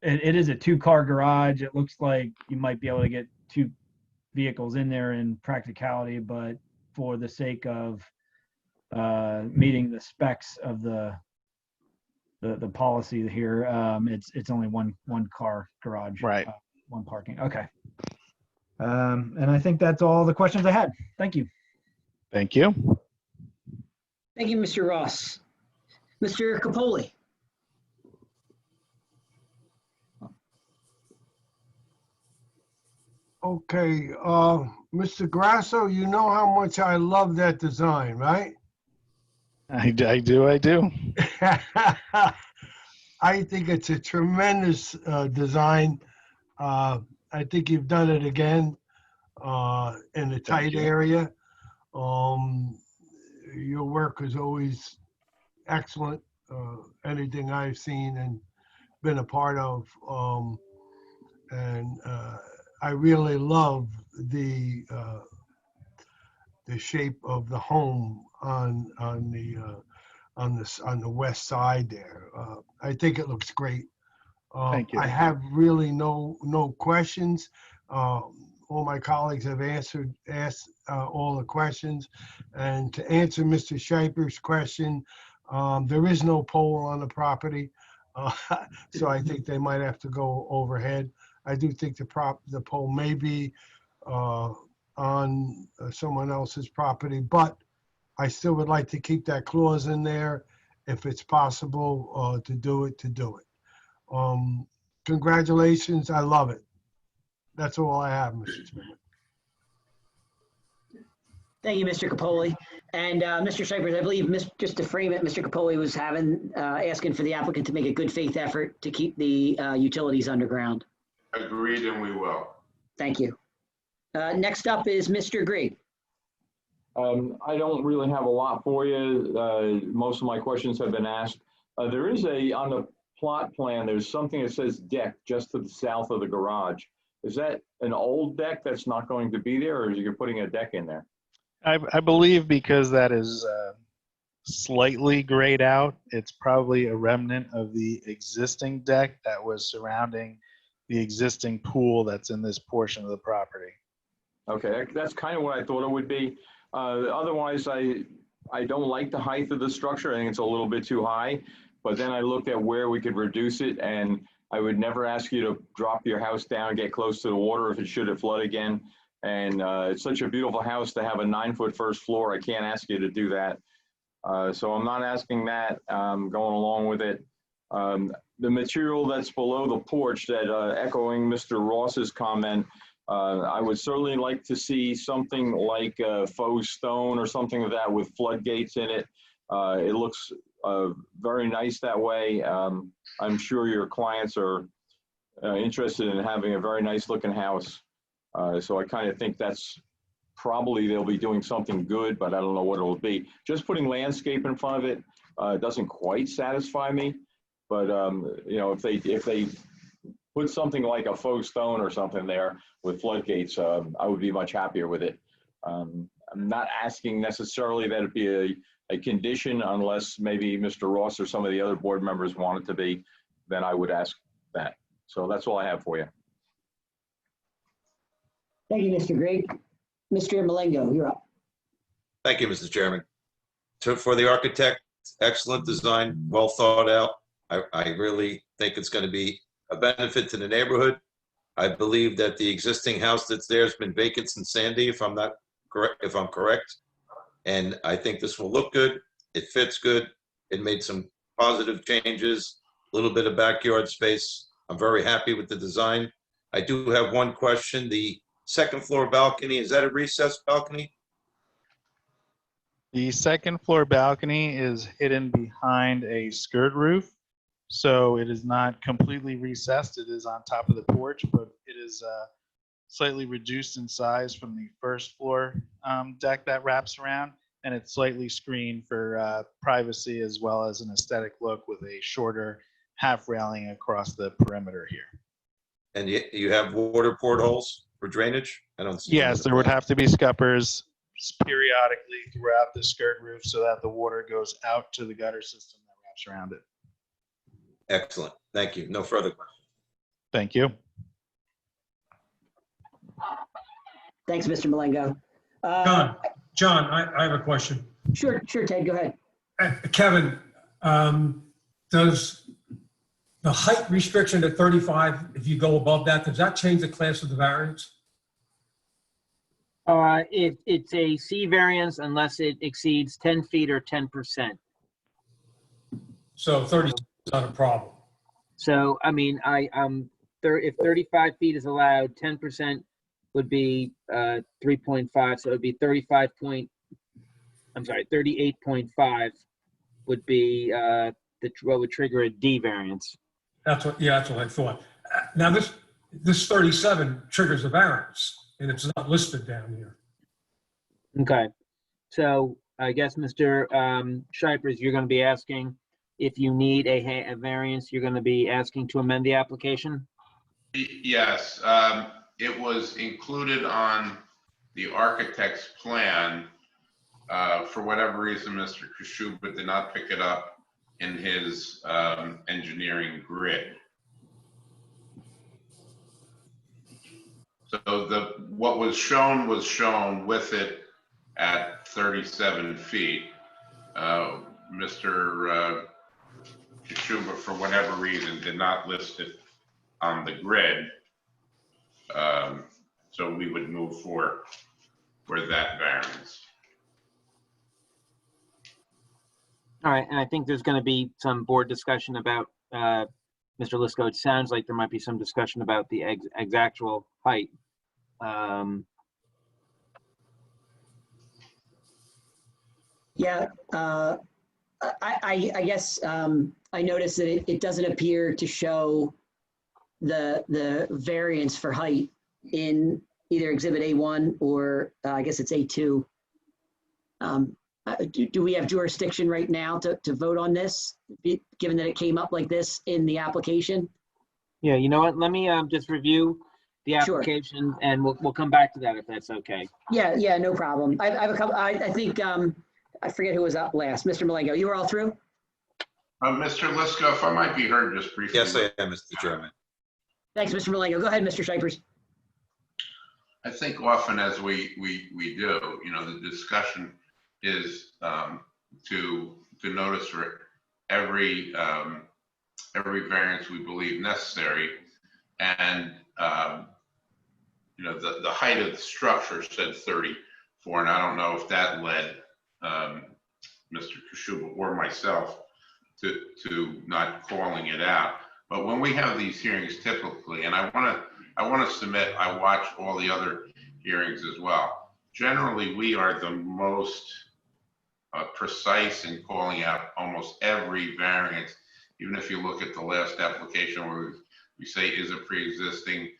it is a 2-car garage. It looks like you might be able to get 2 vehicles in there in practicality, but for the sake of meeting the specs of the policy here, it's only one car garage. Right. 1 parking. Okay. And I think that's all the questions I had. Thank you. Thank you. Thank you, Mr. Ross. Mr. Capoli. Okay, Mr. Grasso, you know how much I love that design, right? I do. I think it's a tremendous design. I think you've done it again in a tight area. Your work is always excellent. Anything I've seen and been a part of, and I really love the shape of the home on the west side there. I think it looks great. Thank you. I have really no questions. All my colleagues have asked all the questions. And to answer Mr. Scheiper's question, There is no pole on the property, so I think they might have to go overhead. I do think the pole may be on someone else's property, but I still would like to keep that clause in there if it's possible to do it. Congratulations, I love it. That's all I have, Mr. Chairman. Thank you, Mr. Capoli. And Mr. Shipers, I believe, just to frame it, Mr. Capoli was asking for the applicant to make a good faith effort to keep the utilities underground. Agreed, and we will. Thank you. Next up is Mr. Green. I don't really have a lot for you. Most of my questions have been asked. There is on the plot plan, there's something that says deck just to the south of the garage. Is that an old deck that's not going to be there, or is you're putting a deck in there? I believe because that is slightly grayed out, it's probably a remnant of the existing deck that was surrounding the existing pool that's in this portion of the property. Okay, that's kind of what I thought it would be. Otherwise, I don't like the height of the structure. I think it's a little bit too high. But then I looked at where we could reduce it, and I would never ask you to drop your house down and get close to the water if it should flood again. And it's such a beautiful house to have a 9-foot first floor. I can't ask you to do that. So I'm not asking that, going along with it. The material that's below the porch, that echoing Mr. Ross's comment, I would certainly like to see something like faux stone or something like that with floodgates in it. It looks very nice that way. I'm sure your clients are interested in having a very nice looking house. So I kind of think that's probably they'll be doing something good, but I don't know what it'll be. Just putting landscape in front of it doesn't quite satisfy me. But you know, if they put something like a faux stone or something there with floodgates, I would be much happier with it. I'm not asking necessarily that it be a condition unless maybe Mr. Ross or some of the other board members want it to be, then I would ask that. So that's all I have for you. Thank you, Mr. Green. Mr. Malengo, you're up. Thank you, Mr. Chairman. For the architect, excellent design, well thought out. I really think it's going to be a benefit to the neighborhood. I believe that the existing house that's there has been vacant since Sandy, if I'm correct. And I think this will look good. It fits good. It made some positive changes, a little bit of backyard space. I'm very happy with the design. I do have one question. The second floor balcony, is that a recessed balcony? The second floor balcony is hidden behind a skirt roof. So it is not completely recessed. It is on top of the porch, but it is slightly reduced in size from the first floor deck that wraps around. And it's slightly screened for privacy as well as an aesthetic look with a shorter half railing across the perimeter here. And you have water portholes for drainage? I don't see. Yes, there would have to be scuppers periodically throughout the skirt roof so that the water goes out to the gutter system that wraps around it. Excellent. Thank you. No further questions. Thank you. Thanks, Mr. Malengo. John, I have a question. Sure, Ted, go ahead. Kevin, does the height restriction at 35, if you go above that, does that change the class of the variance? It's a C variance unless it exceeds 10 feet or 10%. So 30 is not a problem. So, I mean, if 35 feet is allowed, 10% would be 3.5. So it would be 38.5 would be what would trigger a D variance. That's what I thought. Now this 37 triggers a variance, and it's not listed down here. Okay. So I guess Mr. Shipers, you're going to be asking if you need a variance, you're going to be asking to amend the application? Yes, it was included on the architect's plan. For whatever reason, Mr. Kashuba did not pick it up in his engineering grid. So what was shown with it at 37 feet. Mr. Kishuba, for whatever reason, did not list it on the grid. So we would move for that variance. All right, and I think there's going to be some board discussion about, Mr. Lisco, it sounds like there might be some discussion about the actual height. Yeah, I guess I noticed that it doesn't appear to show the variance for height in either Exhibit A1 or I guess it's A2. Do we have jurisdiction right now to vote on this, given that it came up like this in the application? Yeah, you know what? Let me just review the Sure. application and we'll come back to that if that's okay. Yeah, no problem. I have a couple, I think, I forget who was up last. Mr. Malengo, you were all through? Mr. Lisco, if I might be heard just briefly. Yes, I am, Mr. Chairman. Thanks, Mr. Malengo. Go ahead, Mr. Shipers. I think often as we do, you know, the discussion is to notice for every variance we believe necessary, and you know, the height of the structure said 34, and I don't know if that led Mr. Kishuba or myself to not calling it out. But when we have these hearings typically, and I want to submit, I watch all the other hearings as well. Generally, we are the most precise in calling out almost every variance. Even if you look at the last application where we say is a pre-existing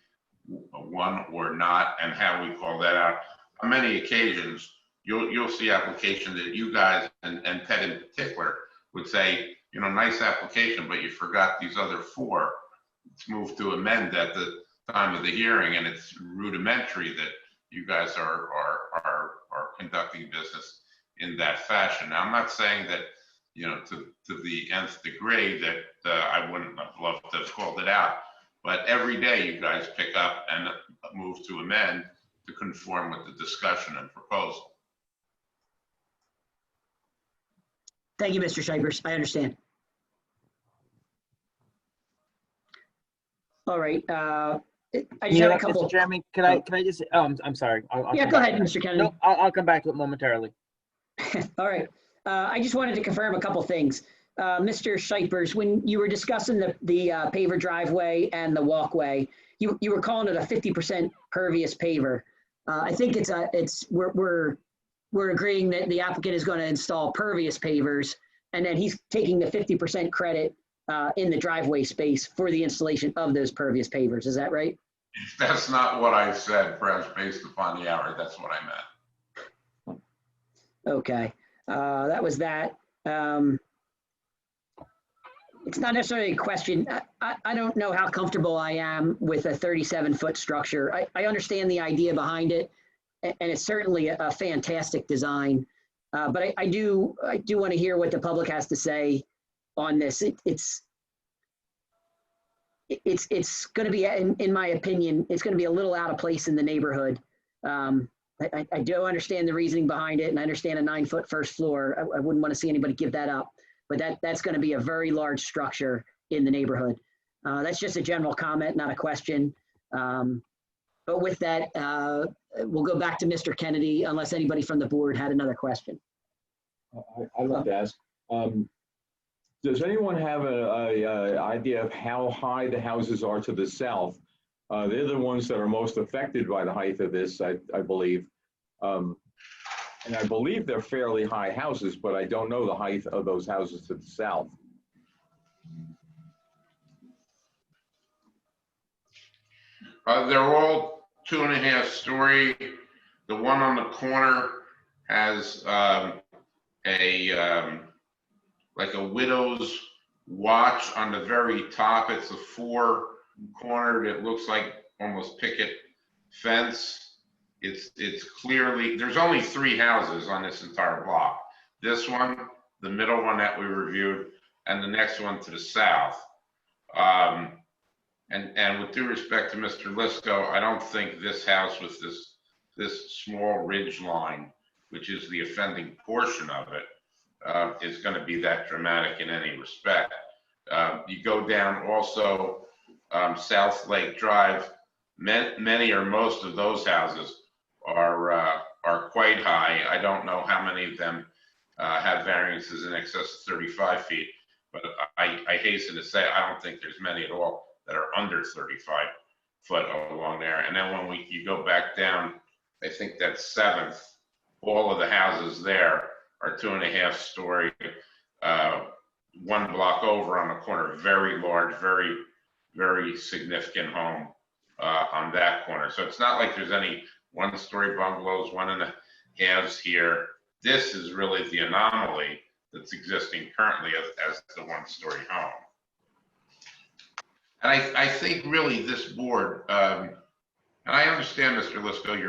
one or not, and how we call that out. On many occasions, you'll see applications that you guys and Ted in particular would say, you know, nice application, but you forgot these other 4. It's moved to amend at the time of the hearing, and it's rudimentary that you guys are conducting business in that fashion. Now, I'm not saying that, you know, to the nth degree that I wouldn't have loved to have called it out, but every day you guys pick up and move to amend to conform with the discussion and proposal. Thank you, Mr. Shipers. I understand. All right. I just have a couple. Mr. Chairman, can I just, I'm sorry. I'll Yeah, come go back ahead, to that. Mr. Kennedy. No, I'll come back to it momentarily. All right. I just wanted to confirm a couple things. Mr. Shipers, when you were discussing the paver driveway and the walkway, you were calling it a 50% pervious paver. I think we're agreeing that the applicant is going to install pervious pavers, and then he's taking the 50% credit in the driveway space for the installation of those pervious pavers. Is that right? That's not what I said, perhaps based upon the hour. That's what I meant. Okay. That was that. It's not necessarily a question. I don't know how comfortable I am with a 37-foot structure. I understand the idea behind it, and it's certainly a fantastic design. But I do want to hear what the public has to say on this. It's going to be, in my opinion, it's going to be a little out of place in the neighborhood. I do understand the reasoning behind it, and I understand a 9-foot first floor. I wouldn't want to see anybody give that up, but that's going to be a very large structure in the neighborhood. That's just a general comment, not a question. But with that, we'll go back to Mr. Kennedy, unless anybody from the board had another question. I'd like to ask, does anyone have an idea of how high the houses are to the south? They're the ones that are most affected by the height of this, I believe. And I believe they're fairly high houses, but I don't know the height of those houses to the south. They're all 2.5 story. The one on the corner has like a widow's watch on the very top. It's a 4-cornered, it looks like almost picket fence. It's clearly, there's only 3 houses on this entire block. This one, the middle one that we reviewed, and the next one to the south. And with due respect to Mr. Lisco, I don't think this house with this small ridge line, which is the offending portion of it, is going to be that dramatic in any respect. You go down also South Lake Drive, many or most of those houses are quite high. I don't know how many of them have variances in excess of 35 feet, but I hasten to say I don't think there's many at all that are under 35 foot along there. And then when you go back down, I think that's 7th, all of the houses there are 2.5 story, 1 block over on the corner, very large, very, very significant home on that corner. So it's not like there's any 1-story bungalows, 1.5s here. This is really the anomaly that's existing currently as the 1-story home. And I think really this board, and I understand, Mr. Lisco,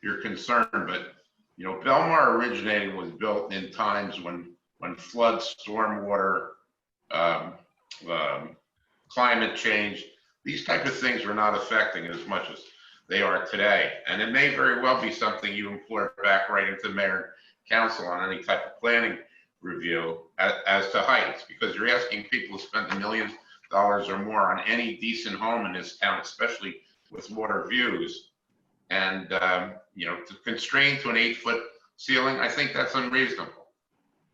your concern, but you know, Belmar originating was built in times when flood, stormwater, climate change, these type of things were not affecting as much as they are today. And it may very well be something you employ back right into mayor and council on any type of planning review as to heights, because you're asking people to spend $1 million or more on any decent home in this town, especially with water views. And, you know, to constrain to an 8-foot ceiling, I think that's unreasonable.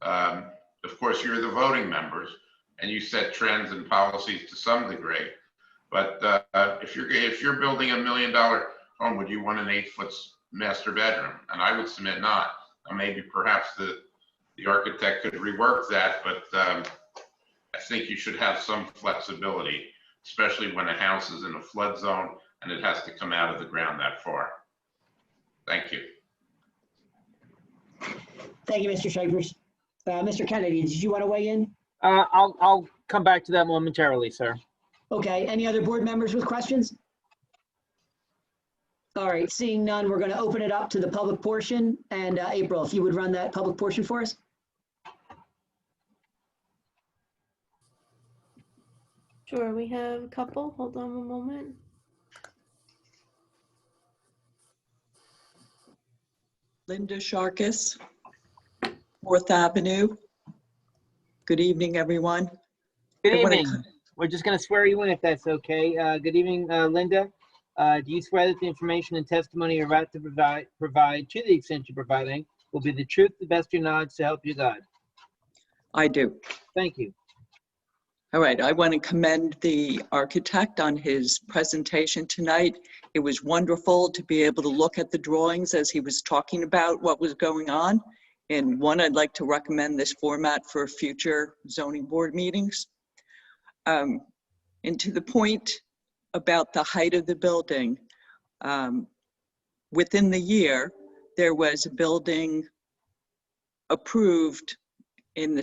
Of course, you're the voting members and you set trends and policies to some degree. But if you're building $1 million home, would you want an 8-foot master bedroom? And I would submit not. Maybe perhaps the architect could rework that, but I think you should have some flexibility, especially when a house is in a flood zone and it has to come out of the ground that far. Thank you. Thank you, Mr. Shivers. Mr. Kennedy, did you want to weigh in? I'll come back to that momentarily, sir. Okay, any other board members with questions? All right, seeing none, we're going to open it up to the public portion. And April, if you would run that public portion for us. Sure, we have a couple. Hold on one moment. Linda Sharkus, 4th Avenue. Good evening, everyone. Good evening. We're just going to swear you in if that's okay. Good evening, Linda. Do you swear that the information and testimony you're about to provide to the extent you're providing will be the truth, the best of your knowledge, to help you God? I do. Thank you. All right, I want to commend the architect on his presentation tonight. It was wonderful to be able to look at the drawings as he was talking about what was going on. And one, I'd like to recommend this format for future zoning board meetings. And to the point about the height of the building, within the year, there was a building approved in the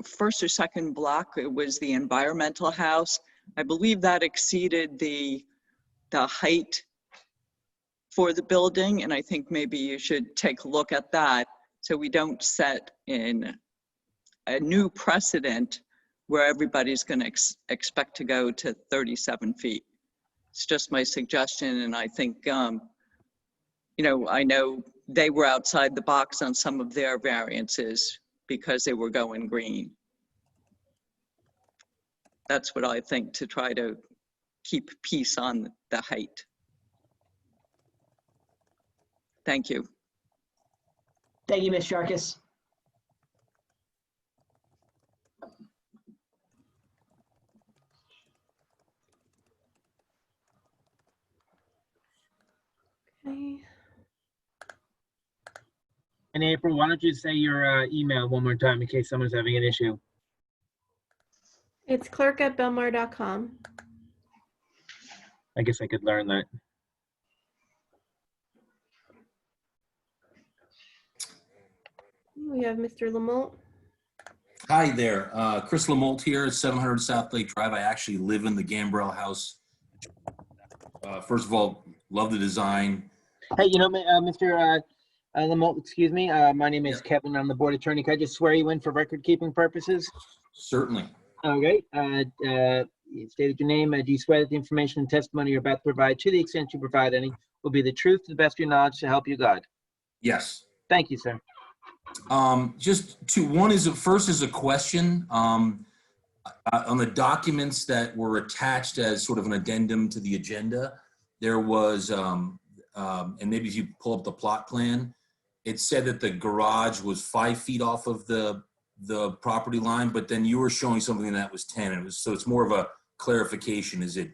first or second block. It was the environmental house. I believe that exceeded the height for the building, and I think maybe you should take a look at that so we don't set in a new precedent where everybody's going to expect to go to 37 feet. It's just my suggestion, and I think, you know, I know they were outside the box on some of their variances because they were going green. That's what I think, to try to keep peace on the height. Thank you. Thank you, Ms. Sharkus. Okay. And April, why don't you say your email one more time in case someone's having an issue? It's clerk@belmar.com. I guess I could learn that. We have Mr. Lamont. Hi there, Chris Lamont here, 700 South Lake Drive. I actually live in the Gambrel house. First of all, love the design. Hey, you know, Mr. Lamont, excuse me. My name is Kevin. I'm the board attorney. Can I just swear you in for record-keeping purposes? Certainly. Okay. You stated your name. Do you swear that the information and testimony you're about to provide, to the extent you provide any, will be the truth, to the best of your knowledge, to help you God? Yes. Thank you, sir. Just two. One is first is a question. On the documents that were attached as sort of an addendum to the agenda, there was, and maybe if you pull up the plot plan, it said that the garage was 5 feet off of the property line, but then you were showing something that was 10. It was, so it's more of a clarification. Is it,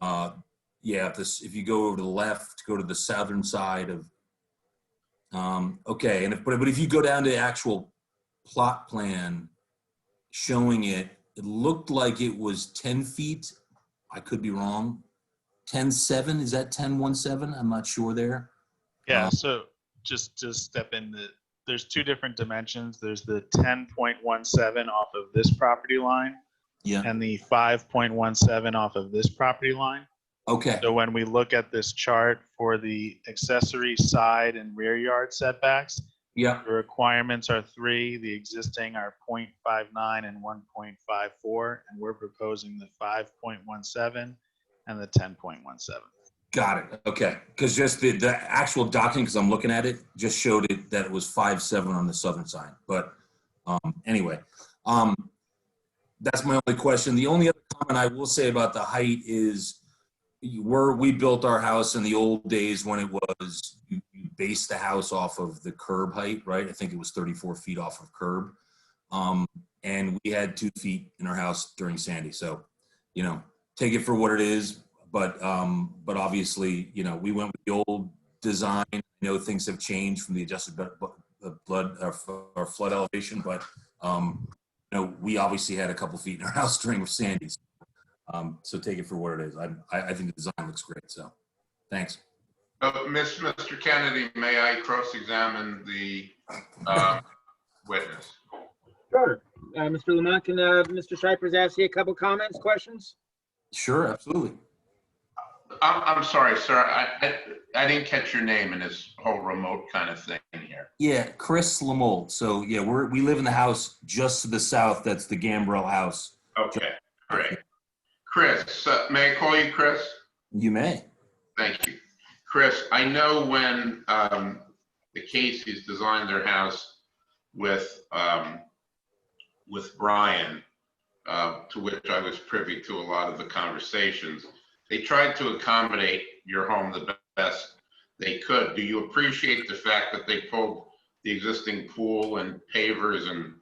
yeah, if you go over to the left, go to the southern side of, okay, and but if you go down to the actual plot plan showing it, it looked like it was 10 feet. I could be wrong. 10.7, is that 10.17? I'm not sure there. Yeah, so just to step in, there's two different dimensions. There's the 10.17 off of this property line, yeah, and the 5.17 off of this property line. Okay. So when we look at this chart for the accessory side and rear yard setbacks, yeah, the requirements are 3, the existing are 0.59 and 1.54, and we're proposing the 5.17 and the 10.17. Got it. Okay. Because just the actual document, because I'm looking at it, just showed it that it was 5.7 on the southern side. But anyway, that's my only question. The only other comment I will say about the height is we built our house in the old days when it was, you based the house off of the curb height, right? I think it was 34 feet off of curb. And we had 2 feet in our house during Sandy. So, you know, take it for what it is. But obviously, you know, we went with the old design. You know, things have changed from the adjusted or flood elevation, but you know, we obviously had a couple feet in our house during Sandy. So take it for what it is. I think the design looks great. So, thanks. Mr. Kennedy, may I cross-examine the witness? Sure. Mr. Lamont, can Mr. Shipers ask you a couple comments, questions? Sure, absolutely. I'm sorry, sir. I didn't catch your name in this whole remote kind of thing here. Yeah, Chris Lamold. So yeah, we live in the house just to the south. That's the Gambrell house. Okay, great. Chris, may I call you Chris? You may. Thank you. Chris, I know when the Caseys designed their house with Brian, to which I was privy to a lot of the conversations, they tried to accommodate your home the best they could. Do you appreciate the fact that they pulled the existing pool and pavers and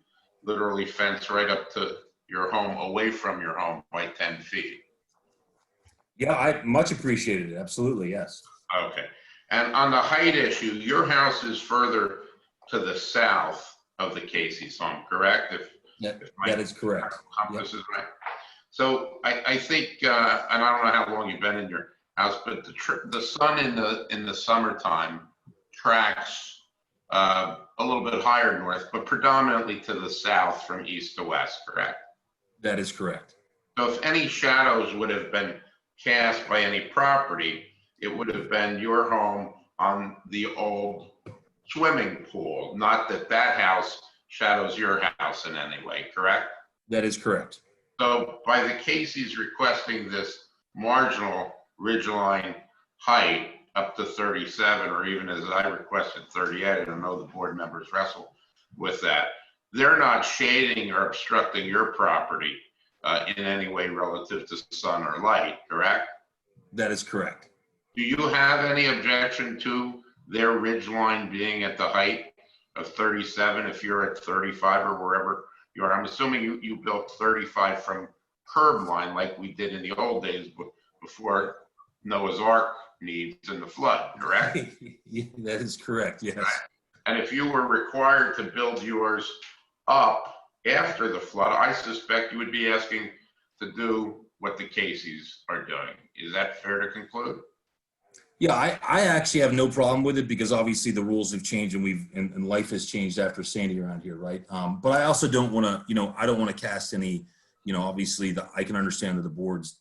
literally fence right up to your home away from your home by 10 feet? Yeah, I much appreciated it. Absolutely, yes. Okay. And on the height issue, your house is further to the south of the Casey's home, correct? If that is correct. Compass is right. So I think, and I don't know how long you've been in your house, but the sun in the summertime tracks a little bit higher north, but predominantly to the south from east to west, correct? That is correct. So if any shadows would have been cast by any property, it would have been your home on the old swimming pool, not that house shadows your house in any way, correct? That is correct. So by the Caseys requesting this marginal ridgeline height up to 37, or even as I requested 38, I don't know the board members wrestle with that, they're not shading or obstructing your property in any way relative to sun or light, correct? That is correct. Do you have any objection to their ridgeline being at the height of 37 if you're at 35 or wherever you are? I'm assuming you built 35 from curb line like we did in the old days before Noah's Ark needs and the flood, correct? That is correct, yes. Right. And if you were required to build yours up after the flood, I suspect you would be asking to do what the Caseys are doing. Is that fair to conclude? Yeah, I actually have no problem with it because obviously the rules have changed and life has changed after Sandy around here, right? But I also don't want to, I don't want to cast any, obviously I can understand that the board's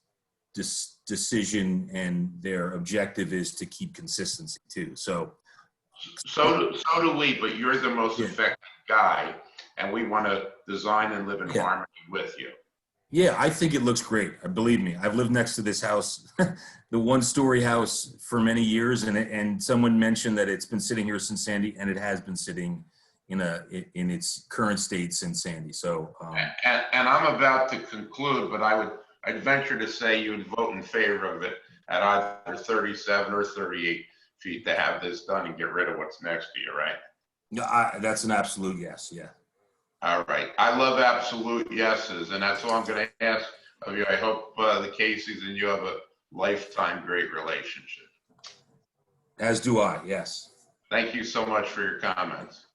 decision and their objective is to keep consistency too. So do we, but you're the most effective guy and we want to design and live in harmony with you. Yeah, I think it looks great. Believe me, I've lived next to this house, the one-story house, for many years, and someone mentioned that it's been sitting here since Sandy, and it has been sitting in its current state since Sandy. So And I'm about to conclude, but I'd venture to say you would vote in favor of it at either 37 or 38 feet to have this done and get rid of what's next to you, right? no, that's an absolute yes. Yeah. All right. I love absolute yeses, and that's all I'm going to ask of you. I hope the Caseys and you have a lifetime great relationship. As do I. Yes. Thank you so much for your comments.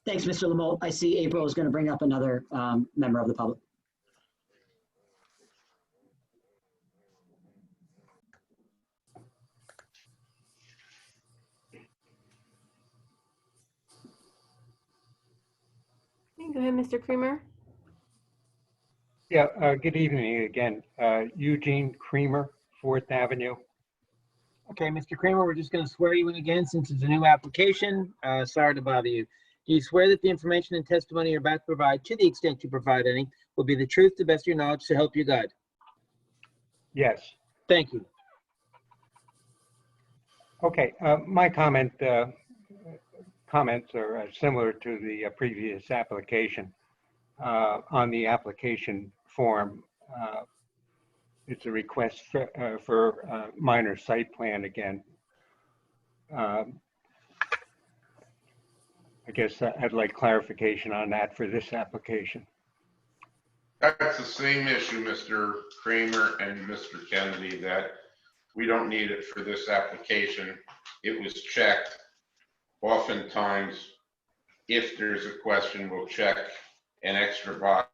Thanks, Mr. Lamote. I see April is going to bring up another member of the public. Go ahead, Mr. Creamer. Yeah, good evening again. Eugene Creamer, 4th Avenue. Okay, Mr. Kramer, we're just going to swear you in again since it's a new application. Sorry to bother you. Do you swear that the information and testimony you're about to provide, to the extent you provide any, will be the truth to the best of your knowledge to help you God? Yes. Thank you. Okay, my comments are similar to the previous application. On the application form, it's a request for minor site plan again. I guess I'd like clarification on that for this application. That's the same issue, Mr. Kramer and Mr. Kennedy, that we don't need it for this application. It was checked. Oftentimes, if there's a question, we'll check an extra box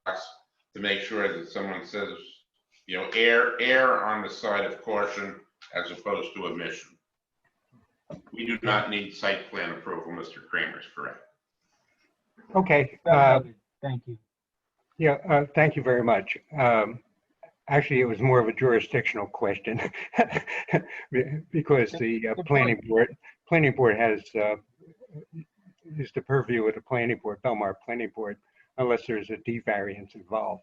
to make sure that someone says, you know, err on the side of caution as opposed to omission. We do not need site plan approval, Mr. Kramer is correct. Okay. Thank you. Yeah, thank you very much. Actually, it was more of a jurisdictional question because the planning board has is the purview of the planning board, Belmar Planning Board, unless there's a D variance involved.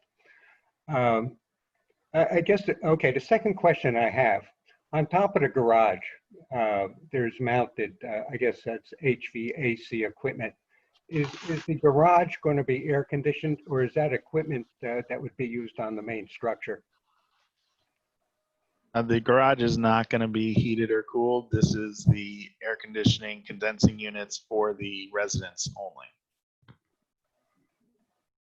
I guess, okay, the second question I have, on top of the garage, there's mounted, I guess that's HVAC equipment. Is the garage going to be air conditioned, or is that equipment that would be used on the main structure? The garage is not going to be heated or cooled. This is the air conditioning condensing units for the residents only.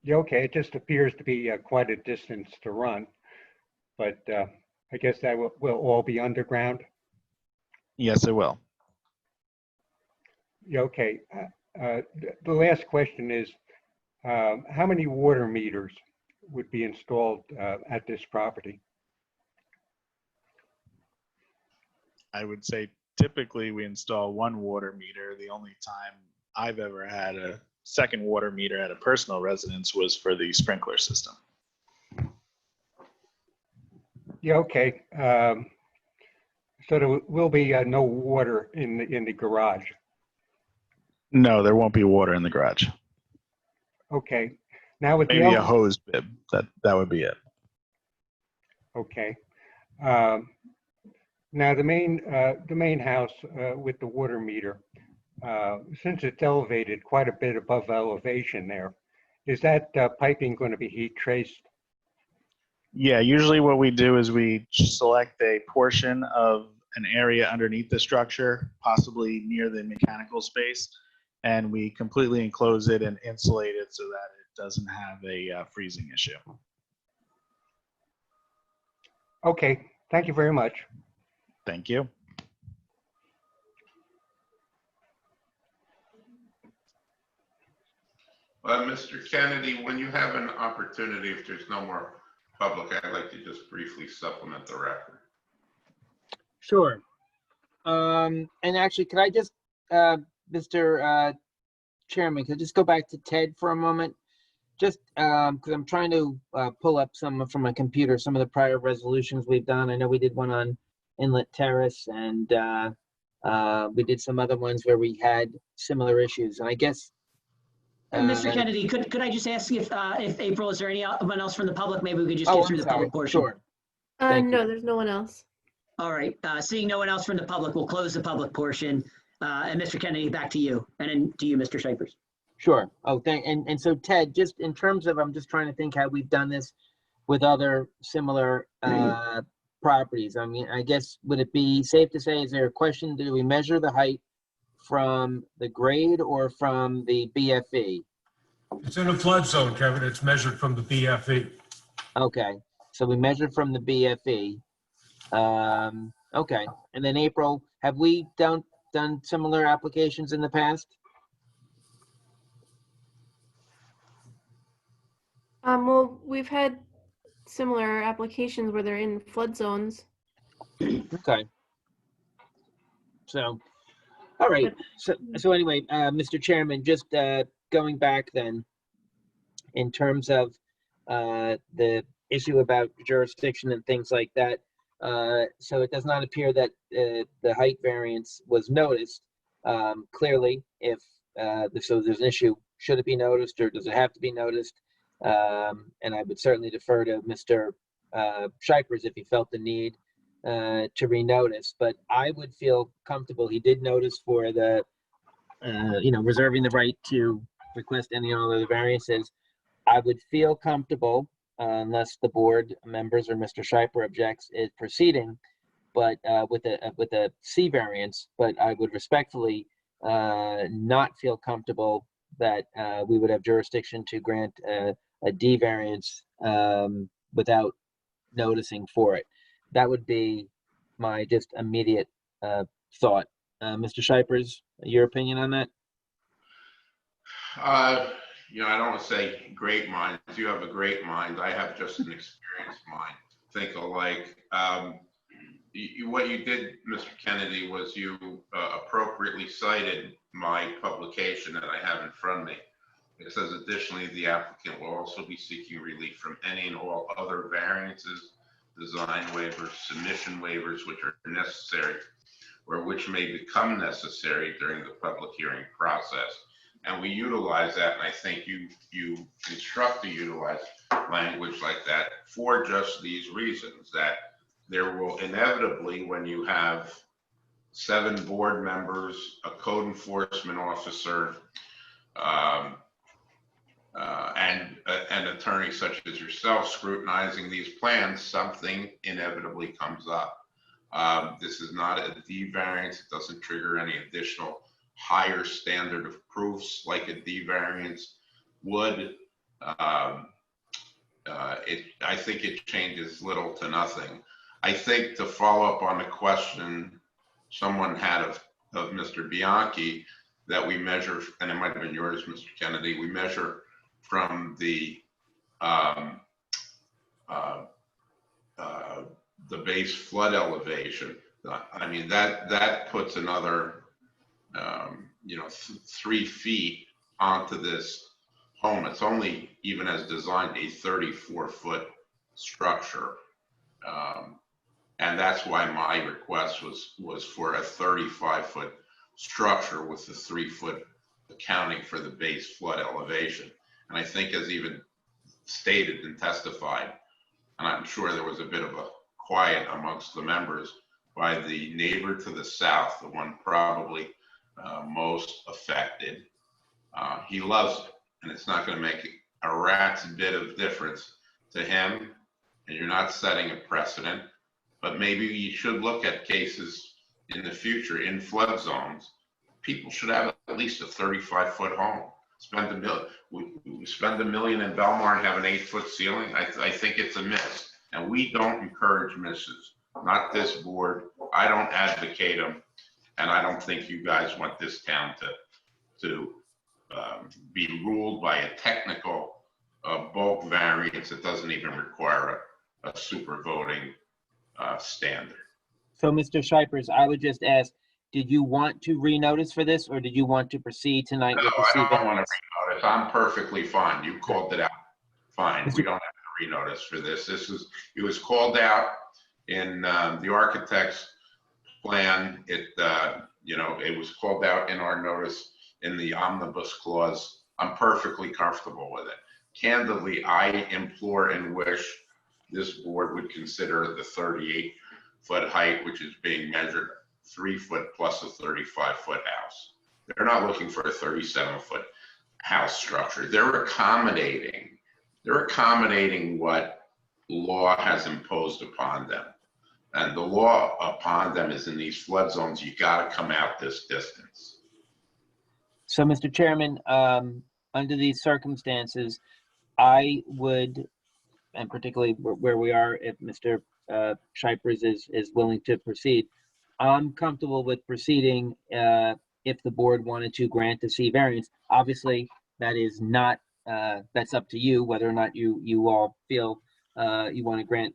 Yeah, okay, it just appears to be quite a distance to run, but I guess that will all be underground? Yes, it will. Yeah, okay. The last question is, how many water meters would be installed at this property? I would say typically we install one water meter. The only time I've ever had a second water meter at a personal residence was for the sprinkler system. Yeah, okay. So there will be no water in the garage. No, there won't be water in the garage. Okay. Now with maybe a hose bib. That would be it. Okay. Now the main house with the water meter, since it's elevated quite a bit above elevation there, is that piping going to be heat traced? Yeah, usually what we do is we select a portion of an area underneath the structure, possibly near the mechanical space, and we completely enclose it and insulate it so that it doesn't have a freezing issue. Okay, thank you very much. Thank you. Mr. Kennedy, when you have an opportunity, if there's no more public, I'd like to just briefly supplement the record. Sure. And actually, could I just, Mr. Chairman, could I just go back to Ted for a moment? Just because I'm trying to pull up some from my computer, some of the prior resolutions we've done. I know we did one on Inlet Terrace, and we did some other ones where we had similar issues. And I guess Mr. Kennedy, could I just ask if April, is there anyone else from the public? Maybe we could just Oh, get through I'm the sorry. public portion. Sure. Thank No, there's no one else. All right, seeing no one else from the public, we'll close the public portion. And Mr. Kennedy, back to you, and then to you, Mr. Shipers. Sure. Oh, and so Ted, just in terms of, I'm just trying to think how we've done this with other similar properties. I mean, I guess, would it be safe to say, is there a question, do we measure the height from the grade or from the BFE? It's in a flood zone, Kevin. It's measured from the BFE. Okay, so we measured from the BFE. Okay, and then April, have we done similar applications in the past? Well, we've had similar applications where they're in flood zones. Okay. So, all right. So anyway, Mr. Chairman, just going back then, in terms of the issue about jurisdiction and things like that, so it does not appear that the height variance was noticed. Clearly, if so there's an issue, should it be noticed or does it have to be noticed? And I would certainly defer to Mr. Shipers if he felt the need to renotice, but I would feel comfortable. He did notice for the, reserving the right to request any and all of the variances. I would feel comfortable, unless the board members or Mr. Shiper objects, is proceeding, but with a C variance. But I would respectfully not feel comfortable that we would have jurisdiction to grant a D variance without noticing for it. That would be my just immediate thought. Mr. Shipers, your opinion on that? I don't want to say great minds. You have a great mind. I have just an experienced mind. Think alike. What you did, Mr. Kennedy, was you appropriately cited my publication that I have in front of me. It says, additionally, the applicant will also be seeking relief from any and all other variances, design waivers, submission waivers, which are necessary or which may become necessary during the public hearing process. And we utilize that, and I think you instruct to utilize language like that for just these reasons, that there will inevitably, when you have 7 board members, a code enforcement officer, and an attorney such as yourself scrutinizing these plans, something inevitably comes up. This is not a D variance. It doesn't trigger any additional higher standard of proofs like a D variance would. I think it changes little to nothing. I think, to follow up on the question someone had of Mr. Bianchi, that we measure, and it might have been yours, Mr. Kennedy, we measure from the base flood elevation. I mean, that puts another 3 feet onto this home. It's only, even as designed, a 34-foot structure. And that's why my request was for a 35-foot structure with the 3-foot accounting for the base flood elevation. And I think, as even stated and testified, and I'm sure there was a bit of a quiet amongst the members, by the neighbor to the south, the one probably most affected. He loves it, and it's not going to make a rat's bit of difference to him, and you're not setting a precedent. But maybe you should look at cases in the future in flood zones. People should have at least a 35-foot home. Spend $1 million. We spend $1 million in Belmar and have an 8-foot ceiling. I think it's a miss, and we don't encourage misses. Not this board. I don't advocate them, and I don't think you guys want this town to be ruled by a technical bulk variance that doesn't even require a super voting standard. So, Mr. Shipers, I would just ask, did you want to renotice for this, or did you want to proceed tonight with the C I don't want variance? to renotice. I'm perfectly fine. You called it out. Fine. We don't have to renotice for this. It was called out in the architect's plan. It was called out in our notice in the omnibus clause I'm perfectly comfortable with it. Candidly, I implore and wish this board would consider the 38-foot height, which is being measured 3 foot plus a 35-foot house. They're not looking for a 37-foot house structure. They're accommodating what law has imposed upon them. And the law upon them is in these flood zones, you gotta come out this distance. So, Mr. Chairman, under these circumstances, I would, and particularly where we are, if Mr. Shipers is willing to proceed, I'm comfortable with proceeding if the board wanted to grant a C variance. Obviously, that is not, that's up to you whether or not you all feel you want to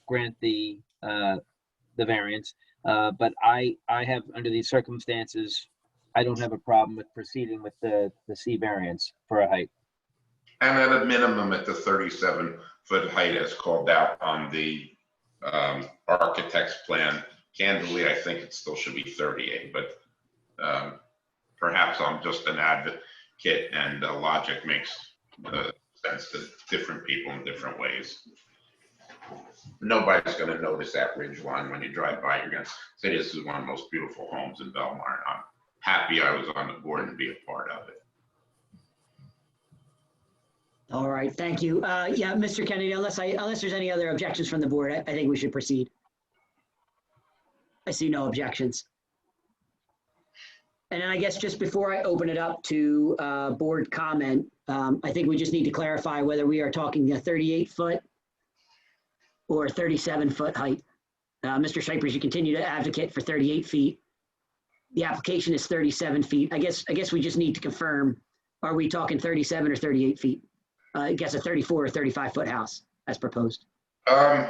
grant the variance. But I have, under these circumstances, I don't have a problem with proceeding with the C variance for a height. And at a minimum, at the 37-foot height as called out on the architect's plan, candidly, I think it still should be 38, but perhaps I'm just an advocate and logic makes sense to different people in different ways. Nobody's going to notice that ridge line when you drive by. You're going to say this is one of the most beautiful homes in Belmar. I'm happy I was on the board and be a part of it. All right, thank you. Yeah, Mr. Kennedy, unless there's any other objections from the board, I think we should proceed. I see no objections. And then I guess just before I open it up to board comment, I think we just need to clarify whether we are talking a 38-foot or 37-foot height. Mr. Shipers, you continue to advocate for 38 feet. The application is 37 feet. I guess we just need to confirm, are we talking 37 or 38 feet? I guess a 34 or 35-foot house as proposed. Yeah,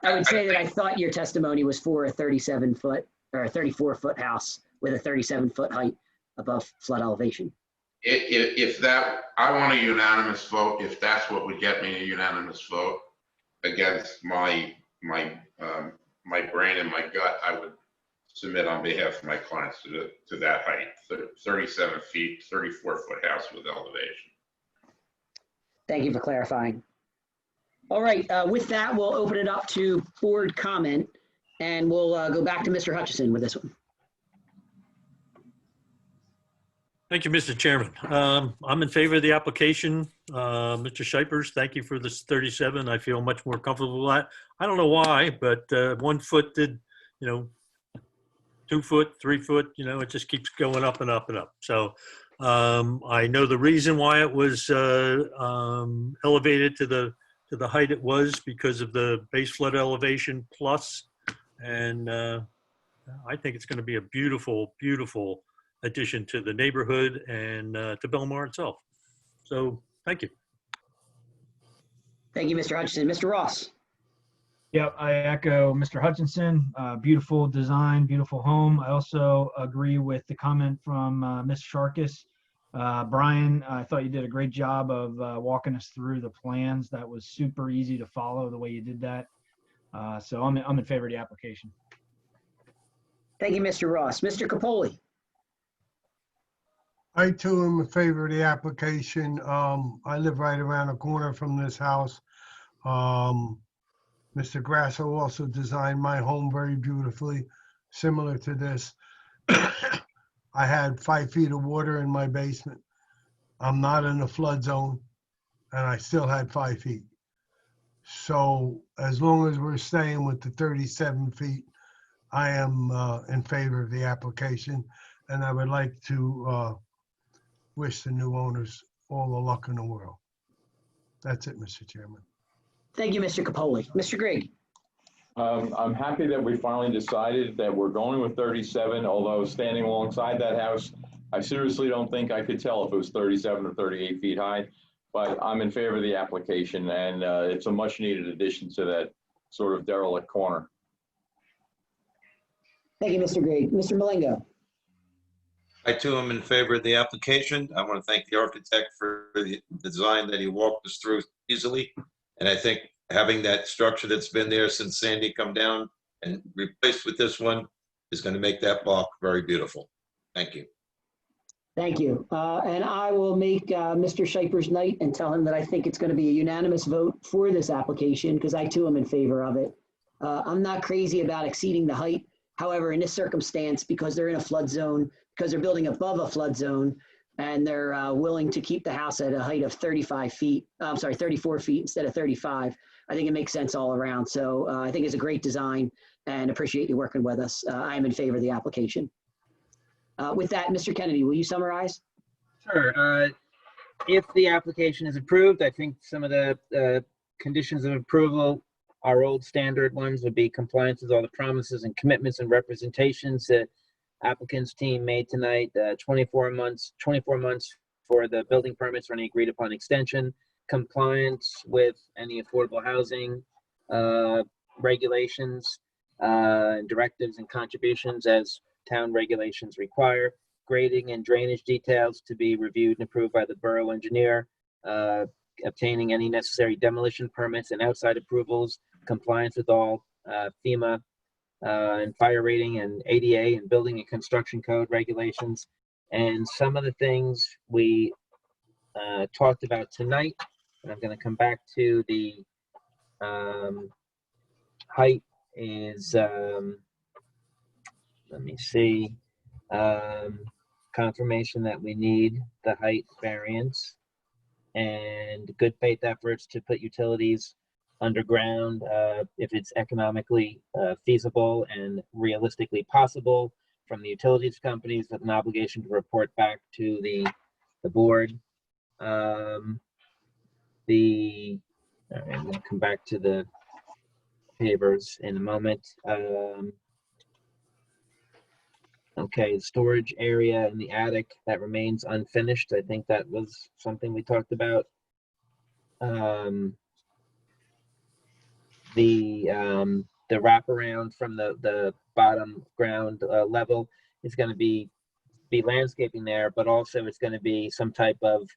I would say that I thought your testimony was for a 37-foot or a 34-foot house with a 37-foot height above flood elevation. If that, I want a unanimous vote. If that's what would get me a unanimous vote against my brain and my gut, I would submit on behalf of my clients to that height, 37 feet, 34-foot house with elevation. Thank you for clarifying. All right, with that, we'll open it up to board comment, and we'll go back to Mr. Hutchison with this one. Thank you, Mr. Chairman. I'm in favor of the application. Mr. Shipers, thank you for this 37. I feel much more comfortable with that. I don't know why, but 1 foot did, 2 foot, 3 foot, it just keeps going up and up and up. So I know the reason why it was elevated to the height it was because of the base flood elevation plus, and I think it's going to be a beautiful, beautiful addition to the neighborhood and to Belmar itself. So thank you. Thank you, Mr. Hutchison. Mr. Ross. Yeah, I echo Mr. Hutchinson. Beautiful design, beautiful home. I also agree with the comment from Ms. Sharkis. Brian, I thought you did a great job of walking us through the plans. That was super easy to follow the way you did that. So I'm in favor of the application. Thank you, Mr. Ross. Mr. Capoli. I too am in favor of the application. I live right around the corner from this house. Mr. Grasso also designed my home very beautifully, similar to this. I had 5 feet of water in my basement. I'm not in a flood zone, and I still had 5 feet. So as long as we're staying with the 37 feet, I am in favor of the application, and I would like to wish the new owners all the luck in the world. That's it, Mr. Chairman. Thank you, Mr. Capoli. Mr. Grigg. I'm happy that we finally decided that we're going with 37, although standing alongside that house, I seriously don't think I could tell if it was 37 or 38 feet high, but I'm in favor of the application, and it's a much needed addition to that sort of derelict corner. Thank you, Mr. Grigg. Mr. Malengo. I too am in favor of the application. I want to thank the architect for the design that he walked us through easily. And I think having that structure that's been there since Sandy come down and replaced with this one is going to make that block very beautiful. Thank you. Thank you. And I will make Mr. Shiper's night and tell him that I think it's going to be a unanimous vote for this application because I too am in favor of it. I'm not crazy about exceeding the height. However, in this circumstance, because they're in a flood zone, because they're building above a flood zone, and they're willing to keep the house at a height of 35 feet, I'm sorry, 34 feet instead of 35, I think it makes sense all around. So I think it's a great design and appreciate you working with us. I am in favor of the application. With that, Mr. Kennedy, will you summarize? Sure. If the application is approved, I think some of the conditions of approval, our old standard ones, would be compliance with all the promises and commitments and representations that applicant's team made tonight, 24 months for the building permits or any agreed upon extension, compliance with any affordable housing regulations, directives and contributions as town regulations require, grading and drainage details to be reviewed and approved by the borough engineer, obtaining any necessary demolition permits and outside approvals, compliance with all FEMA and fire rating and ADA and building and construction code regulations. And some of the things we talked about tonight, and I'm going to come back to the height is, let me see, confirmation that we need the height variance and good faith efforts to put utilities underground if it's economically feasible and realistically possible from the utilities companies with an obligation to report back to the board. All right, I'm going to come back to the pavers in a moment. Okay, storage area in the attic that remains unfinished. I think that was something we talked about. The wraparound from the bottom ground level is going to be landscaping there, but also it's going to be some type of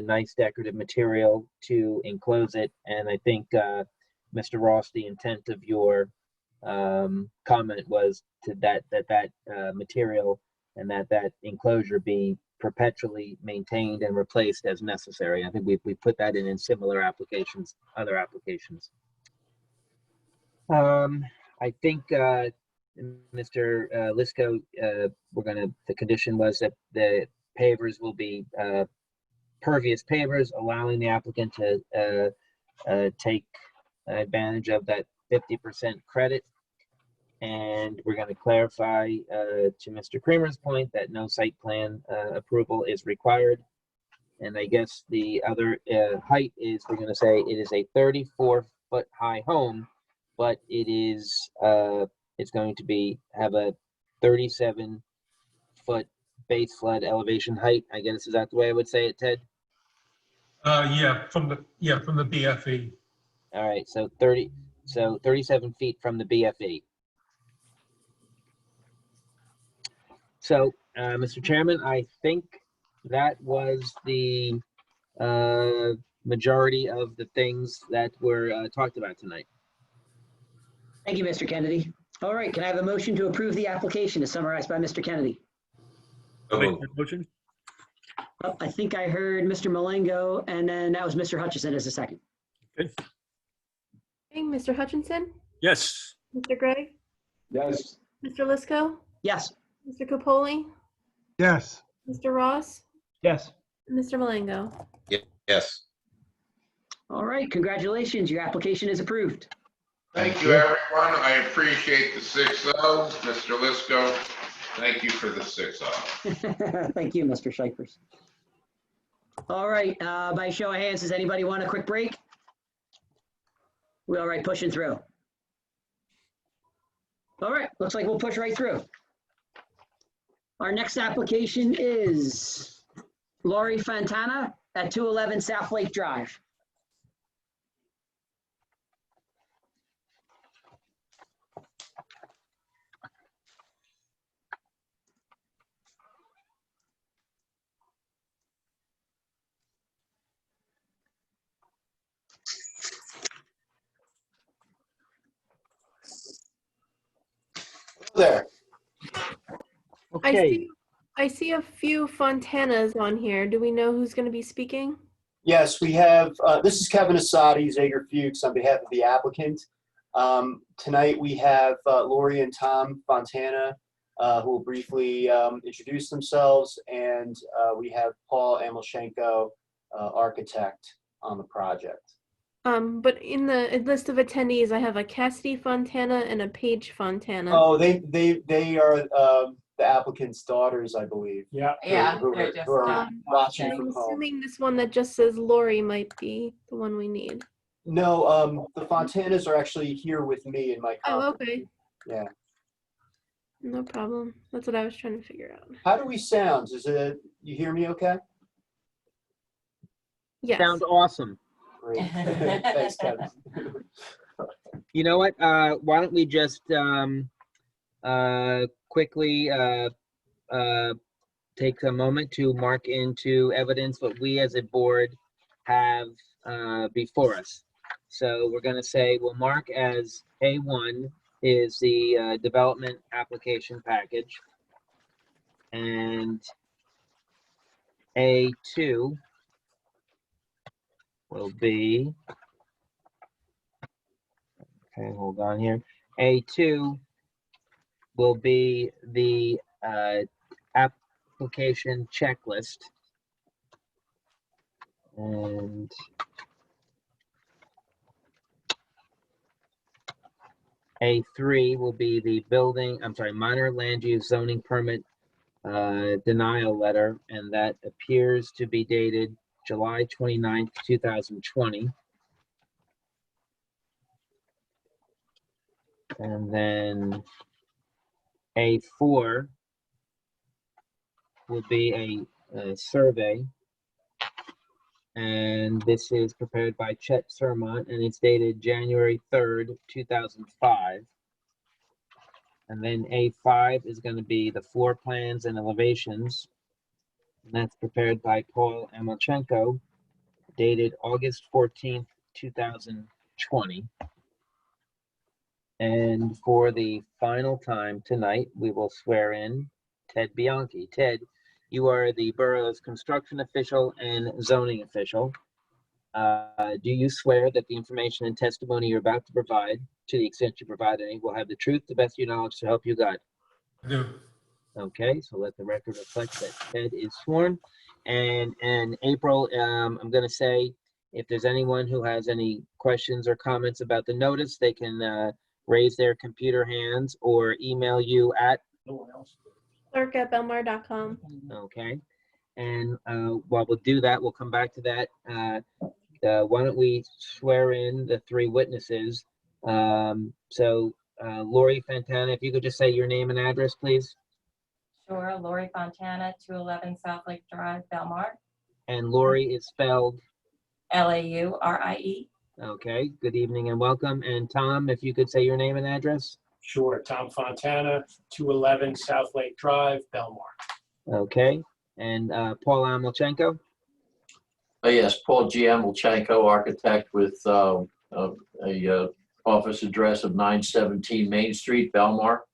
nice decorative material to enclose it. And I think, Mr. Ross, the intent of your comment was to that material and that enclosure be perpetually maintained and replaced as necessary. I think we put that in similar applications, other applications. I think Mr. Lisco, the condition was that the pavers will be pervious pavers, allowing the applicant to take advantage of that 50% credit. And we're going to clarify to Mr. Creamer's point that no site plan approval is required. And I guess the other height is, we're going to say it is a 34-foot high home, but it is it's going to have a 37-foot base flood elevation height. I guess, is that the way I would say it, Ted? Yeah, from the BFE. All right, so 37 feet from the BFE. So, Mr. Chairman, I think that was the majority of the things that were talked about tonight. Thank you, Mr. Kennedy. All right, can I have a motion to approve the application as summarized by Mr. Kennedy? Make that motion. Oh, I think I heard Mr. Malengo, and then that was Mr. Hutchison as a second. Okay. Okay, Mr. Hutchinson, Yes. Mr. Gregg, Yes. Mr. Lisco, Yes. Mr. Capoli, Yes. Mr. Ross, Yes. and Mr. Malengo. Yes. All right, congratulations. Your application is approved. Thank you, everyone. I appreciate the 6-0. Mr. Lisco, thank you for the 6-0. Thank you, Mr. Shipers. All right, by show of hands, does anybody want a quick break? We all right, pushing through. All right, looks like we'll push right through. Our next application is Laurie Fontana at 211 South Lake Drive. There. I Okay. see, I see a few Fontanas on here. Do we know who's going to be speaking? Yes, we have, this is Kevin Asadi, Zager Fuchs, on behalf of the applicant. Tonight we have Lori and Tom Fontana, who will briefly introduce themselves, and we have Paul Amelshenko, architect, on the project. But in the list of attendees, I have a Cassidy Fontana and a Paige Fontana. Oh, they are the applicant's daughters, I believe. Yeah. Who are watching I'm from home. assuming this one that just says Lori might be the one we need. No, the Fontanas are actually here with me in my Oh, conference. okay. Yeah. No problem. That's what I was trying to figure out. How do we sound? Is it, you hear me okay? Yes. Sounds awesome. Great. Thanks, Kevin. You know what? Why don't we just quickly take a moment to mark into evidence what we as a board have before us. So we're going to say we'll mark as A1 is the development application package, and A2 will be, okay, hold on here. A2 will be the application checklist. And A3 will be the minor land use zoning permit denial letter, and that appears to be dated July 29th, 2020. And then A4 will be a survey, and this is prepared by Chet Sermont, and it's dated January 3rd, 2005. And then A5 is going to be the floor plans and elevations, and that's prepared by Paul Amelshenko, dated August 14th, 2020. And for the final time tonight, we will swear in Ted Bianchi. Ted, you are the borough's construction official and zoning official. Do you swear that the information and testimony you're about to provide, to the extent you provide any, will have the truth, the best of your knowledge, to help you God? I do. Okay, so let the record reflect that Ted is sworn. And April, I'm going to say, if there's anyone who has any questions or comments about the notice, they can raise their computer hands or email you at Clerk@belmar.com. Okay, and while we'll do that, we'll come back to that. Why don't we swear in the three witnesses? Lori Fontana, if you could just say your name and address, please. Sure, Lori Fontana, 211 South Lake Drive, Belmar. And Lori is spelled? Laurie. Okay, good evening and welcome. And Tom, if you could say your name and address? Sure, Tom Fontana, 211 South Lake Drive, Belmar. Okay, and Paul Amelshenko? Yes, Paul G. Amelshenko, architect with a office address of 917 Main Street, Belmar.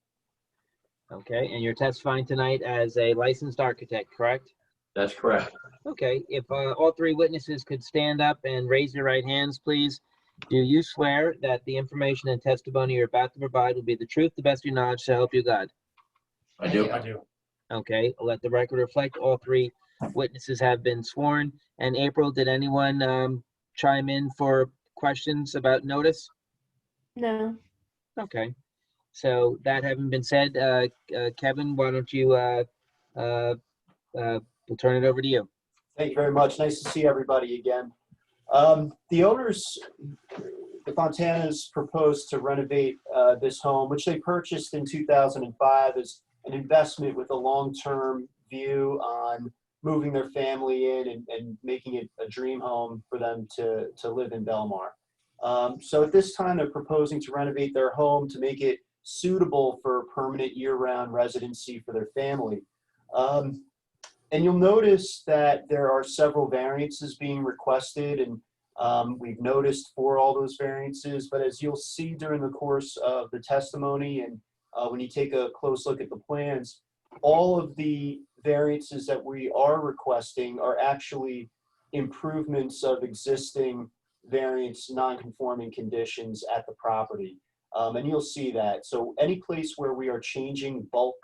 Okay, and you're testifying tonight as a licensed architect, correct? That's correct. Okay, if all three witnesses could stand up and raise your right hands, please. Do you swear that the information and testimony you're about to provide will be the truth, the best of your knowledge, to help you God? I do. I do. Okay, I'll let the record reflect all three witnesses have been sworn. And April, did anyone chime in for questions about notice? No. Okay, so that having been said, Kevin, why don't you, we'll turn it over to you. Thank you very much. Nice to see everybody again. The owners, the Fontanas, proposed to renovate this home, which they purchased in 2005 as an investment with a long-term view on moving their family in and making it a dream home for them to live in Belmar. So at this time, they're proposing to renovate their home to make it suitable for permanent year-round residency for their family. And you'll notice that there are several variances being requested, and we've noticed for all those variances, but as you'll see during the course of the testimony and when you take a close look at the plans, all of the variances that we are requesting are actually improvements of existing variance non-conforming conditions at the property. And you'll see that. So any place where we are changing bulk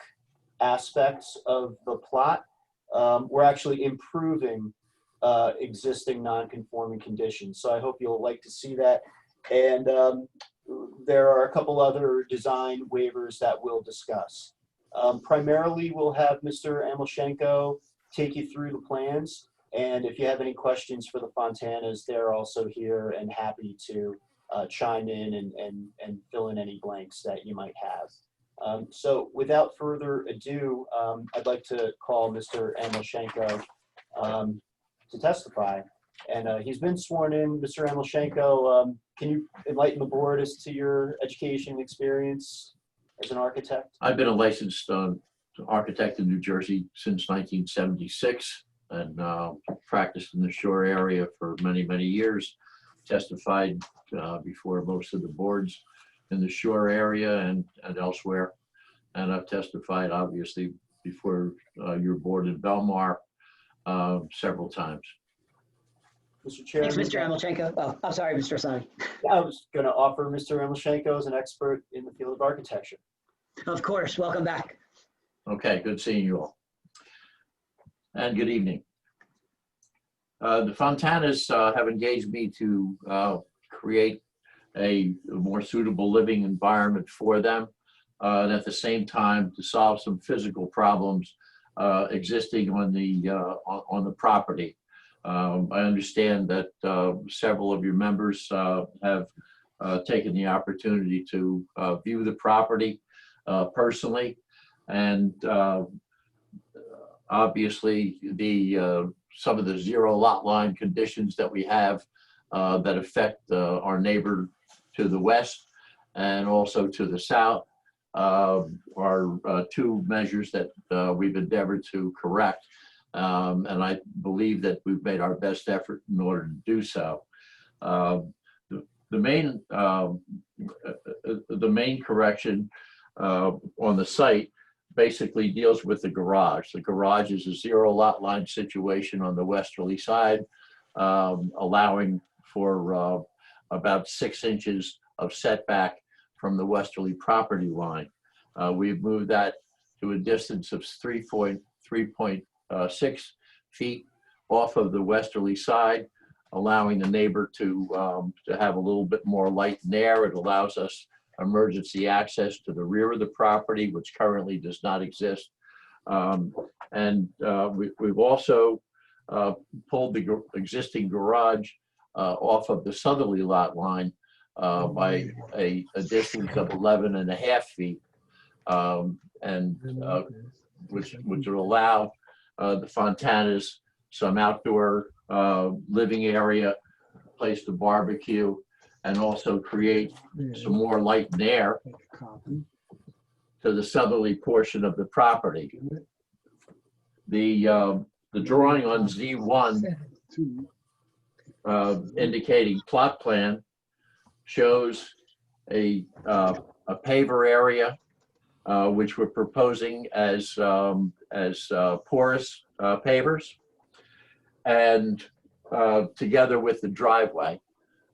aspects of the plot, we're actually improving existing non-conforming conditions. So I hope you'll like to see that. And there are a couple other design waivers that we'll discuss. Primarily, we'll have Mr. Amoshenko take you through the plans. And if you have any questions for the Fontanas, they're also here and happy to chime in and fill in any blanks that you might have. So without further ado, I'd like to call Mr. Amoshenko to testify. And he's been sworn in. Mr. Amoshenko, can you enlighten the board as to your education and experience as an architect? I've been a licensed architect in New Jersey since 1976 and practiced in the shore area for many, many years. Testified before most of the boards in the shore area and elsewhere. And I've testified, obviously, before your board in Belmar several times. Mr. Chairman. Thanks, Mr. Amoshenko. Oh, I'm sorry, Mr. Asani. I was going to offer Mr. Amoshenko as an expert in the field of architecture. Of course. Welcome back. Okay, good seeing you all. And good evening. The Fontanas have engaged me to create a more suitable living environment for them, and at the same time to solve some physical problems existing on the property. I understand that several of your members have taken the opportunity to view the property personally, and obviously some of the zero lot line conditions that we have that affect our neighbor to the west and also to the south are two measures that we've endeavored to correct. And I believe that we've made our best effort in order to do so. The main correction on the site basically deals with the garage. The garage is a zero lot line situation on the westerly side, allowing for about 6 inches of setback from the westerly property line. We've moved that to a distance of 3.6 feet off of the westerly side, allowing the neighbor to have a little bit more light and air. It allows us emergency access to the rear of the property, which currently does not exist. We've also pulled the existing garage off of the southerly lot line by a distance of 11.5 feet, which would allow the Fontanas some outdoor living area, place to barbecue, and also create some more light and air to the southerly portion of the property. The drawing on Z1 indicating plot plan shows a paver area which we're proposing as porous pavers, and together with the driveway.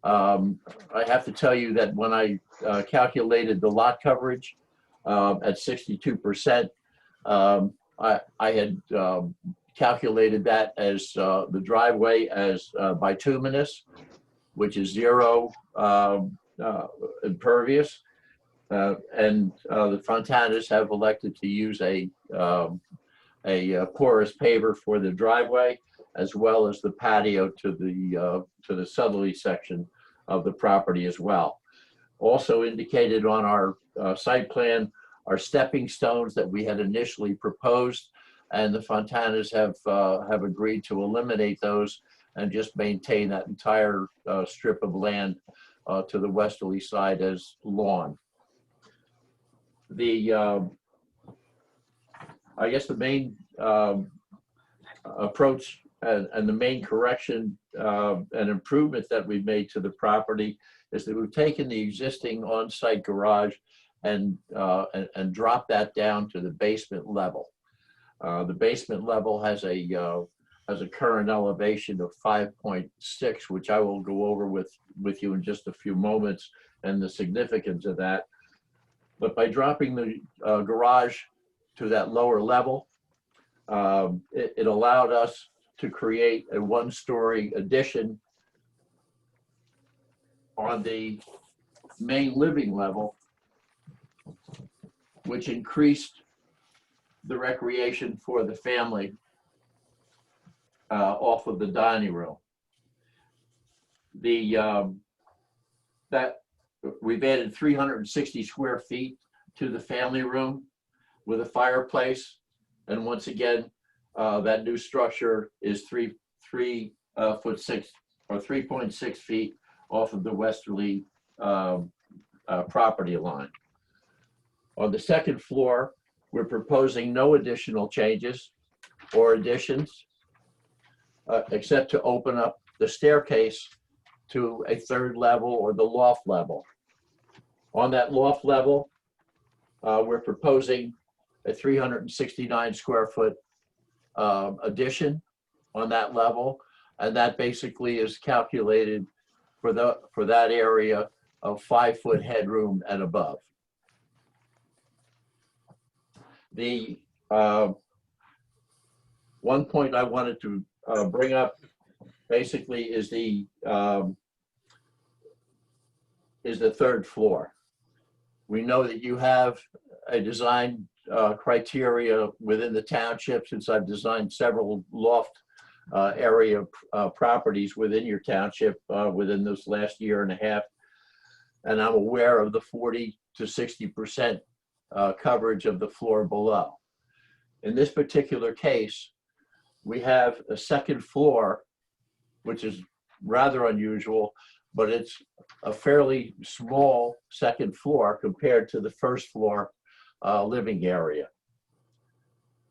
I have to tell you that when I calculated the lot coverage at 62%, I had calculated that as the driveway as bituminous, which is zero impervious. And the Fontanas have elected to use a porous paver for the driveway, as well as the patio to the southerly section of the property as well. Also indicated on our site plan are stepping stones that we had initially proposed, and the Fontanas have agreed to eliminate those and just maintain that entire strip of land to the westerly side as lawn. I guess the main approach and the main correction and improvement that we've made to the property is that we've taken the existing on-site garage and dropped that down to the basement level. The basement level has a current elevation of 5.6, which I will go over with you in just a few moments, and the significance of that. But by dropping the garage to that lower level, it allowed us to create a one-story addition on the main living level, which increased the recreation for the family off of the dining room. That we've added 360 square feet to the family room with a fireplace, and once again, that new structure is 3.6 feet off of the westerly property line. On the second floor, we're proposing no additional changes or additions, except to open up the staircase to a third level or the loft level. On that loft level, we're proposing a 369 square foot addition on that level, and that basically is calculated for that area of 5-foot headroom and above. The one point I wanted to bring up basically is the third floor. We know that you have a design criteria within the township, since I've designed several loft area properties within your township within this last year and a half. And I'm aware of the 40 to 60% coverage of the floor below. In this particular case, we have a second floor, which is rather unusual, but it's a fairly small second floor compared to the first floor living area.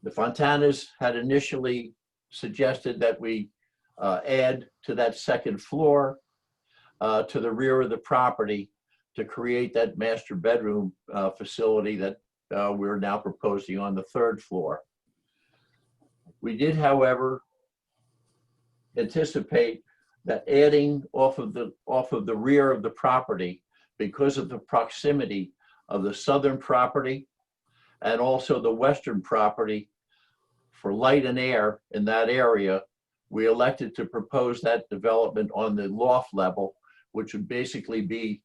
The Fontanas had initially suggested that we add to that second floor to the rear of the property to create that master bedroom facility that we're now proposing on the third floor. We did, however, anticipate that adding off of the rear of the property, because of the proximity of the southern property and also the western property, for light and air in that area, we elected to propose that development on the loft level, which would basically be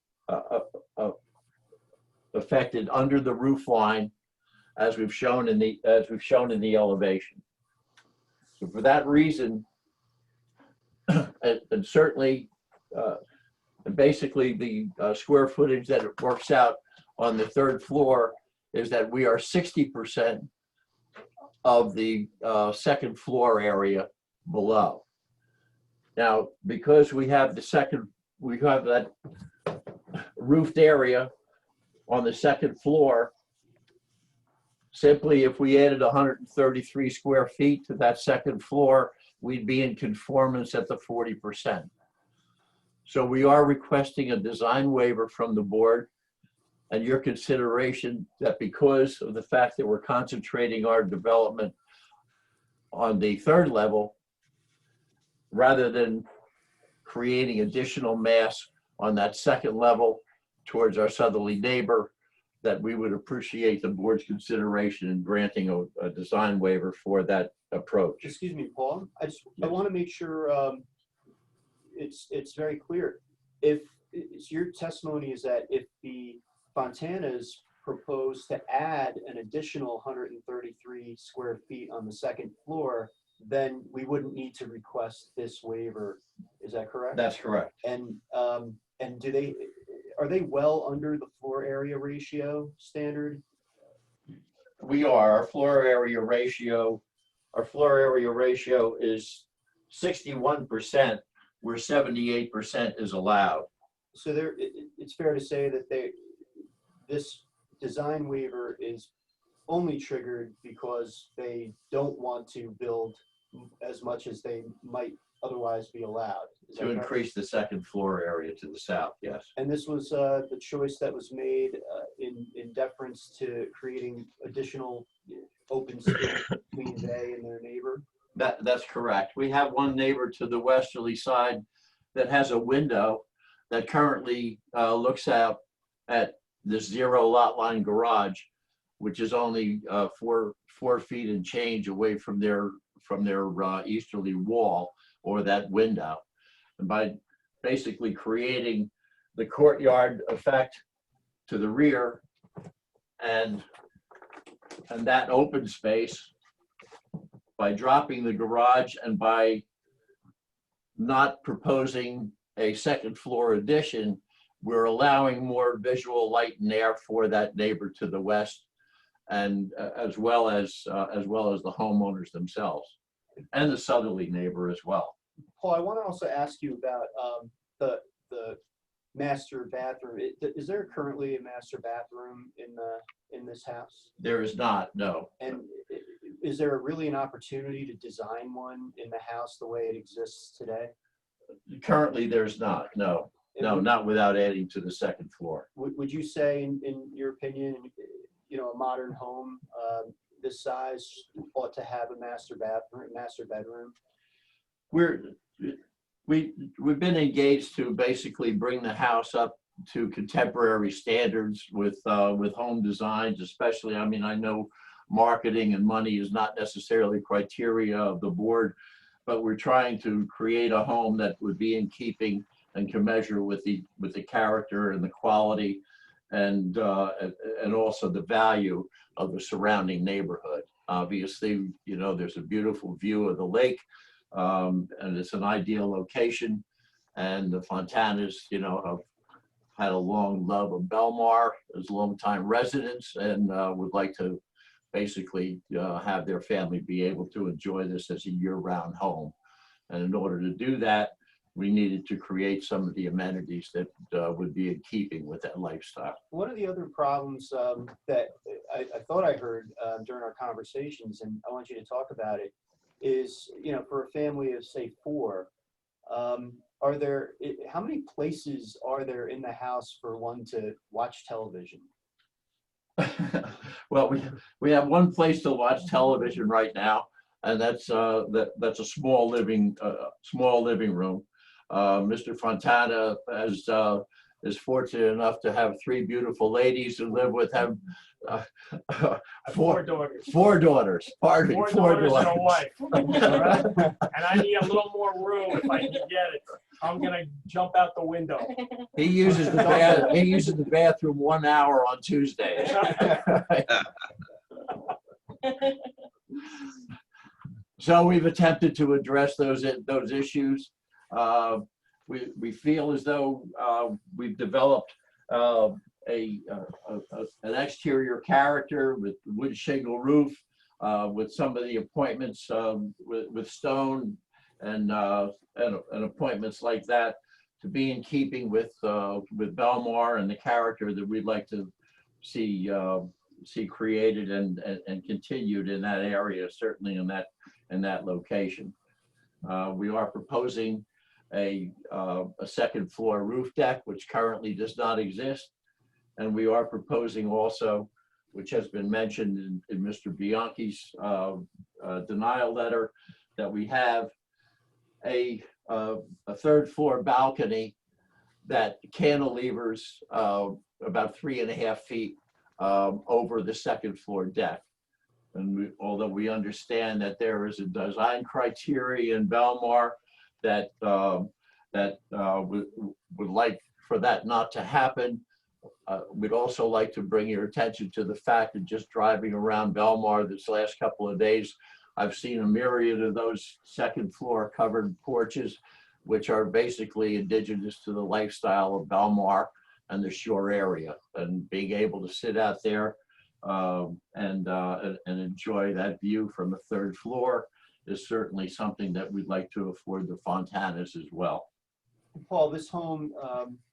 affected under the roof line, as we've shown in the elevation. So for that reason, and certainly, basically the square footage that it works out on the third floor is that we are 60% of the second floor area below. Now, because we have that roofed area on the second floor, simply if we added 133 square feet to that second floor, we'd be in conformance at the 40%. So we are requesting a design waiver from the board and your consideration that because of the fact that we're concentrating our development on the third level, rather than creating additional mass on that second level towards our southerly neighbor, that we would appreciate the board's consideration in granting a design waiver for that approach. Excuse me, Paul. I want to make sure it's very clear. If your testimony is that if the Fontanas propose to add an additional 133 square feet on the second floor, then we wouldn't need to request this waiver. Is that correct? That's correct. And are they well under the floor area ratio standard? We are. Our floor area ratio is 61%, where 78% is allowed. So it's fair to say that this design waiver is only triggered because they don't want to build as much as they might otherwise be allowed. Is that To correct? increase the second floor area to the south, yes. And this was the choice that was made in deference to creating additional open space between they and their neighbor? That's correct. We have one neighbor to the westerly side that has a window that currently looks out at the 0 lot line garage, which is only 4 feet and change away from their easterly wall or that window. And by basically creating the courtyard effect to the rear and that open space, by dropping the garage and by not proposing a second floor addition, we're allowing more visual light and air for that neighbor to the west, and as well as the homeowners themselves and the southerly neighbor as well. Paul, I want to also ask you about the master bathroom. Is there currently a master bathroom in this house? There is not, no. And is there really an opportunity to design one in the house the way it exists today? Currently, there's not, no. No, not without adding to the second floor. Would you say, in your opinion, a modern home this size ought to have a master bedroom? We've been engaged to basically bring the house up to contemporary standards with home designs, especially. I mean, I know marketing and money is not necessarily criteria of the board, but we're trying to create a home that would be in keeping and can measure with the character and the quality and also the value of the surrounding neighborhood. Obviously, there's a beautiful view of the lake, and it's an ideal location. And the Fontanas, have had a long love of Belmar as longtime residents, and would like to basically have their family be able to enjoy this as a year-round home. And in order to do that, we needed to create some of the amenities that would be in keeping with that lifestyle. One of the other problems that I thought I heard during our conversations, and I want you to talk about it, is, for a family of, say, 4, how many places are there in the house for one to watch television? Well, we have one place to watch television right now, and that's a small living room. Mr. Fontana is fortunate enough to have 3 beautiful ladies who live with him. 4 daughters. 4 daughters. Pardon me. 4 daughters. And a wife. All right? And I need a little more room if I can get it. I'm gonna jump out the window. He uses the bathroom 1 hour on Tuesdays. So we've attempted to address those issues. We feel as though we've developed an exterior character with wood shingle roof, with some of the appointments with stone and appointments like that, to be in keeping with Belmar and the character that we'd like to see created and continued in that area, certainly in that location. We are proposing a second floor roof deck, which currently does not exist. And we are proposing also, which has been mentioned in Mr. Bianchi's denial letter, that we have a 3rd floor balcony that cantilevers about 3.5 feet over the 2nd floor deck. And although we understand that there is a design criteria in Belmar that would like for that not to happen, we'd also like to bring your attention to the fact that just driving around Belmar this last couple of days, I've seen a myriad of those 2nd floor covered porches, which are basically indigenous to the lifestyle of Belmar and the shore area. And being able to sit out there and enjoy that view from the 3rd floor is certainly something that we'd like to afford the Fontanas as well. Paul, this home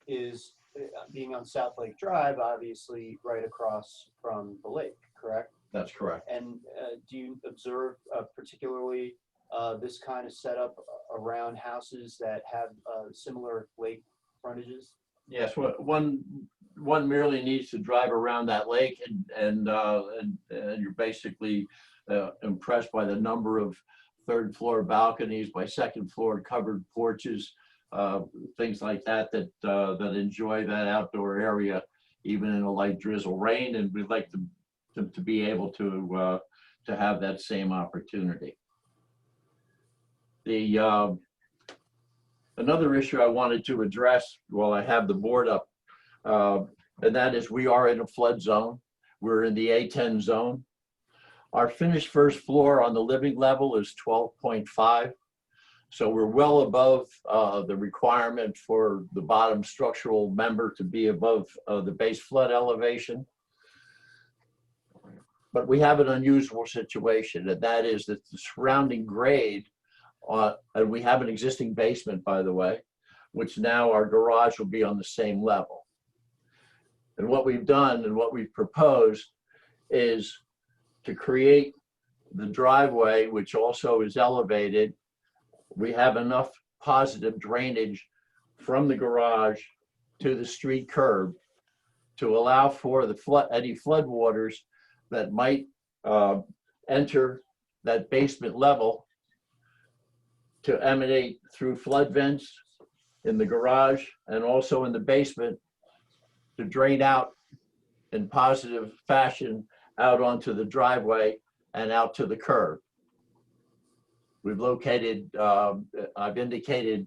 is being on South Lake Drive, obviously right across from the lake, correct? That's correct. And do you observe particularly this kind of setup around houses that have similar lake frontages? Yes, one merely needs to drive around that lake and you're basically impressed by the number of third floor balconies, by second floor covered porches, things like that that enjoy that outdoor area even in a light drizzle rain, and we'd like to be able to have that same opportunity. Another issue I wanted to address while I have the board up, and that is we are in a flood zone. We're in the A10 zone. Our finished first floor on the living level is 12.5. So we're well above the requirement for the bottom structural member to be above the base flood elevation. But we have an unusual situation, and that is that the surrounding grade, and we have an existing basement, by the way, which now our garage will be on the same level. And what we've done and what we've proposed is to create the driveway, which also is elevated. We have enough positive drainage from the garage to the street curb to allow for the any flood waters that might enter that basement level to emanate through flood vents in the garage and also in the basement to drain out in positive fashion out onto the driveway and out to the curb. We've located, I've indicated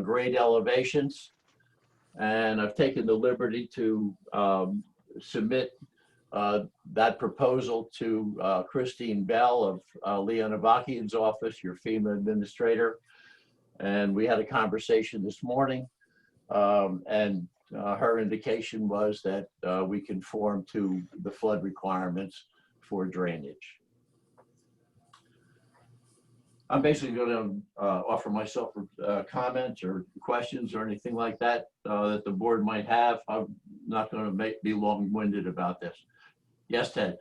grade elevations, and I've taken the liberty to submit that proposal to Christine Bell of Leon Avakian's office, your FEMA administrator. And we had a conversation this morning, and her indication was that we conform to the flood requirements for drainage. I'm basically going to offer myself comments or questions or anything like that that the board might have. I'm not going to be long-winded about this. Yes, Ted.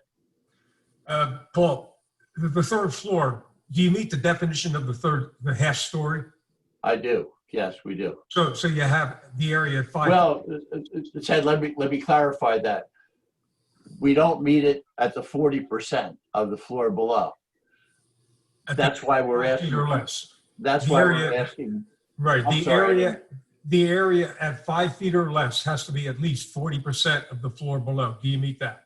Paul, the third floor, do you meet the definition of the half story? I do. Yes, we do. So you have the area at 5. Well, Ted, let me clarify that. We don't meet it at the 40% of the floor below. That's why we're asking. Or less. That's why we're asking. Right. The area at 5 feet or less has to be at least 40% of the floor below. Do you meet that?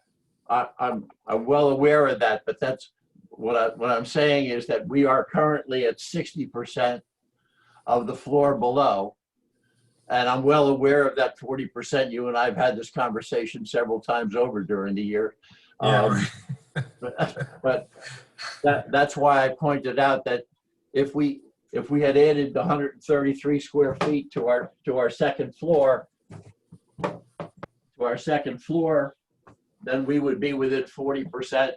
I'm well aware of that, but that's what I'm saying is that we are currently at 60% of the floor below, and I'm well aware of that 40%. You and I have had this conversation several times over during the year. Yeah, but that's why I pointed out that if we had added the 133 square feet to our second floor, then we would be within 40%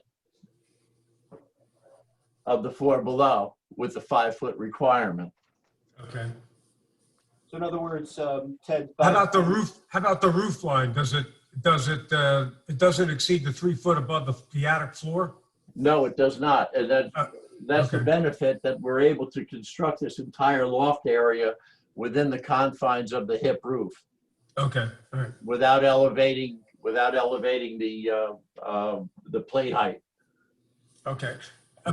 of the floor below with the 5-foot requirement. Okay. So in other words, Ted. How about the roof? How about the roof line? It doesn't exceed the 3 foot above the attic floor? No, it does not. And that's okay. The benefit that we're able to construct this entire loft area within the confines of the hip roof. Okay. All right. Without elevating the plate height. Okay.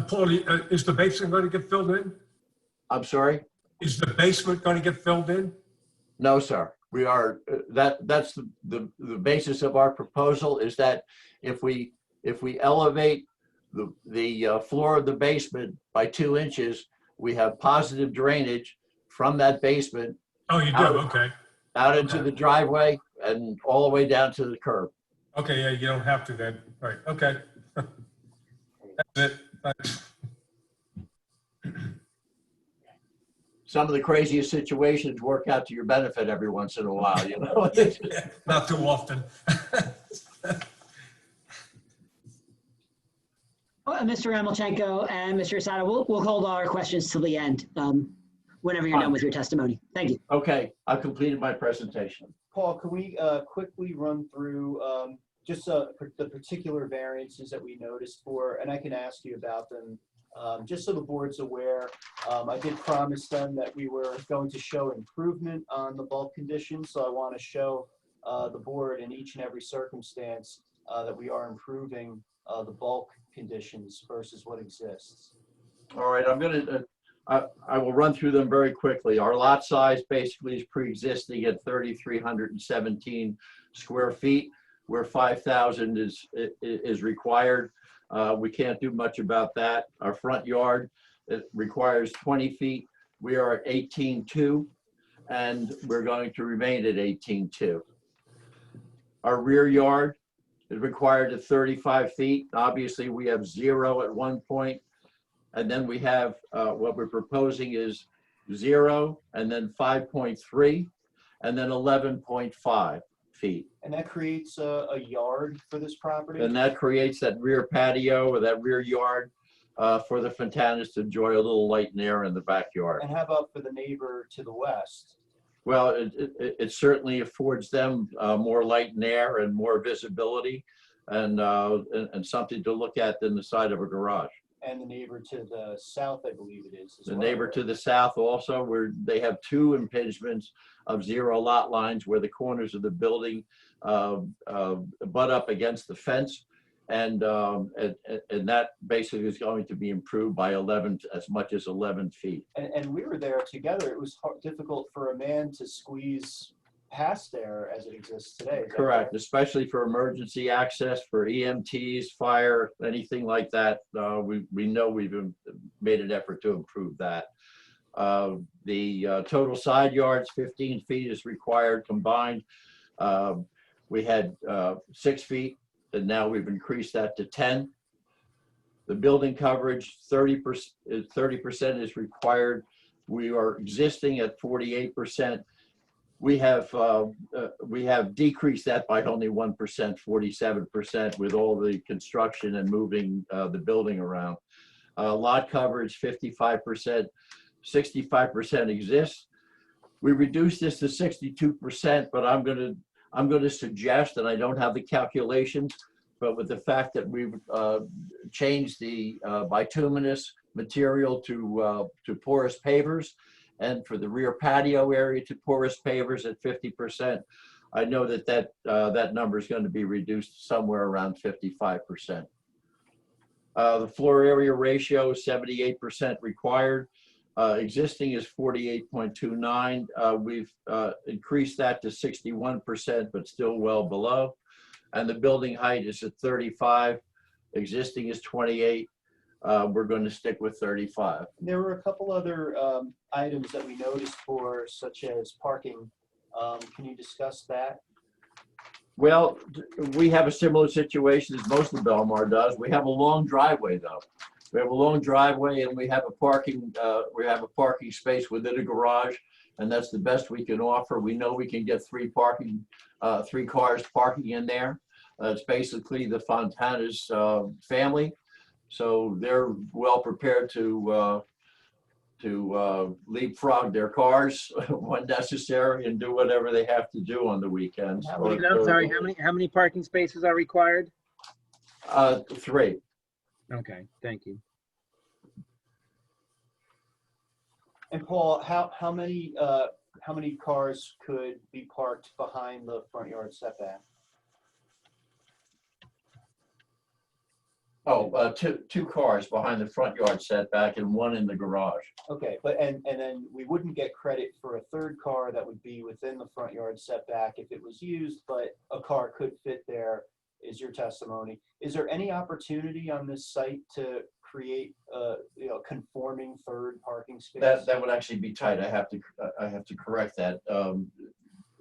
Paul, is the basement going to get filled in? I'm sorry? Is the basement going to get filled in? No, sir. We are, that's the basis of our proposal is that if we elevate the floor of the basement by 2 inches, we have positive drainage from that basement. Oh, you do? Okay. Out into the driveway and all the way down to the curb. Okay, yeah, you don't have to then. Right, okay. That's it. Thanks. Some of the craziest situations work out to your benefit every once in a while, you know? Not too often. Well, Mr. Amelchenko and Mr. Asada, we'll hold all our questions till the end, whenever you're done with your testimony. Thank you. Okay, I've completed my presentation. Paul, can we quickly run through just the particular variances that we noticed for, and I can ask you about them Just so the board's aware, I did promise them that we were going to show improvement on the bulk conditions, so I want to show the board in each and every circumstance that we are improving the bulk conditions versus what exists. All right, I will run through them very quickly. Our lot size basically is pre-existing at 3,317 square feet, where 5,000 is required. We can't do much about that. Our front yard, it requires 20 feet. We are at 18.2, and we're going to remain at 18.2. Our rear yard is required at 35 feet. Obviously, we have 0 at one point. And then we have what we're proposing is 0, and then 5.3, and then 11.5 feet. And that creates a yard for this property? And that creates that rear patio or that rear yard for the Fontanas to enjoy a little light and air in the backyard. And how about for the neighbor to the west? Well, it certainly affords them more light and air and more visibility and something to look at than the side of a garage. And the neighbor to the south, I believe it is. The neighbor to the south also, where they have 2 impingements of 0 lot lines where the corners of the building butt up against the fence. And that basically is going to be improved by as much as 11 feet. And we were there together. It was difficult for a man to squeeze past there as it exists today. Correct, especially for emergency access, for EMTs, fire, anything like that. We know we've made an effort to improve that. The total side yards, 15 feet is required combined. We had 6 feet, and now we've increased that to 10. The building coverage, 30% is required. We are existing at 48%. We have decreased that by only 1%, 47% with all the construction and moving the building around. Lot coverage, 55%, 65% exists. We reduced this to 62%, but I'm going to suggest, and I don't have the calculations, but with the fact that we've changed the bituminous material to porous pavers, and for the rear patio area to porous pavers at 50%, I know that number is going to be reduced somewhere around 55%. The floor area ratio is 78% required. Existing is 48.29. We've increased that to 61%, but still well below. And the building height is at 35. Existing is 28. We're going to stick with 35. There were a couple other items that we noticed for, such as parking. Can you discuss that? Well, we have a similar situation as most of Belmar does. We have a long driveway, though. We have a long driveway, and we have a parking space within a garage, and that's the best we can offer. We know we can get 3 cars parking in there. It's basically the Fontana's family. So they're well prepared to leapfrog their cars when necessary and do whatever they have to do on the weekends. I'm sorry, how many parking spaces are required? 3. Okay, thank you. And Paul, how many cars could be parked behind the front yard setback? Oh, 2 cars behind the front yard setback and 1 in the garage. Okay, but and then we wouldn't get credit for a 3rd car that would be within the front yard setback if it was used, but a car could fit there, is your testimony. Is there any opportunity on this site to create a conforming 3rd parking space? That would actually be tight. I have to correct that.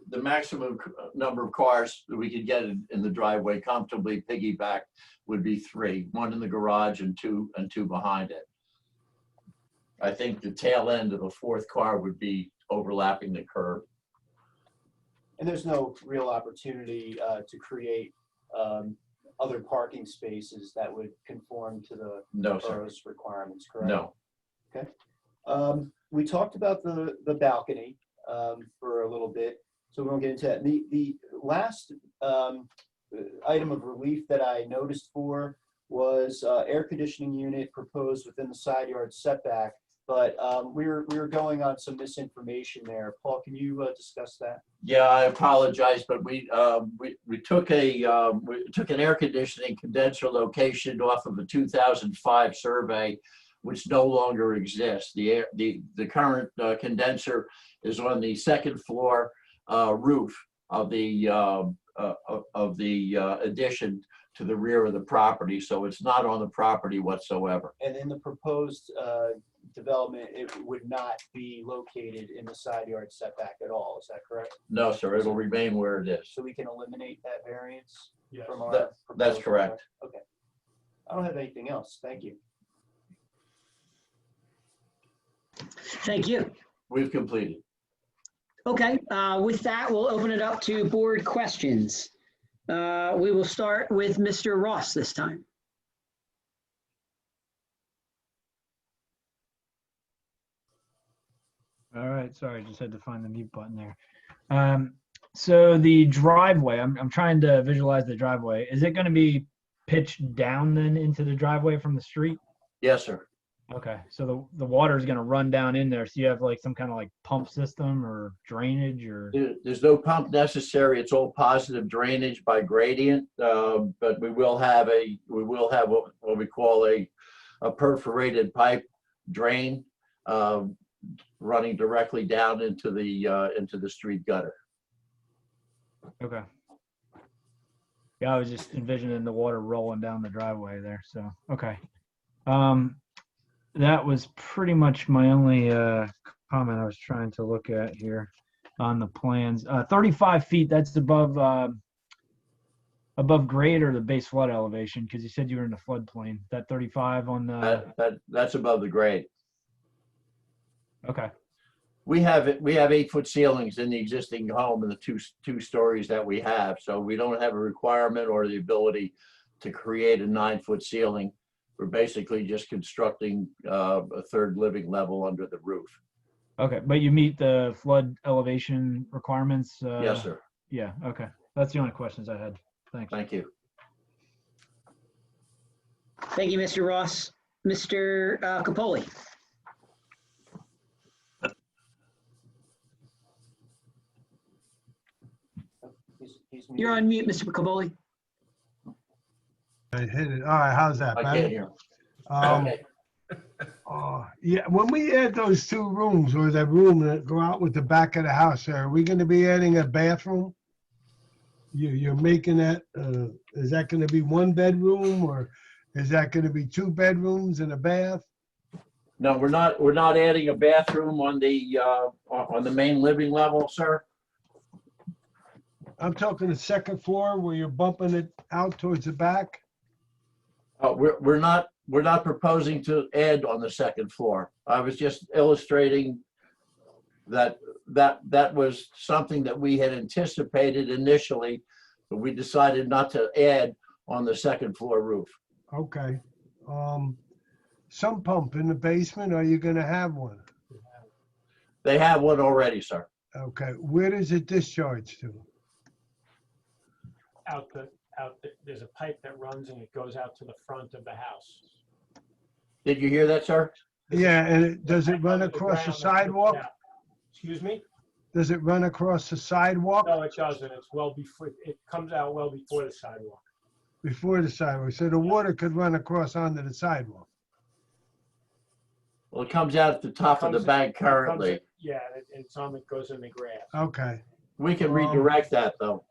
The maximum number of cars that we could get in the driveway comfortably piggyback would be 3, 1 in the garage and two behind it. I think the tail end of the 4th car would be overlapping the curb. And there's no real opportunity to create other parking spaces that would conform to the borough's requirements, correct? No. Okay. We talked about the balcony for a little bit, so we won't get into that. The last item of relief that I noticed for was air conditioning unit proposed within the side yard setback, but we were going on some misinformation there. Paul, can you discuss that? Yeah, I apologize, but we took an air conditioning condenser location off of a 2005 survey, which no longer exists. The current condenser is on the second floor roof of the addition to the rear of the property, so it's not on the property whatsoever. And in the proposed development, it would not be located in the side yard setback at all. Is that correct? No, sir, it'll remain where it is. So we can eliminate that variance from our That's proposal? correct. Okay. I don't have anything else. Thank you. Thank you. We've completed. Okay, with that, we'll open it up to board questions. We will start with Mr. Ross this time. All right, sorry, just had to find the mute button there. So the driveway, I'm trying to visualize the driveway. Is it going to be pitched down then into the driveway from the street? Yes, sir. Okay, so the water is going to run down in there. So you have like some kind of like pump system or drainage or? There's no pump necessary. It's all positive drainage by gradient, but we will have what we call a perforated pipe drain running directly down into the street gutter. Okay. Yeah, I was just envisioning the water rolling down the driveway there. So, okay. That was pretty much my only comment I was trying to look at here on the plans. 35 feet, that's above grade or the base flood elevation? Because you said you were in the floodplain. That 35 on the... That's above the grade. Okay. We have 8-foot ceilings in the existing home in the two stories that we have. So we don't have a requirement or the ability to create a 9-foot ceiling. We're basically just constructing a third living level under the roof. Okay, but you meet the flood elevation requirements? Yes, sir. Yeah, okay. That's the only questions I had. Thanks. Thank you. Thank you, Mr. Ross. Mr. Capoli. You're on mute, Mr. Capoli. I hit it. All right, how's that? I can't hear. Okay. Yeah, when we add those two rooms or that room that go out with the back of the house, are we going to be adding a bathroom? You're making that, is that going to be 1 bedroom or is that going to be 2 bedrooms and a bath? No, we're not adding a bathroom on the main living level, sir. I'm talking the second floor where you're bumping it out towards the back. We're not proposing to add on the second floor. I was just illustrating that was something that we had anticipated initially, but we decided not to add on the second floor roof. Okay. Sump pump in the basement, are you going to have one? They have one already, sir. Okay. Where does it discharge to? There's a pipe that runs and it goes out to the front of the house. Did you hear that, sir? Yeah, and does it run across the sidewalk? Excuse me? Does it run across the sidewalk? No, it doesn't. It's well before, it comes out well before the sidewalk. Before the sidewalk, so the water could run across onto the sidewalk. Well, it comes out at the top of the bank currently. Yeah, and some it goes in the grass. Okay. We can redirect that though.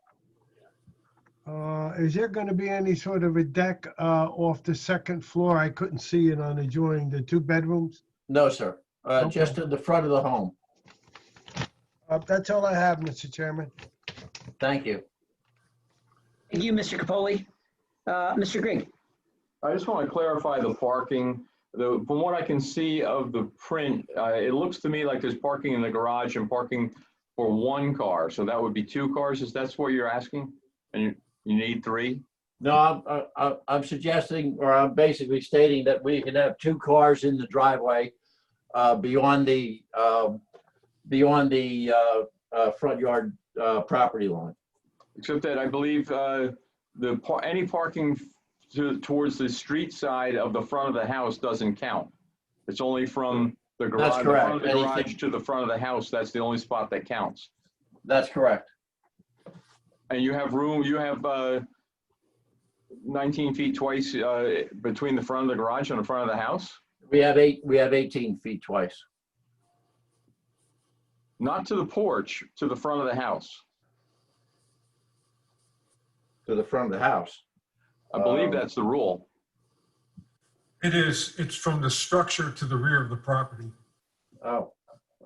Is there going to be any sort of a deck off the second floor? I couldn't see it on adjoining the 2 bedrooms. No, sir. Okay. Just in the front of the home. That's all I have, Mr. Chairman. Thank you. Thank you, Mr. Capoli. Mr. Grigg. I just want to clarify the parking. From what I can see of the print, it looks to me like there's parking in the garage and parking for 1 car. So that would be 2 cars. Is that what you're asking? And you need 3? No, I'm suggesting, or I'm basically stating that we can have 2 cars in the driveway beyond the front yard property line. Except that I believe any parking towards the street side of the front of the house doesn't count. It's only from the That's garage, the correct. front of the garage Anything- to the front of the house. That's the only spot that counts. That's correct. And you have room, you have 19 feet twice between the front of the garage and the front of the house? We have 18 feet twice. Not to the porch, to the front of the house. To the front of the house. I believe that's the rule. It is, it's from the structure to the rear of the property. Oh,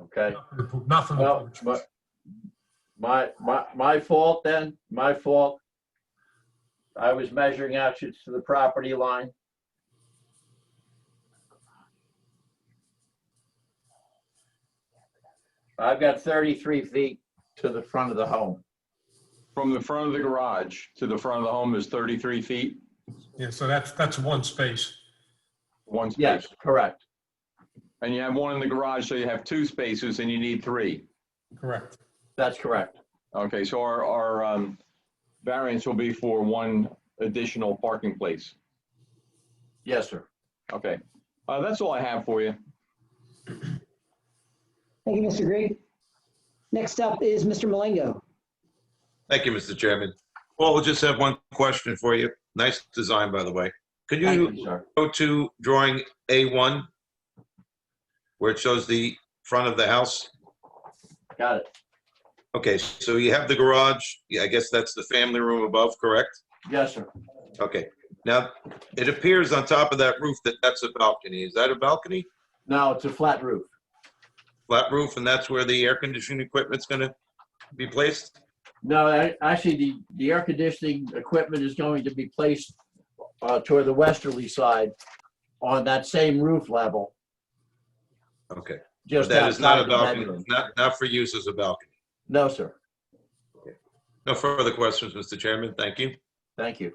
okay. Not from the Well, porch. but my fault then, my fault. I was measuring actually to the property line. I've got 33 feet to the front of the home. From the front of the garage to the front of the home is 33 feet? Yeah, so that's one space. One space? Yes, correct. And you have one in the garage, so you have 2 spaces and you need 3? Correct. That's correct. Okay, so our variance will be for 1 additional parking place? Yes, sir. Okay, that's all I have for you. Thank you, Mr. Grigg. Next up is Mr. Malengo. Thank you, Mr. Chairman. Paul, we'll just have one question for you. Nice design, by the way. Could Thank you sir. go to drawing A1, where it shows the front of the house? Got it. Okay, so you have the garage. Yeah, I guess that's the family room above, correct? Yes, sir. Okay. Now, it appears on top of that roof that that's a balcony. Is that a balcony? No, it's a flat roof. Flat roof, and that's where the air conditioning equipment's going to be placed? No, actually, the air conditioning equipment is going to be placed toward the westerly side on that same roof level. Okay. Just But that is not a outside the balcony, bedroom. not for use as a balcony. No, sir. No further questions, Mr. Chairman. Thank you. Thank you.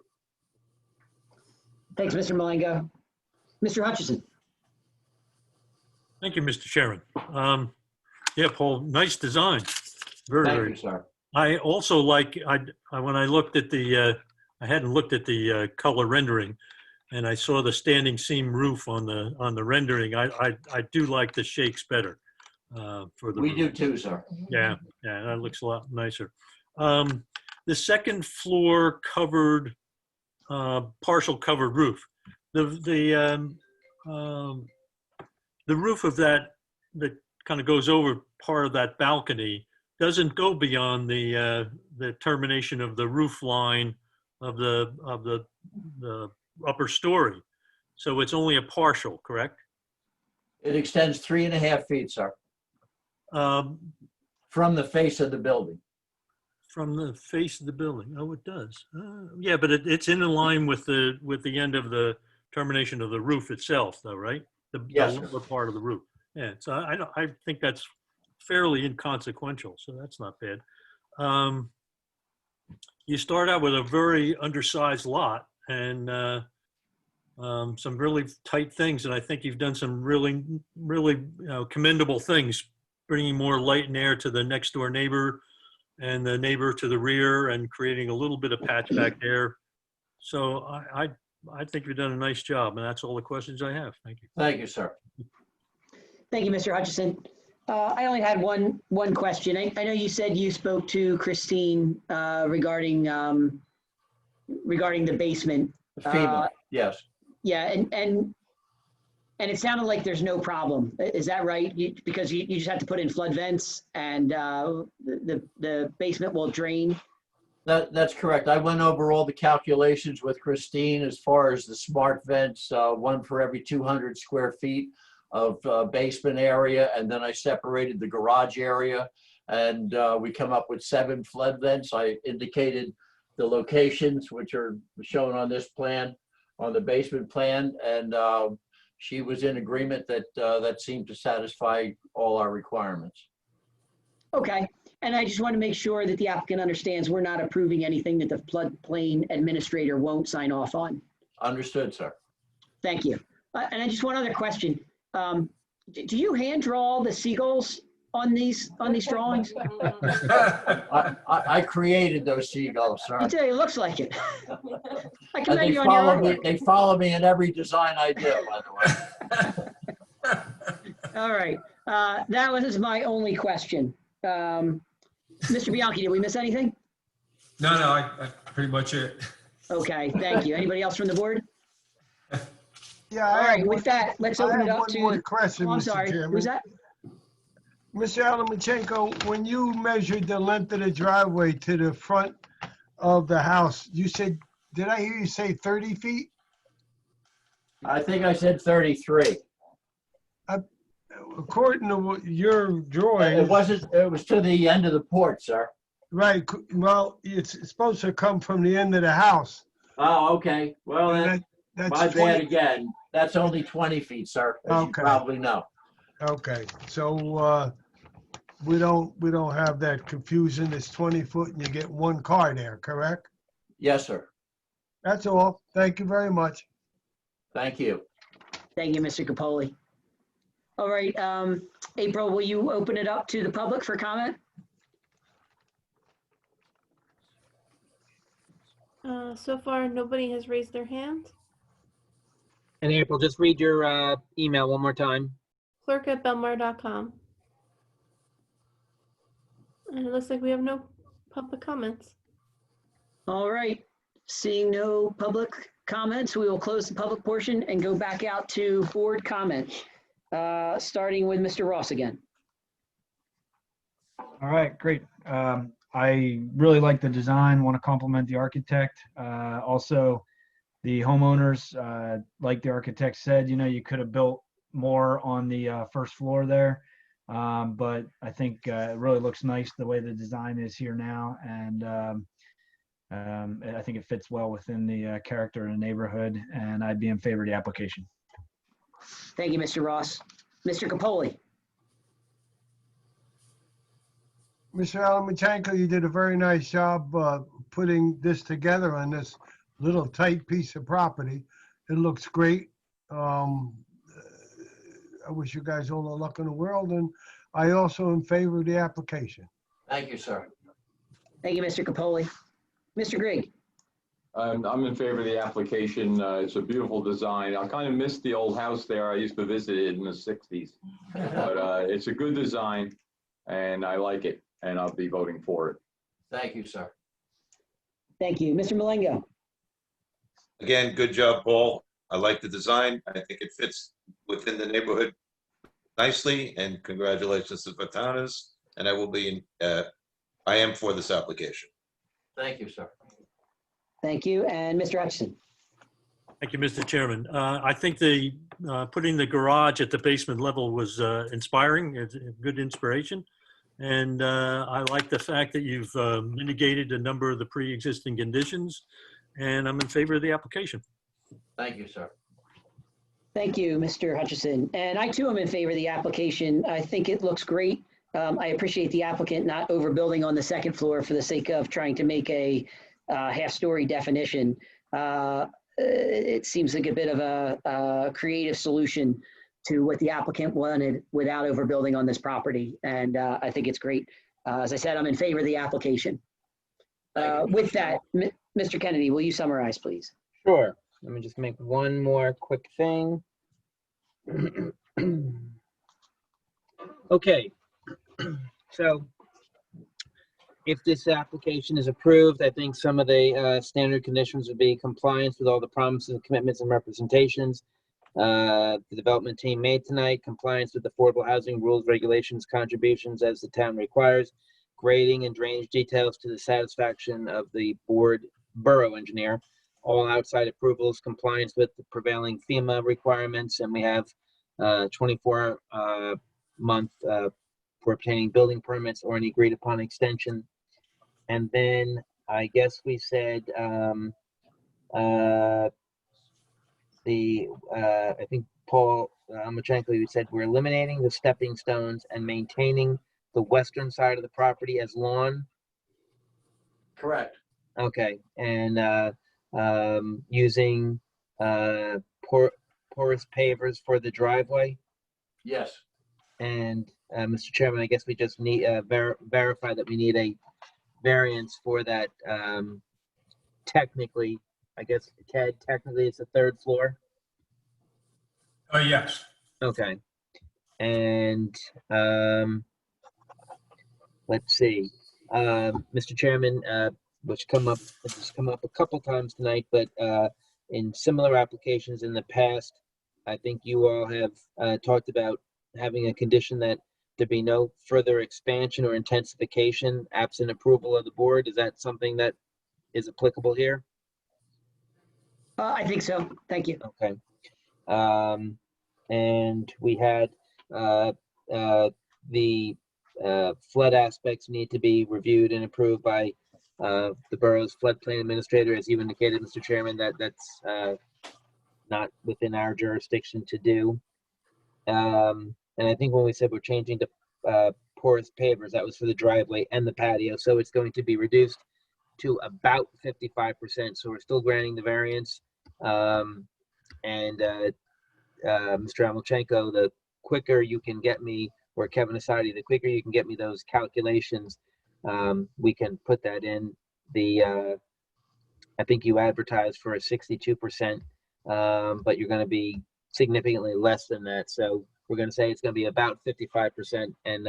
Thanks, Mr. Malengo. Mr. Hutchison. Thank you, Mr. Chairman. Yeah, Paul, nice design. Very, Thank very. you, sir. I also like, when I looked at the, I hadn't looked at the color rendering, and I saw the standing seam roof on the rendering. I do like the shakes better for the We roof. do too, sir. Yeah, yeah, that looks a lot nicer. The second floor covered, partial covered roof. The roof of that kind of goes over part of that balcony doesn't go beyond the termination of the roof line of the upper story. So it's only a partial, correct? It extends 3.5 feet, sir, from the face of the building. From the face of the building. Oh, it does. Yeah, but it's in line with the end of the termination of the roof itself, though, right? Yes, the sir. lower part of the roof. Yeah. So I think that's fairly inconsequential. So that's not bad. You start out with a very undersized lot and some really tight things, and I think you've done some really commendable things, bringing more light and air to the next door neighbor and the neighbor to the rear, and creating a little bit of patch back there. So I think you've done a nice job, and that's all the questions I have. Thank you. Thank you, sir. Thank you, Mr. Hutchison. I only had one question. I know you said you spoke to Christine regarding the basement. FEMA, yes. Yeah, and it sounded like there's no problem. Is that right? Because you just have to put in flood vents and the basement will drain? That's correct. I went over all the calculations with Christine as far as the smart vents, one for every 200 square feet of basement area, and then I separated the garage area, and we come up with 7 flood vents. I indicated the locations, which are shown on this plan, on the basement plan, and she was in agreement that that seemed to satisfy all our requirements. Okay, and I just want to make sure that the applicant understands we're not approving anything that the floodplain administrator won't sign off on. Understood, sir. Thank you. And I just one other question. Do you hand draw the seagulls on these drawings? I created those seagulls, sir. I tell you, it looks like it. I And commend they you on your follow me. artwork. They follow me in every design I do, by the way. All right, that was my only question. Mr. Bianchi, did we miss anything? No, I pretty much it. Okay, thank you. Anybody else from the board? Yeah, All right, with that, let's open it up to. One more question, Oh, I'm Mr. sorry, Chairman. who's that? Mr. Alamachenko, when you measured the length of the driveway to the front of the house, you said, did I hear you say 30 feet? I think I said 33. According to your drawing. It wasn't. It was to the end of the porch, sir. Right, well, it's supposed to come from the end of the house. Oh, okay. Well, that's my 20 bad again. That's only 20 feet, sir, as you Okay. probably know. Okay, so we don't have that confusion. It's 20 foot and you get one car there, correct? Yes, sir. That's all. Thank you very much. Thank you. Thank you, Mr. Capoli. All right, April, will you open it up to the public for comment? So far, nobody has raised their hand. And April, just read your email one more time. Clerk@belmar.com. And it looks like we have no public comments. All right, seeing no public comments, we will close the public portion and go back out to board comments, starting with Mr. Ross again. All right, great. I really like the design, want to compliment the architect. Also, the homeowners, like the architect said, you could have built more on the first floor there. But I think it really looks nice the way the design is here now. And I think it fits well within the character of the neighborhood, and I'd be in favor of the application. Thank you, Mr. Ross. Mr. Capoli. Mr. Alamachenko, you did a very nice job putting this together on this little tight piece of property. It looks great. I wish you guys all the luck in the world, and I also in favor of the application. Thank you, sir. Thank you, Mr. Capoli. Mr. Grigg. I'm in favor of the application. It's a beautiful design. I kind of missed the old house there. I used to visit it in the 60s. But it's a good design, and I like it, and I'll be voting for it. Thank you, sir. Thank you. Mr. Malengo. Again, good job, Paul. I like the design. I think it fits within the neighborhood nicely, and congratulations to Fontana's. And I am for this application. Thank you, sir. Thank you. And Mr. Hutchison. Thank you, Mr. Chairman. I think putting the garage at the basement level was inspiring. It's a good inspiration. And I like the fact that you've mitigated a number of the pre-existing conditions, and I'm in favor of the application. Thank you, sir. Thank you, Mr. Hutchison. And I too am in favor of the application. I think it looks great. I appreciate the applicant not overbuilding on the second floor for the sake of trying to make a half-story definition. It seems like a bit of a creative solution to what the applicant wanted without overbuilding on this property. And I think it's great. As I said, I'm in favor of the application. With that, Mr. Kennedy, will you summarize, please? Sure. Let me just make one more quick thing. Okay. So if this application is approved, I think some of the standard conditions would be compliance with all the promises, commitments, and representations the development team made tonight, compliance with affordable housing rules, regulations, contributions as the town requires, grading and drainage details to the satisfaction of the borough engineer, all outside approvals, compliance with the prevailing FEMA requirements, and we have 24 month for obtaining building permits or any agreed upon extension. And then I guess we said I think Paul Machenko said we're eliminating the stepping stones and maintaining the western side of the property as lawn. Correct. Okay, and using porous pavers for the driveway. Yes. And Mr. Chairman, I guess we just need verify that we need a variance for that. Technically, I guess, Ted, technically it's the third floor. Yes. Okay. And let's see, Mr. Chairman, which has come up a couple times tonight, but in similar applications in the past, I think you all have talked about having a condition that there be no further expansion or intensification absent approval of the board. Is that something that is applicable here? I think so. Thank you. Okay. And we had the flood aspects need to be reviewed and approved by the borough's floodplain administrator, as you indicated, Mr. Chairman, that's not within our jurisdiction to do. And I think when we said we're changing to porous pavers, that was for the driveway and the patio, so it's going to be reduced to about 55%. So we're still granting the variance. Mr. Amelchenko, the quicker you can get me, or Kevin Asadi, the quicker you can get me those calculations, we can put that in the, I think you advertised for a 62%, but you're going to be significantly less than that. So we're going to say it's going to be about 55%, and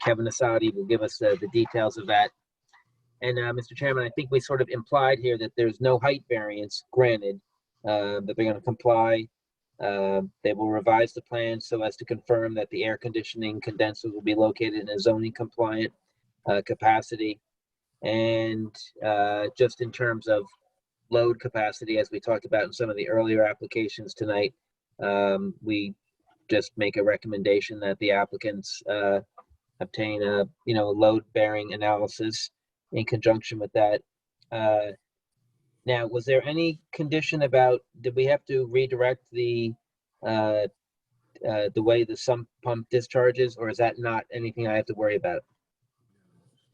Kevin Asadi will give us the details of that. And Mr. Chairman, I think we sort of implied here that there's no height variance granted, that they're going to comply. They will revise the plan so as to confirm that the air conditioning condensers will be located in a zoning compliant capacity. And just in terms of load capacity, as we talked about in some of the earlier applications tonight, we just make a recommendation that the applicants obtain a load bearing analysis in conjunction with that. Now, was there any condition about, did we have to redirect the way the sump pump discharges, or is that not anything I have to worry about?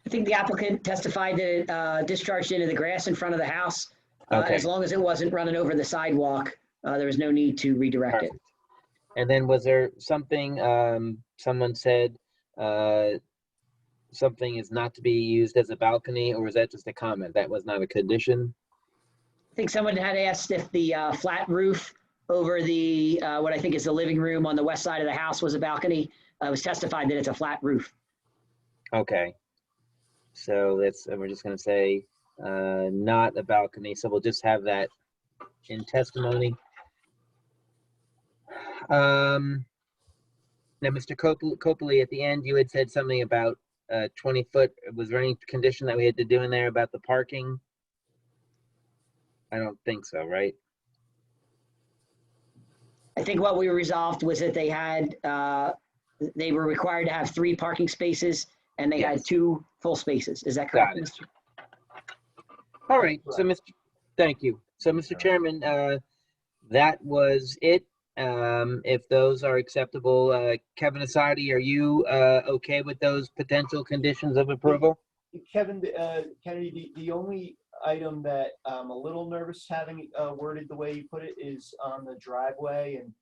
I think the applicant testified that it discharged into the grass in front of the house. Okay. As long as it wasn't running over the sidewalk, there was no need to redirect it. And then was there something, someone said something is not to be used as a balcony, or was that just a comment? That was not a condition? I think someone had asked if the flat roof over the, what I think is the living room on the west side of the house was a balcony. It was testified that it's a flat roof. Okay. So we're just going to say not a balcony. So we'll just have that in testimony. Now, Mr. Copley, at the end, you had said something about 20 foot. Was there any condition that we had to do in there about the parking? I don't think so, right? I think what we resolved was that they had, they were required to have 3 parking spaces, and they had 2 full spaces. Is that correct, Mr.? All right. So, thank you. So, Mr. Chairman, that was it. If those are acceptable, Kevin Asadi, are you okay with those potential conditions of approval? Kevin, Kennedy, the only item that I'm a little nervous having worded the way you put it is on the driveway. And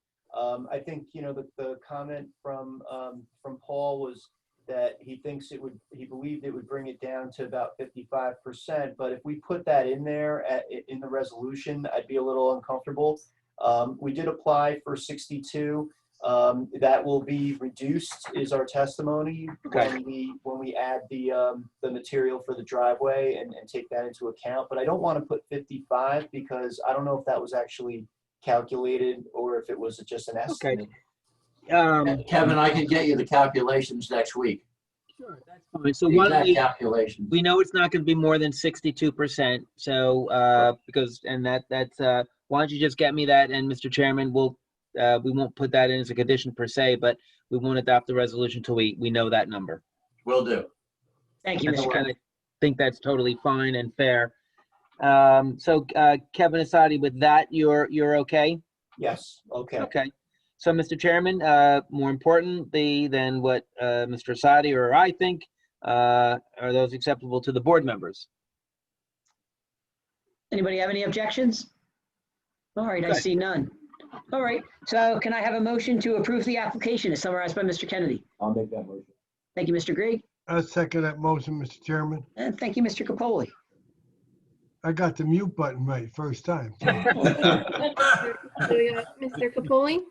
I think, the comment from Paul was that he thinks he believed it would bring it down to about 55%. But if we put that in there in the resolution, I'd be a little uncomfortable. We did apply for 62. That will be reduced, is our testimony, okay, when we add the material for the driveway and take that into account. But I don't want to put 55 because I don't know if that was actually calculated or if it was just an estimate. Okay. And Kevin, I can get you the calculations next week. Sure, that's fine. So Exact calculations. We know it's not going to be more than 62%. So because that's why don't you just get me that? And Mr. Chairman, we won't put that in as a condition per se, but we won't adopt the resolution until we know that number. Will do. Thank you, Mr. And I think that's totally fine and fair. So Kevin Asadi, with that, you're okay? Yes. Okay. Okay. So, Mr. Chairman, more importantly than what Mr. Asadi or I think, are those acceptable to the board members? Anybody have any objections? All right, I Okay. see none. All right, so can I have a motion to approve the application as summarized by Mr. Kennedy? I'll make that motion. Thank you, Mr. Grigg, I second that motion, Mr. Chairman. and thank you, Mr. Capoli. I got the mute button right first time. So we got Mr. Capoli,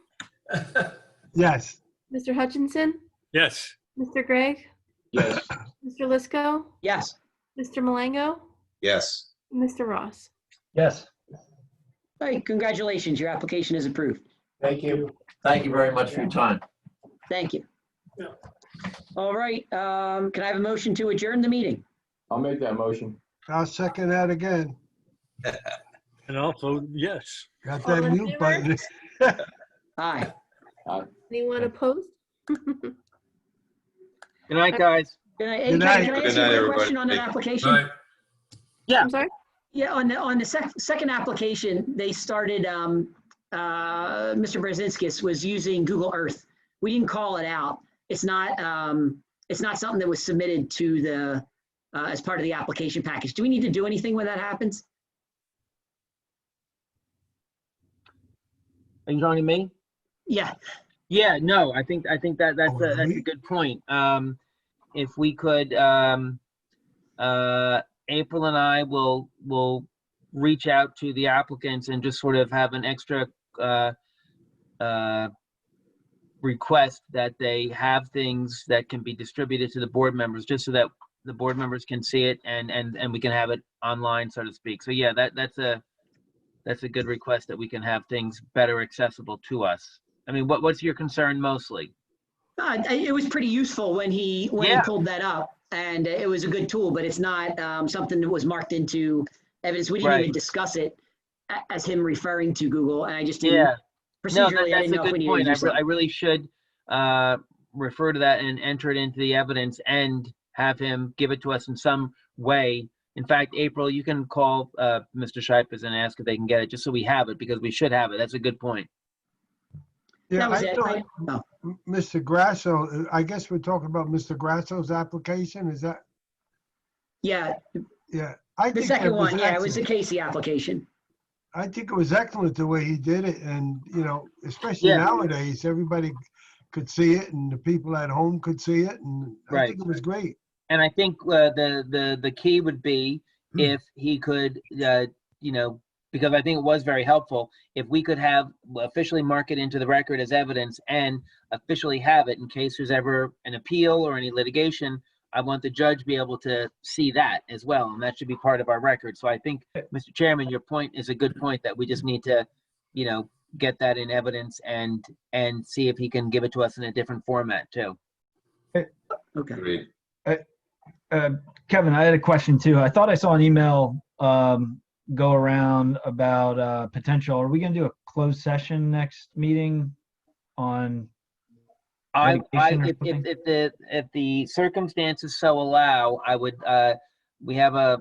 Yes. Mr. Hutchinson, Yes. Mr. Gregg, Yes. Mr. Lisco, Yes. Mr. Malango, Yes. Mr. Ross. Yes. All right, congratulations, your application is approved. Thank you. Thank you very much for your time. Thank you. All right, can I have a motion to adjourn the meeting? I'll make that motion. I'll second that again. And also, yes. Got All that in mute favor? button. Aye. Anyone opposed? Good night, guys. Can I, Good night. can I Good ask you night, a quick question on that everybody. application? Right. Yeah. I'm sorry? Yeah, on the second application, they started, Mr. Brzezinskis was using Google Earth. We didn't call it out. It's not something that was submitted to the, as part of the application package. Do we need to do anything when that happens? Are you talking to me? Yeah, Yeah, no, I think that's a good point. If we could, April and I will reach out to the applicants and just sort of have an extra request that they have things that can be distributed to the board members, just so that the board members can see it and we can have it online, so to speak. So yeah, that's a good request, that we can have things better accessible to us. I mean, what's your concern mostly? it was pretty useful when he pulled that up, and it was a good tool, but it's not something that was marked into evidence. We didn't even discuss it as him referring to Google, and I just didn't. Yeah. No, Procedurally, I that's didn't a know if we good needed point. to do I something. really should refer to that and enter it into the evidence and have him give it to us in some way. In fact, April, you can call Mr. Shipers and ask if they can get it, just so we have it, because we should have it. That's a good point. Yeah, That was I it. thought Mr. Grasso, I guess we're talking about Mr. Grasso's application, is that? Yeah, Yeah. I the think second that was one, yeah, it was the excellent. Casey application. I think it was excellent the way he did it, and, you know, especially Yeah. nowadays, everybody could see it, and the people at home could see it, and I Right. think it was great. And I think the key would be if he could, because I think it was very helpful, if we could have officially mark it into the record as evidence and officially have it in case there's ever an appeal or any litigation. I want the judge to be able to see that as well, and that should be part of our record. So I think, Mr. Chairman, your point is a good point, that we just need to, get that in evidence and see if he can give it to us in a different format too. Okay. Agreed. Kevin, I had a question too. I thought I saw an email go around about potential. Are we going to do a closed session next meeting on litigation or something? If the circumstances so allow, I would, we have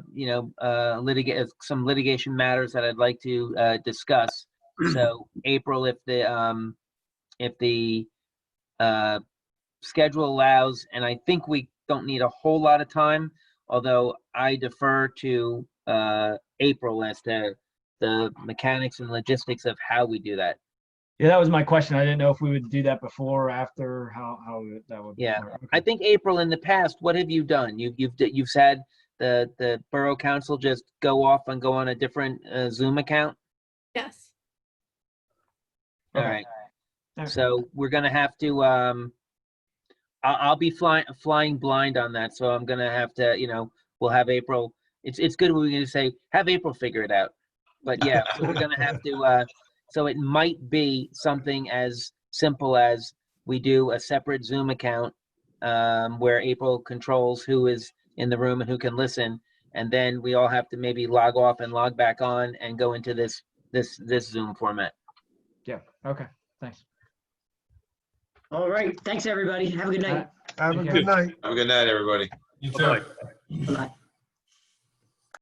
some litigation matters that I'd like to discuss. So April, if the schedule allows, and I think we don't need a whole lot of time, although I defer to April as to the mechanics and logistics of how we do that. Yeah, that was my question. I didn't know if we would do that before or after, how that would Yeah, work. I think April, in the past, what have you done? You've said the borough council just go off and go on a different Zoom account? Yes. All right. So we're gonna have to, I'll be flying blind on that, so I'm gonna have to, we'll have April. It's good when we're gonna say, have April figure it out. But yeah, so we're gonna have to, so it might be something as simple as we do a separate Zoom account where April controls who is in the room and who can listen, and then we all have to maybe log off and log back on and go into this Zoom format. Yeah, okay, thanks. All right. Thanks, everybody. Have a good night. Have a good night. Have a good night, everybody. You too. Bye-bye. Bye-bye.